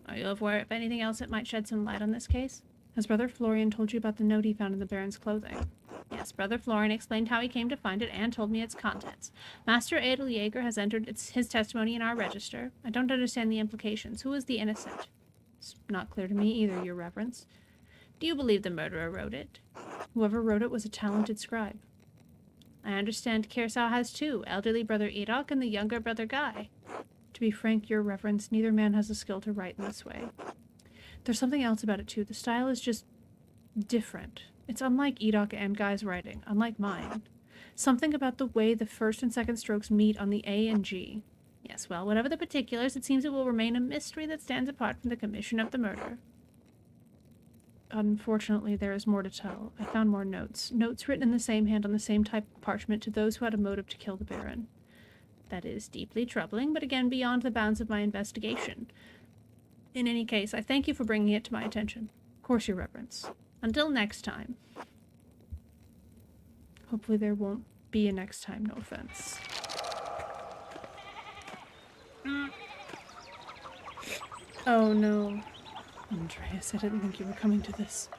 Are you aware of anything else that might shed some light on this case? Has Brother Florian told you about the note he found in the Baron's clothing? Yes, Brother Florian explained how he came to find it and told me its contents. Master Adel Jaeger has entered his testimony in our register. I don't understand the implications. Who is the innocent? It's not clear to me either, Your Reverence. Do you believe the murderer wrote it? Whoever wrote it was a talented scribe. I understand Kirsau has two, elderly Brother Edok and the younger Brother Guy. To be frank, Your Reverence, neither man has the skill to write in this way. There's something else about it, too. The style is just different. It's unlike Edok and Guy's writing, unlike mine. Something about the way the first and second strokes meet on the A and G. Yes, well, whatever the particulars, it seems it will remain a mystery that stands apart from the commission of the murder. Unfortunately, there is more to tell. I found more notes. Notes written in the same hand on the same type of parchment to those who had a motive to kill the Baron. That is deeply troubling, but again beyond the bounds of my investigation. In any case, I thank you for bringing it to my attention. Of course, Your Reverence. Until next time. Hopefully there won't be a next time, no offense. Oh no. Andreas, I didn't think you were coming to this.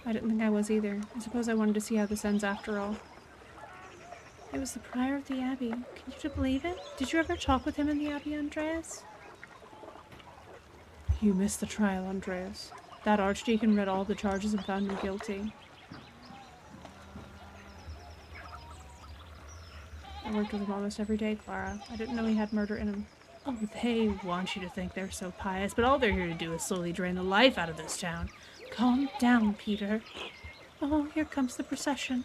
I didn't think I was either. I suppose I wanted to see how this ends after all. It was the prior of the Abbey. Can you believe it? Did you ever talk with him in the Abbey, Andreas? You missed the trial, Andreas. That archdeacon read all the charges and found him guilty. I worked with him almost every day, Clara. I didn't know he had murder in him. Oh, they want you to think they're so pious, but all they're here to do is slowly drain the life out of this town. Calm down, Peter. Oh, here comes the procession.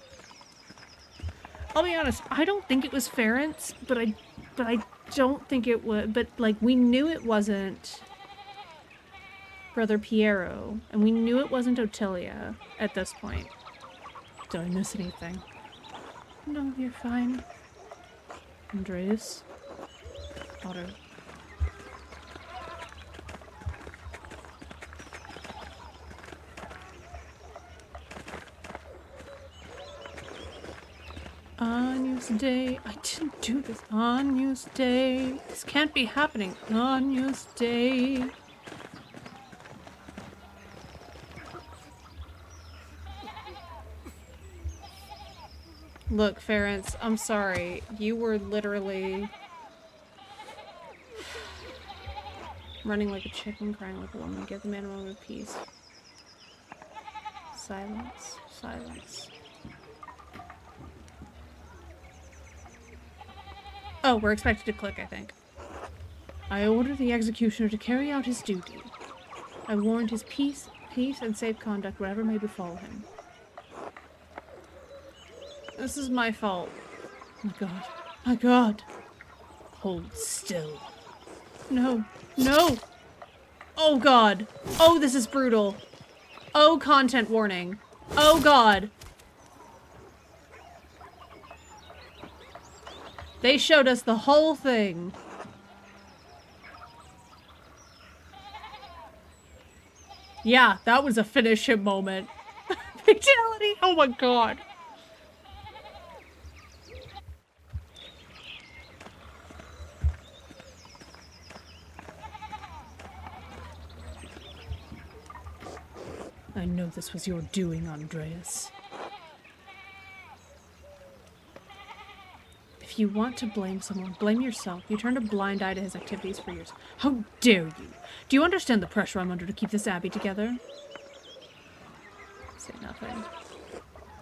I'll be honest, I don't think it was Ferenc, but I don't think it would. But, like, we knew it wasn't Brother Piero, and we knew it wasn't Otelia at this point. Did I miss anything? No, you're fine. Andreas? Otto. Agnus Dei. I didn't do this. Agnus Dei. This can't be happening. Agnus Dei. Look, Ferenc, I'm sorry. You were literally running like a chicken, crying like a woman. Give the man a moment of peace. Silence. Silence. Oh, we're expected to click, I think. I order the executioner to carry out his duty. I warrant his peace and safe conduct, whatever may befall him. This is my fault. My God. My God. Hold still. No. No! Oh, God. Oh, this is brutal. Oh, content warning. Oh, God. They showed us the whole thing. Yeah, that was a finish him moment. Fatality! Oh my God. I know this was your doing, Andreas. If you want to blame someone, blame yourself. You turned a blind eye to his activities for years. How dare you? Do you understand the pressure I'm under to keep this abbey together? Say nothing.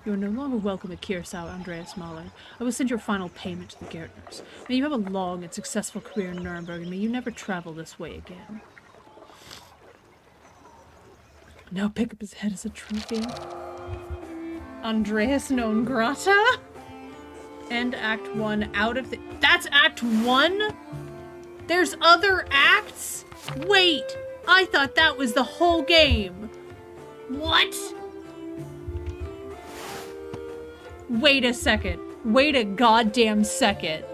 You are no longer welcome at Kirsau, Andreas Mahler. I will send your final payment to the Gärtners. May you have a long and successful career in Nuremberg, and may you never travel this way again. Now pick up his head as a trophy. Andreas non grata? End Act 1 out of the... That's Act 1? There's other acts? Wait! I thought that was the whole game. What? Wait a second. Wait a goddamn second.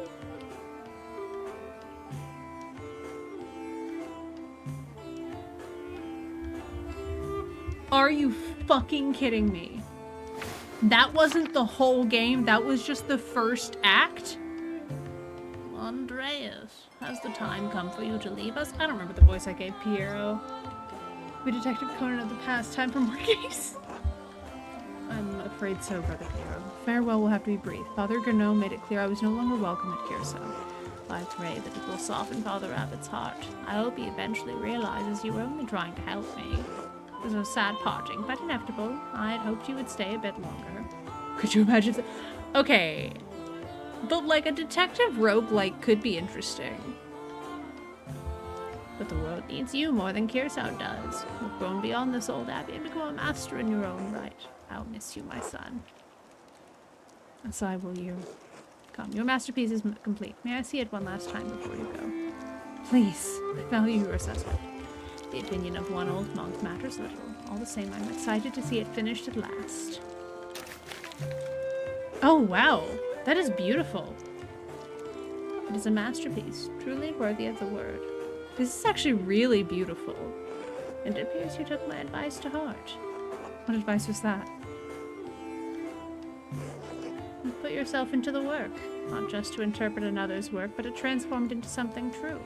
Are you fucking kidding me? That wasn't the whole game. That was just the first act. Andreas, has the time come for you to leave us? I don't remember the voice I gave Piero. We Detective Conan of the past. Time for more case. I'm afraid so, Brother Piero. Farewell will have to be brief. Father Gernot made it clear I was no longer welcome at Curacao. I pray that it will soften Father Rabbit's heart. I hope he eventually realizes you were only trying to help me. It was a sad parting, but inevitable. I had hoped you would stay a bit longer. Could you imagine? Okay. But like a detective roguelike could be interesting. But the world needs you more than Curacao does. You've grown beyond this old abbey and become a master in your own right. I'll miss you, my son. As I will you. Come, your masterpiece is complete. May I see it one last time before you go? Please, I value your assessment. The opinion of one old monk matters little. All the same, I'm excited to see it finished at last. Oh, wow. That is beautiful. It is a masterpiece, truly worthy of the word. This is actually really beautiful. And it appears you took my advice to heart. What advice was that? You put yourself into the work, not just to interpret another's work, but to transform it into something true.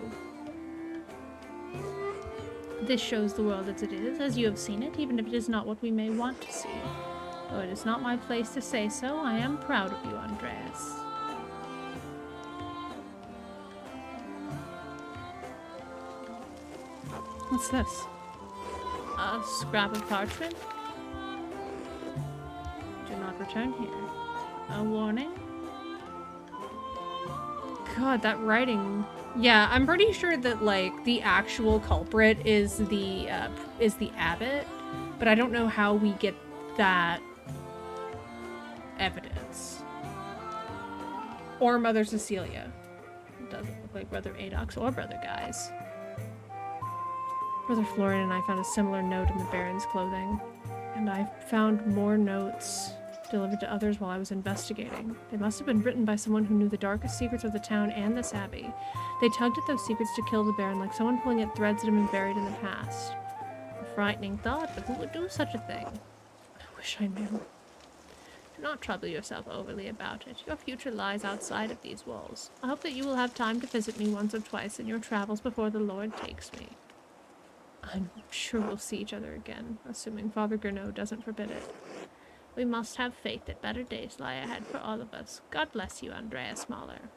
This shows the world as it is, as you have seen it, even if it is not what we may want to see. Though it is not my place to say so, I am proud of you, Andreas. What's this? A scrap of parchment? Do not return here. A warning? God, that writing. Yeah, I'm pretty sure that like the actual culprit is the abbot, but I don't know how we get that evidence. Or Mother Cecilia. It doesn't look like Brother Adox or Brother Guy's. Brother Florian and I found a similar note in the Baron's clothing, and I found more notes delivered to others while I was investigating. They must have been written by someone who knew the darkest secrets of the town and this abbey. They tugged at those secrets to kill the Baron, like someone pulling at threads that had been buried in the past. A frightening thought, but who would do such a thing? I wish I knew. Do not trouble yourself overly about it. Your future lies outside of these walls. I hope that you will have time to visit me once or twice in your travels before the Lord takes me. I'm sure we'll see each other again, assuming Father Gernot doesn't forbid it. We must have faith that better days lie ahead for all of us. God bless you, Andreas Mahler.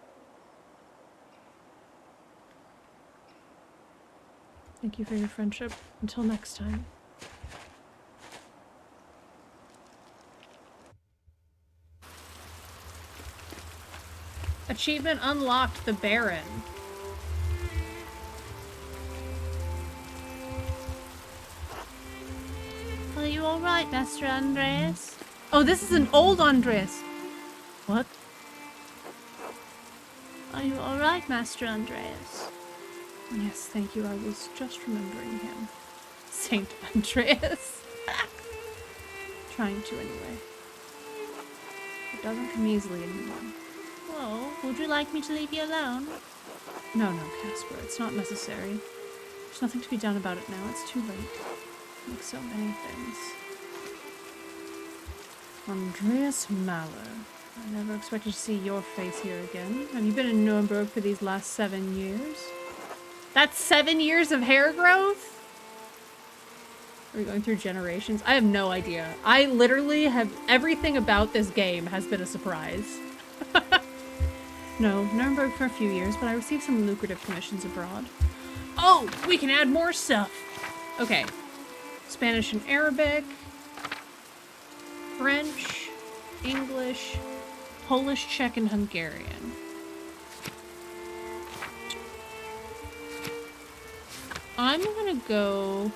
Thank you for your friendship. Until next time. Achievement unlocked, the Baron. Are you alright, Master Andreas? Oh, this is an old Andreas. What? Are you alright, Master Andreas? Yes, thank you. I was just remembering him. Saint Andreas. Trying to, anyway. It doesn't come easily anymore. Oh, would you like me to leave you alone? No, Casper. It's not necessary. There's nothing to be done about it now. It's too late. Like so many things. Andreas Mahler. I never expected to see your face here again. Have you been in Nuremberg for these last 7 years? That's 7 years of hair growth? Are we going through generations? I have no idea. I literally have... Everything about this game has been a surprise. No, Nuremberg for a few years, but I received some lucrative commissions abroad. Oh, we can add more stuff. Okay. Spanish and Arabic. French. English. Polish, Czech, and Hungarian. I'm gonna go...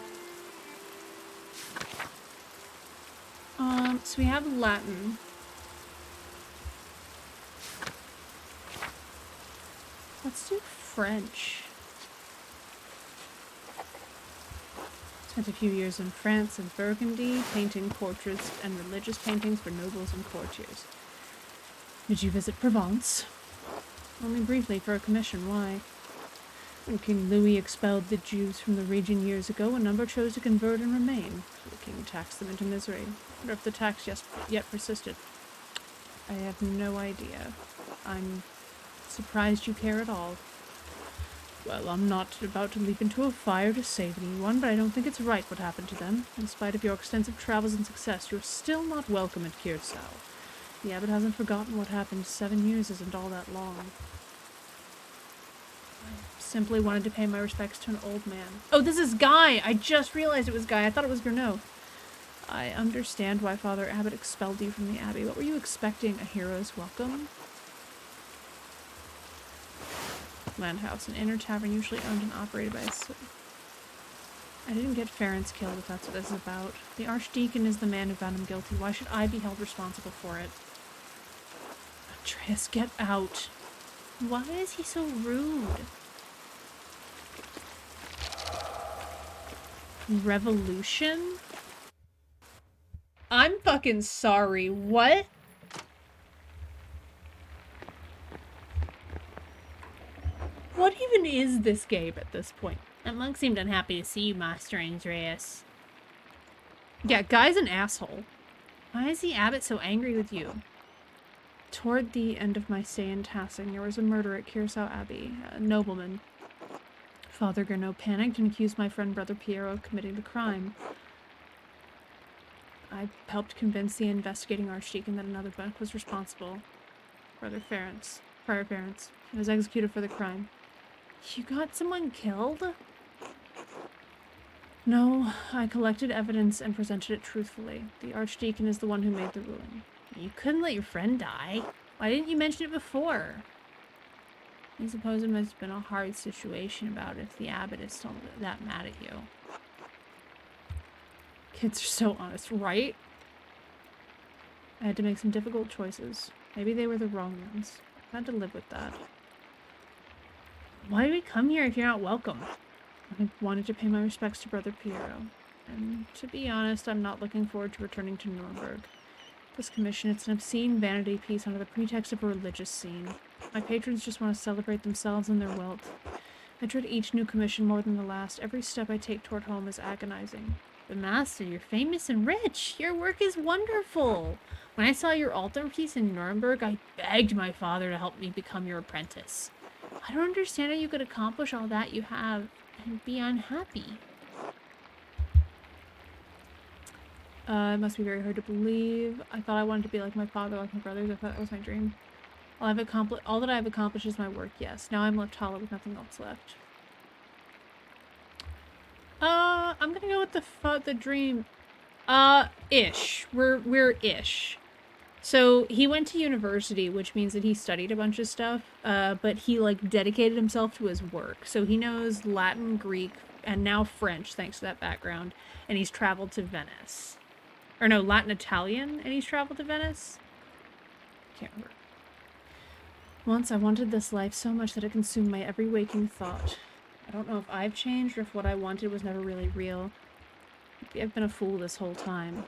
so we have Latin. Let's do French. Spent a few years in France and Burgundy, painting portraits and religious paintings for nobles and courtiers. Did you visit Provence? Only briefly for a commission. Why? When King Louis expelled the Jews from the region years ago, a number chose to convert and remain. The king taxed them into misery. I wonder if the tax yet persisted. I have no idea. I'm surprised you care at all. Well, I'm not about to leap into a fire to save anyone, but I don't think it's right what happened to them. In spite of your extensive travels and success, you're still not welcome at Kirsau. The abbot hasn't forgotten what happened. 7 years isn't all that long. I simply wanted to pay my respects to an old man. Oh, this is Guy! I just realized it was Guy. I thought it was Gernot. I understand why Father Abbot expelled you from the abbey. What were you expecting? A hero's welcome? Landhouse, an inner tavern usually owned and operated by a... I didn't get Ferenc killed, if that's what this is about. The Archdeacon is the man who found him guilty. Why should I be held responsible for it? Andreas, get out. Why is he so rude? Revolution? I'm fucking sorry. What? What even is this game at this point? That monk seemed unhappy to see you, Master Andreas. Yeah, Guy's an asshole. Why is the abbot so angry with you? Toward the end of my stay in Tassing, there was a murder at Kirsau Abbey. A nobleman. Father Gernot panicked and accused my friend Brother Piero of committing the crime. I helped convince the investigating archdeacon that another monk was responsible. Brother Ferenc. Friar Ferenc. He was executed for the crime. You got someone killed? No, I collected evidence and presented it truthfully. The archdeacon is the one who made the ruling. You couldn't let your friend die. Why didn't you mention it before? I suppose it must have been a hard situation about it if the abbot is still that mad at you. Kids are so honest, right? I had to make some difficult choices. Maybe they were the wrong ones. I had to live with that. Why did we come here if you're not welcome? I wanted to pay my respects to Brother Piero. And to be honest, I'm not looking forward to returning to Nuremberg. This commission, it's an obscene vanity piece under the pretext of a religious scene. My patrons just want to celebrate themselves and their wealth. I dread each new commission more than the last. Every step I take toward home is agonizing. But Master, you're famous and rich. Your work is wonderful. When I saw your altarpiece in Nuremberg, I begged my father to help me become your apprentice. I don't understand how you could accomplish all that you have and be unhappy. It must be very hard to believe. I thought I wanted to be like my father, like my brothers. I thought that was my dream. All that I have accomplished is my work, yes. Now I'm left hollow with nothing else left. I'm gonna go with the dream. Ish. We're ish. So he went to university, which means that he studied a bunch of stuff, but he like dedicated himself to his work. So he knows Latin, Greek, and now French, thanks to that background. And he's traveled to Venice. Or no, Latin, Italian, and he's traveled to Venice? Can't remember. Once I wanted this life so much that it consumed my every waking thought. I don't know if I've changed or if what I wanted was never really real. Maybe I've been a fool this whole time.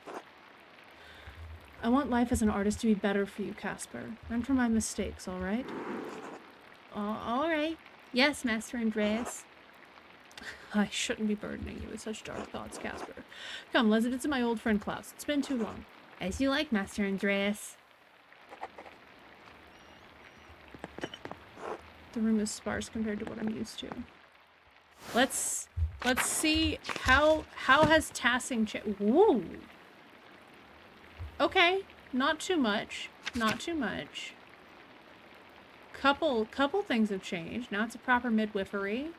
I want life as an artist to be better for you, Casper. Learn from my mistakes, all right? All right. Yes, Master Andreas. I shouldn't be burdening you with such dark thoughts, Casper. Come, let's visit my old friend Klaus. It's been too long. As you like, Master Andreas. The room is sparse compared to what I'm used to. Let's see how has Tassing changed. Woo. Okay, not too much. Not too much. Couple things have changed. Now it's a proper midwifery.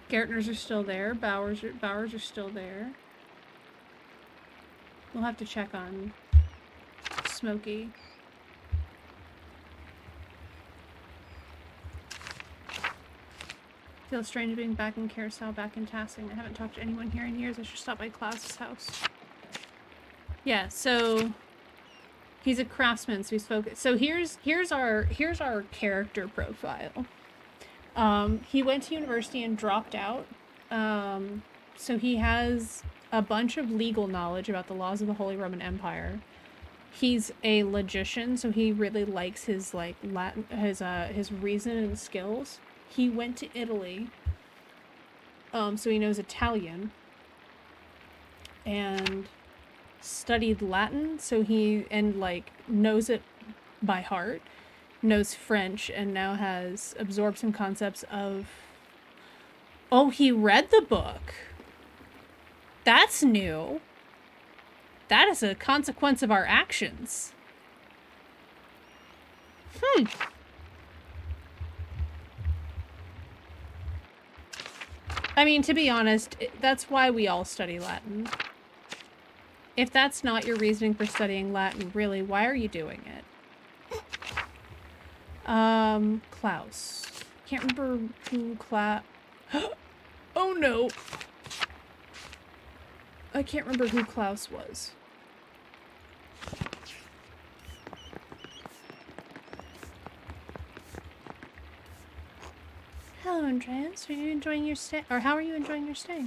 Gartners are still there. Bowers are still there. We'll have to check on Smokey. Feels strange being back in Kirsau, back in Tassing. I haven't talked to anyone here in years. I should stop by Klaus's house. Yeah, so he's a craftsman, so he's focused. So here's our character profile. He went to university and dropped out. So he has a bunch of legal knowledge about the laws of the Holy Roman Empire. he's a logician, so he really likes his like Latin, his reason and skills. He went to Italy, so he knows Italian and studied Latin, so like knows it by heart, knows French, and now has absorbed some concepts of. Oh, he read the book. That's new. That is a consequence of our actions. I mean, to be honest, that's why we all study Latin. If that's not your reasoning for studying Latin, really, why are you doing it? Klaus. Can't remember who Oh no! I can't remember who Klaus was. Hello, Andreas. Are you enjoying your stay? Or how are you enjoying your stay?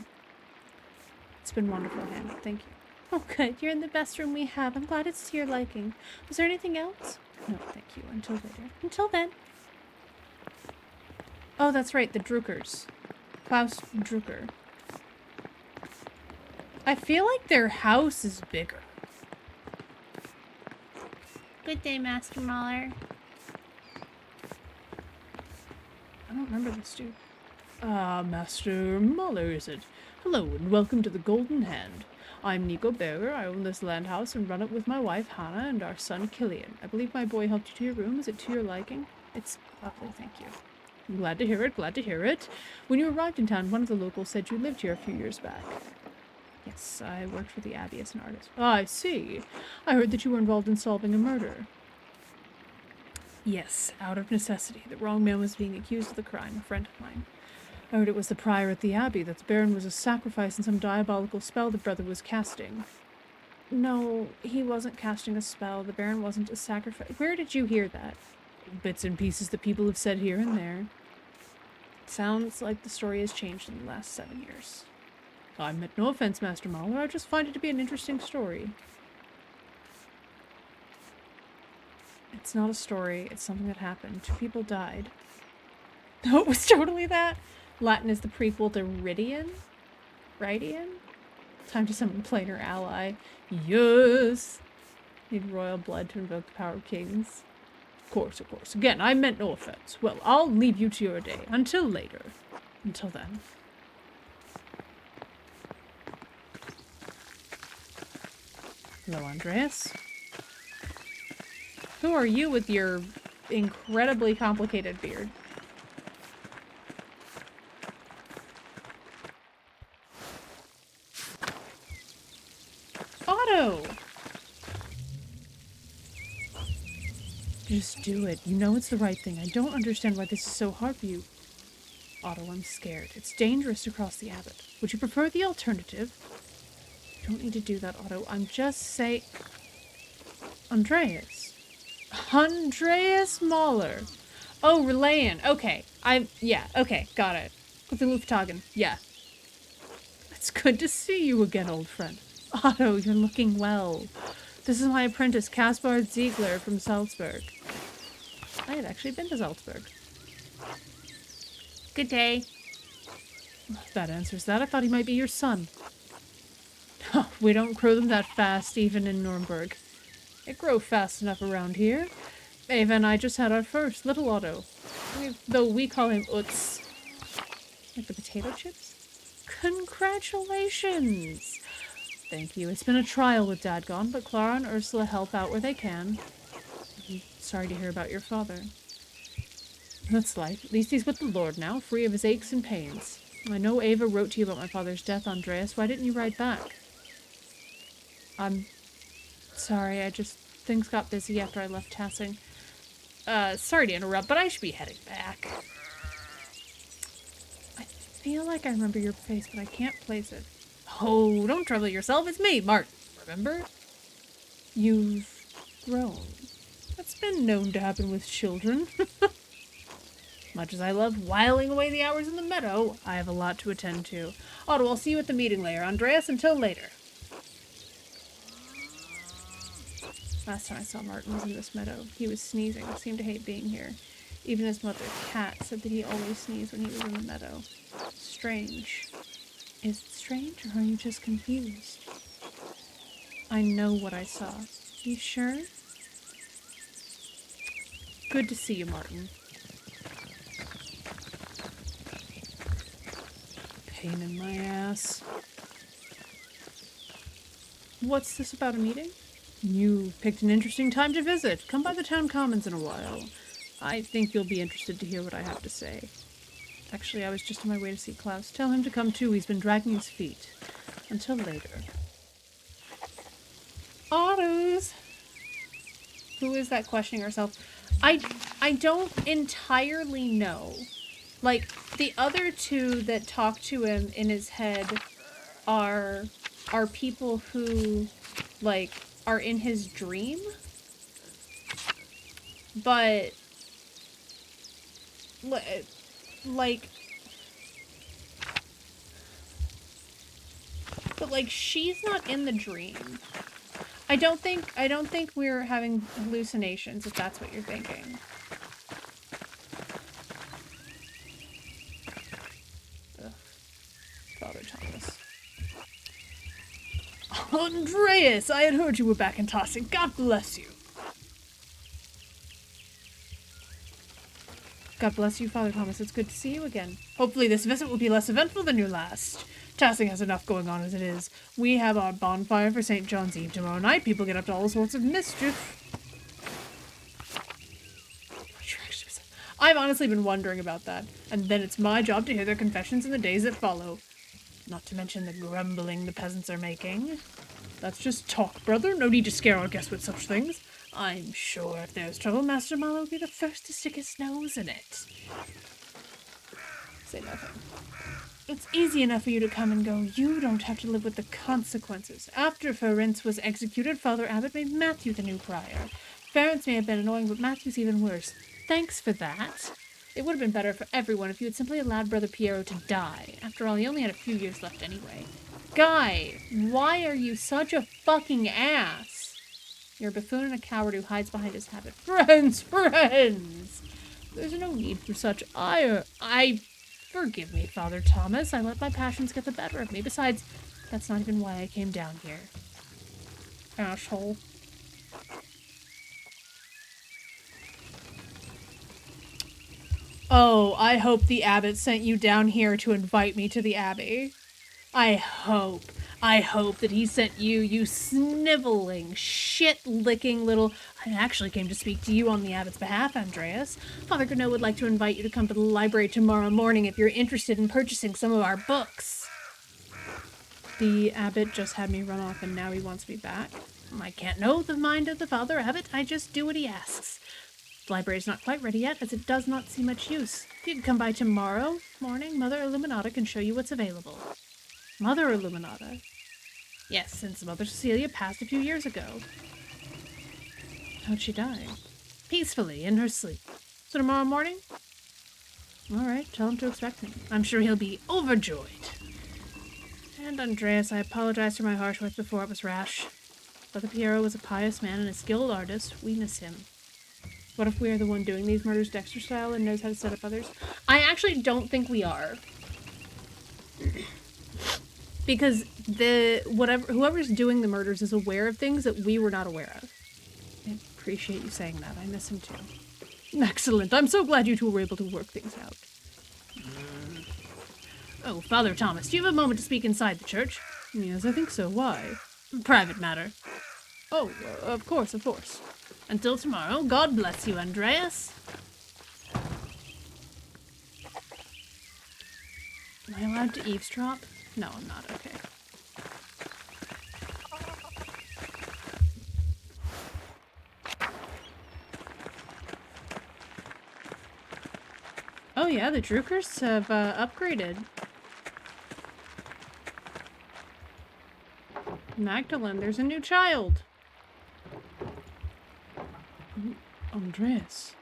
It's been wonderful, Hannah. Thank you. Oh, good. You're in the best room we have. I'm glad it's to your liking. Was there anything else? No, thank you. Until later. Until then. Oh, that's right. The Druckers. Klaus Drucker. I feel like their house is bigger. Good day, Master Mahler. I don't remember this dude. Master Mahler, is it? Hello, and welcome to the Golden Hand. I'm Nico Berger. I own this land house and run it with my wife, Hannah, and our son, Killian. I believe my boy helped you to your room. Is it to your liking? It's lovely, thank you. I'm glad to hear it, glad to hear it. When you arrived in town, one of the locals said you lived here a few years back. Yes, I worked for the Abbey as an artist. Ah, I see. I heard that you were involved in solving a murder. Yes, out of necessity. The wrong man was being accused of the crime, a friend of mine. I heard it was the prior at the Abbey, that the Baron was a sacrifice in some diabolical spell the brother was casting. No, he wasn't casting a spell. The Baron wasn't a sacrifice. Where did you hear that? Bits and pieces that people have said here and there. It sounds like the story has changed in the last 7 years. I meant no offense, Master Mahler. I just find it to be an interesting story. It's not a story. It's something that happened. 2 people died. Oh, it was totally that? Latin is the prequel to Rydian? Rydian? Time to summon planar ally. Yes! Need royal blood to invoke the power of kings. Of course, of course. Again, I meant no offense. Well, I'll leave you to your day. Until later. Until then. Hello, Andreas. Who are you with your incredibly complicated beard? Otto! Just do it. You know it's the right thing. I don't understand why this is so hard for you. Otto, I'm scared. It's dangerous to cross the abbot. Would you prefer the alternative? You don't need to do that, Otto. I'm just saying... Andreas. Andreas Mahler. Oh, Relayan. Okay. Yeah, okay. Got it. With the Lufthagen. Yeah. It's good to see you again, old friend. Otto, you're looking well. This is my apprentice, Caspar Ziegler from Salzburg. I had actually been to Salzburg. Good day. That answers that. I thought he might be your son. We don't grow them that fast, even in Nuremberg. They grow fast enough around here. Ava and I just had our first, little Otto. Though we call him Utz. Like the potato chips? Congratulations! Thank you. It's been a trial with Dad gone, but Clara and Ursula help out where they can. I'm sorry to hear about your father. That's life. At least he's with the Lord now, free of his aches and pains. I know Ava wrote to you about my father's death, Andreas. Why didn't you write back? I'm sorry, things got busy after I left Tassing. Sorry to interrupt, but I should be heading back. I feel like I remember your face, but I can't place it. Oh, don't trouble yourself. It's me, Martin. Remember? You've grown. That's been known to happen with children. Much as I love whiling away the hours in the meadow, I have a lot to attend to. Otto, I'll see you at the meeting later. Andreas, until later. Last time I saw Martin was in this meadow. He was sneezing. Seemed to hate being here. Even his mother, Cat, said that he always sneezed when he was in the meadow. Strange. Is it strange, or are you just confused? I know what I saw. You sure? Good to see you, Martin. Pain in my ass. What's this about a meeting? You picked an interesting time to visit. Come by the town commons in a while. I think you'll be interested to hear what I have to say. Actually, I was just on my way to see Klaus. Tell him to come too. He's been dragging his feet. Until later. Autos! Who is that questioning herself? I don't entirely know. Like, the other two that talk to him in his head are people who, like, are in his dream. But, like, she's not in the dream. I don't think we're having hallucinations, if that's what you're thinking. Ugh. Father Thomas. Andreas, I had heard you were back in Tossing. God bless you. God bless you, Father Thomas. It's good to see you again. Hopefully this visit will be less eventful than your last. Tassing has enough going on as it is. We have our bonfire for St. John's Eve tomorrow night. People get up to all sorts of mischief. I've honestly been wondering about that. And then it's my job to hear their confessions in the days that follow. Not to mention the grumbling the peasants are making. That's just talk, brother. No need to scare our guests with such things. I'm sure if there's trouble, Master Mallow will be the first to stick his nose in it. Say nothing. It's easy enough for you to come and go. You don't have to live with the consequences. After Ferenc was executed, Father Abbot made Matthew the new prior. Ferenc may have been annoying, but Matthew's even worse. Thanks for that. It would have been better for everyone if you had simply allowed Brother Piero to die. After all, he only had a few years left anyway. Guy, why are you such a fucking ass? You're a buffoon and a coward who hides behind his habit. Friends! There's no need for such ire. Forgive me, Father Thomas. I let my passions get the better of me. Besides, that's not even why I came down here. Asshole. Oh, I hope the abbot sent you down here to invite me to the abbey. I hope that he sent you, you sniveling, shit-licking little... I actually came to speak to you on the abbot's behalf, Andreas. Father Goodnow would like to invite you to come to the library tomorrow morning if you're interested in purchasing some of our books. The abbot just had me run off and now he wants me back. I can't know the mind of the Father Abbot. I just do what he asks. The library's not quite ready yet, as it does not see much use. If you could come by tomorrow morning, Mother Illuminata can show you what's available. Mother Illuminata? Yes, since Mother Cecilia passed a few years ago. How'd she die? Peacefully, in her sleep. So tomorrow morning? Alright, tell him to expect me. I'm sure he'll be overjoyed. And Andreas, I apologize for my harsh words before it was rash. Brother Piero was a pious man and a skilled artist. We miss him. What if we are the one doing these murders Dexter style and knows how to set up others? I actually don't think we are. Because whoever's doing the murders is aware of things that we were not aware of. I appreciate you saying that. I miss him too. Excellent. I'm so glad you two were able to work things out. Oh, Father Thomas, do you have a moment to speak inside the church? Yes, I think so. Why? Private matter. Oh, of course, of course. Until tomorrow, God bless you, Andreas. Am I allowed to eavesdrop? No, I'm not. Okay. Oh yeah, the Drukers have upgraded. Magdalene, there's a new child. Andreas.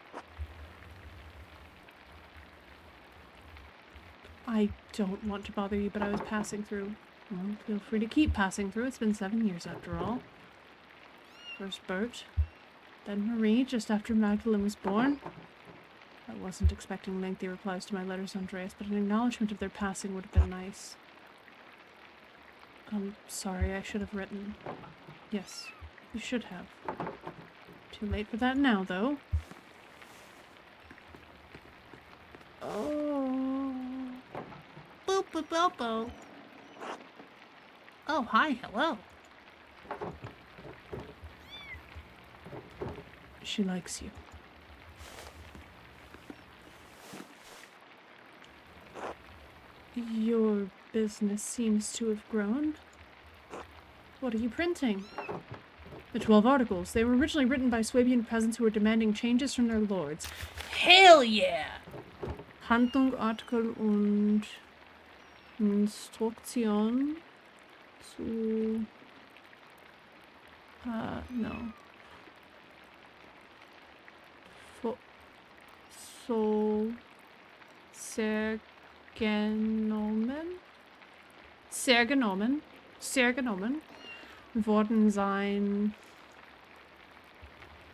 I don't want to bother you, but I was passing through. Well, feel free to keep passing through. It's been 7 years after all. First Bert, then Marie, just after Magdalene was born. I wasn't expecting lengthy replies to my letters, Andreas, but an acknowledgement of their passing would have been nice. I'm sorry, I should have written. Yes, you should have. Too late for that now, though. Oh. Boop boop boop boop. Oh, hi, hello. She likes you. Your business seems to have grown. What are you printing? The 12 articles. They were originally written by Swabian peasants who were demanding changes from their lords. Hell yeah! Handlung, Artikel und Instruktion zu... no. So... Sehr genommen worden sein.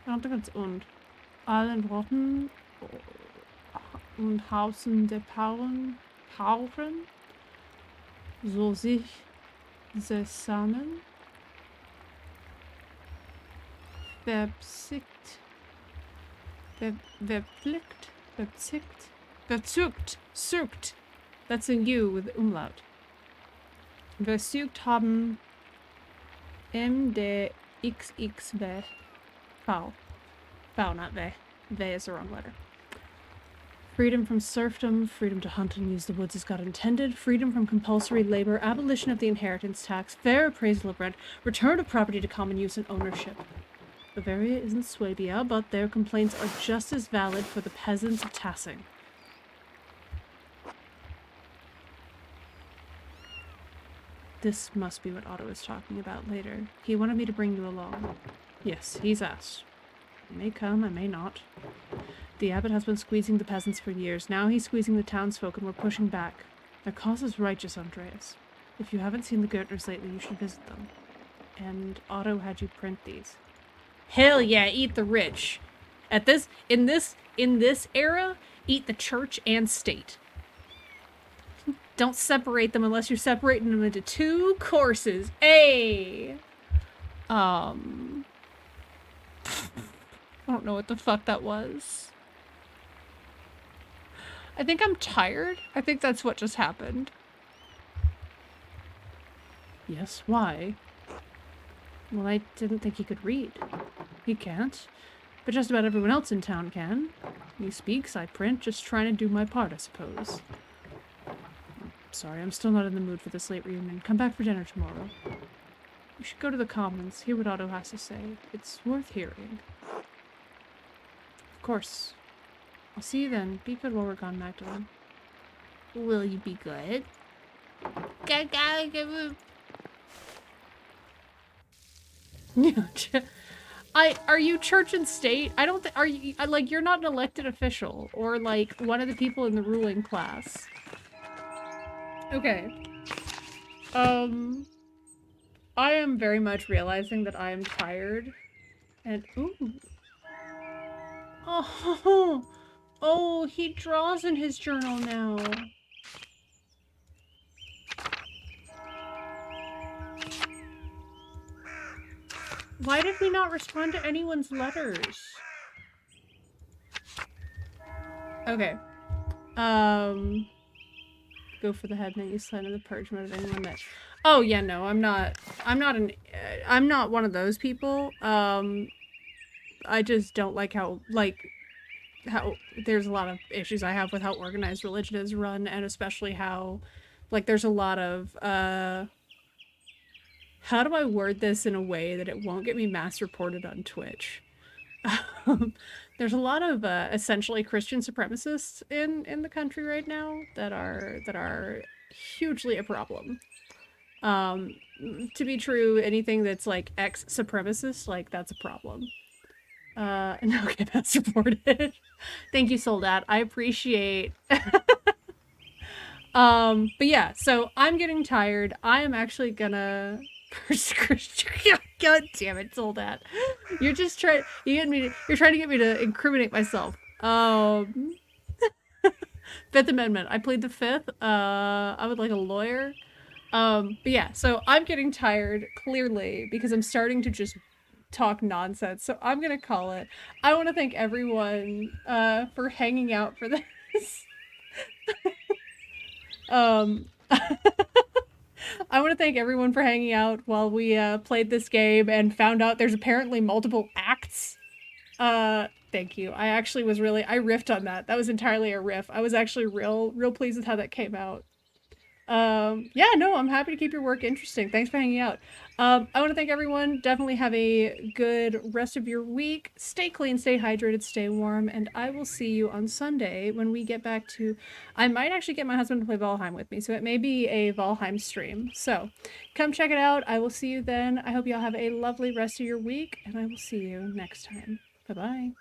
I don't think it's und. Allen Worten und Hausen der Pauren, so sich zusammen verzückt. That's in U with umlaut. Verzückt haben der XXV. V, not V. V is the wrong letter. Freedom from serfdom, freedom to hunt and use the woods as God intended, freedom from compulsory labor, abolition of the inheritance tax, fair appraisal of rent, return of property to common use and ownership. Bavaria isn't Swabia, but their complaints are just as valid for the peasants of Tassing. This must be what Otto is talking about later. He wanted me to bring you along. Yes, he's asked. I may come, I may not. The abbot has been squeezing the peasants for years. Now he's squeezing the townsfolk and we're pushing back. Their cause is righteous, Andreas. If you haven't seen the Gertners lately, you should visit them. And Otto had you print these. Hell yeah, eat the rich. In this era, eat the church and state. Don't separate them unless you're separating them into two courses. Hey! I don't know what the fuck that was. I think I'm tired. I think that's what just happened. Yes, why? Well, I didn't think he could read. He can't. But just about everyone else in town can. He speaks, I print, just trying to do my part, I suppose. Sorry, I'm still not in the mood for this late reunion. Come back for dinner tomorrow. You should go to the Commons, hear what Otto has to say. It's worth hearing. Of course. I'll see you then. Be good while we're gone, Magdalene. Will you be good? Are you church and state? I don't think, are you, like, you're not an elected official or, like, one of the people in the ruling class. Okay. I am very much realizing that I am tired. And, ooh. Oh, he draws in his journal now. Why did we not respond to anyone's letters? Okay. Go for the head, you sign of the purgement of anyone that... Oh, yeah, no, I'm not one of those people. I just don't like how there's a lot of issues I have with how organized religion is run, and especially how, like, there's a lot of, how do I word this in a way that it won't get me mass reported on Twitch? There's a lot of essentially Christian supremacists in the country right now that are hugely a problem. To be true, anything that's like ex-supremacist, like, that's a problem. No, get mass reported. Thank you, Soldat. I appreciate. But yeah, so I'm getting tired. I am actually gonna God damn it, Soldat. You're just trying. You're trying to get me to incriminate myself. Fifth Amendment. I plead the fifth. I would like a lawyer. But yeah, so I'm getting tired, clearly, because I'm starting to just talk nonsense. So I'm gonna call it. I want to thank everyone for hanging out for this. I want to thank everyone for hanging out while we played this game and found out there's apparently multiple acts. Thank you. I actually was really I riffed on that. That was entirely a riff. I was actually real pleased with how that came out. Yeah, no, I'm happy to keep your work interesting. Thanks for hanging out. I want to thank everyone. Definitely have a good rest of your week. Stay clean, stay hydrated, stay warm, and I will see you on Sunday when we get back to. I might actually get my husband to play Valheim with me, so it may be a Valheim stream. So come check it out. I will see you then. I hope y'all have a lovely rest of your week, and I will see you next time. Bye bye.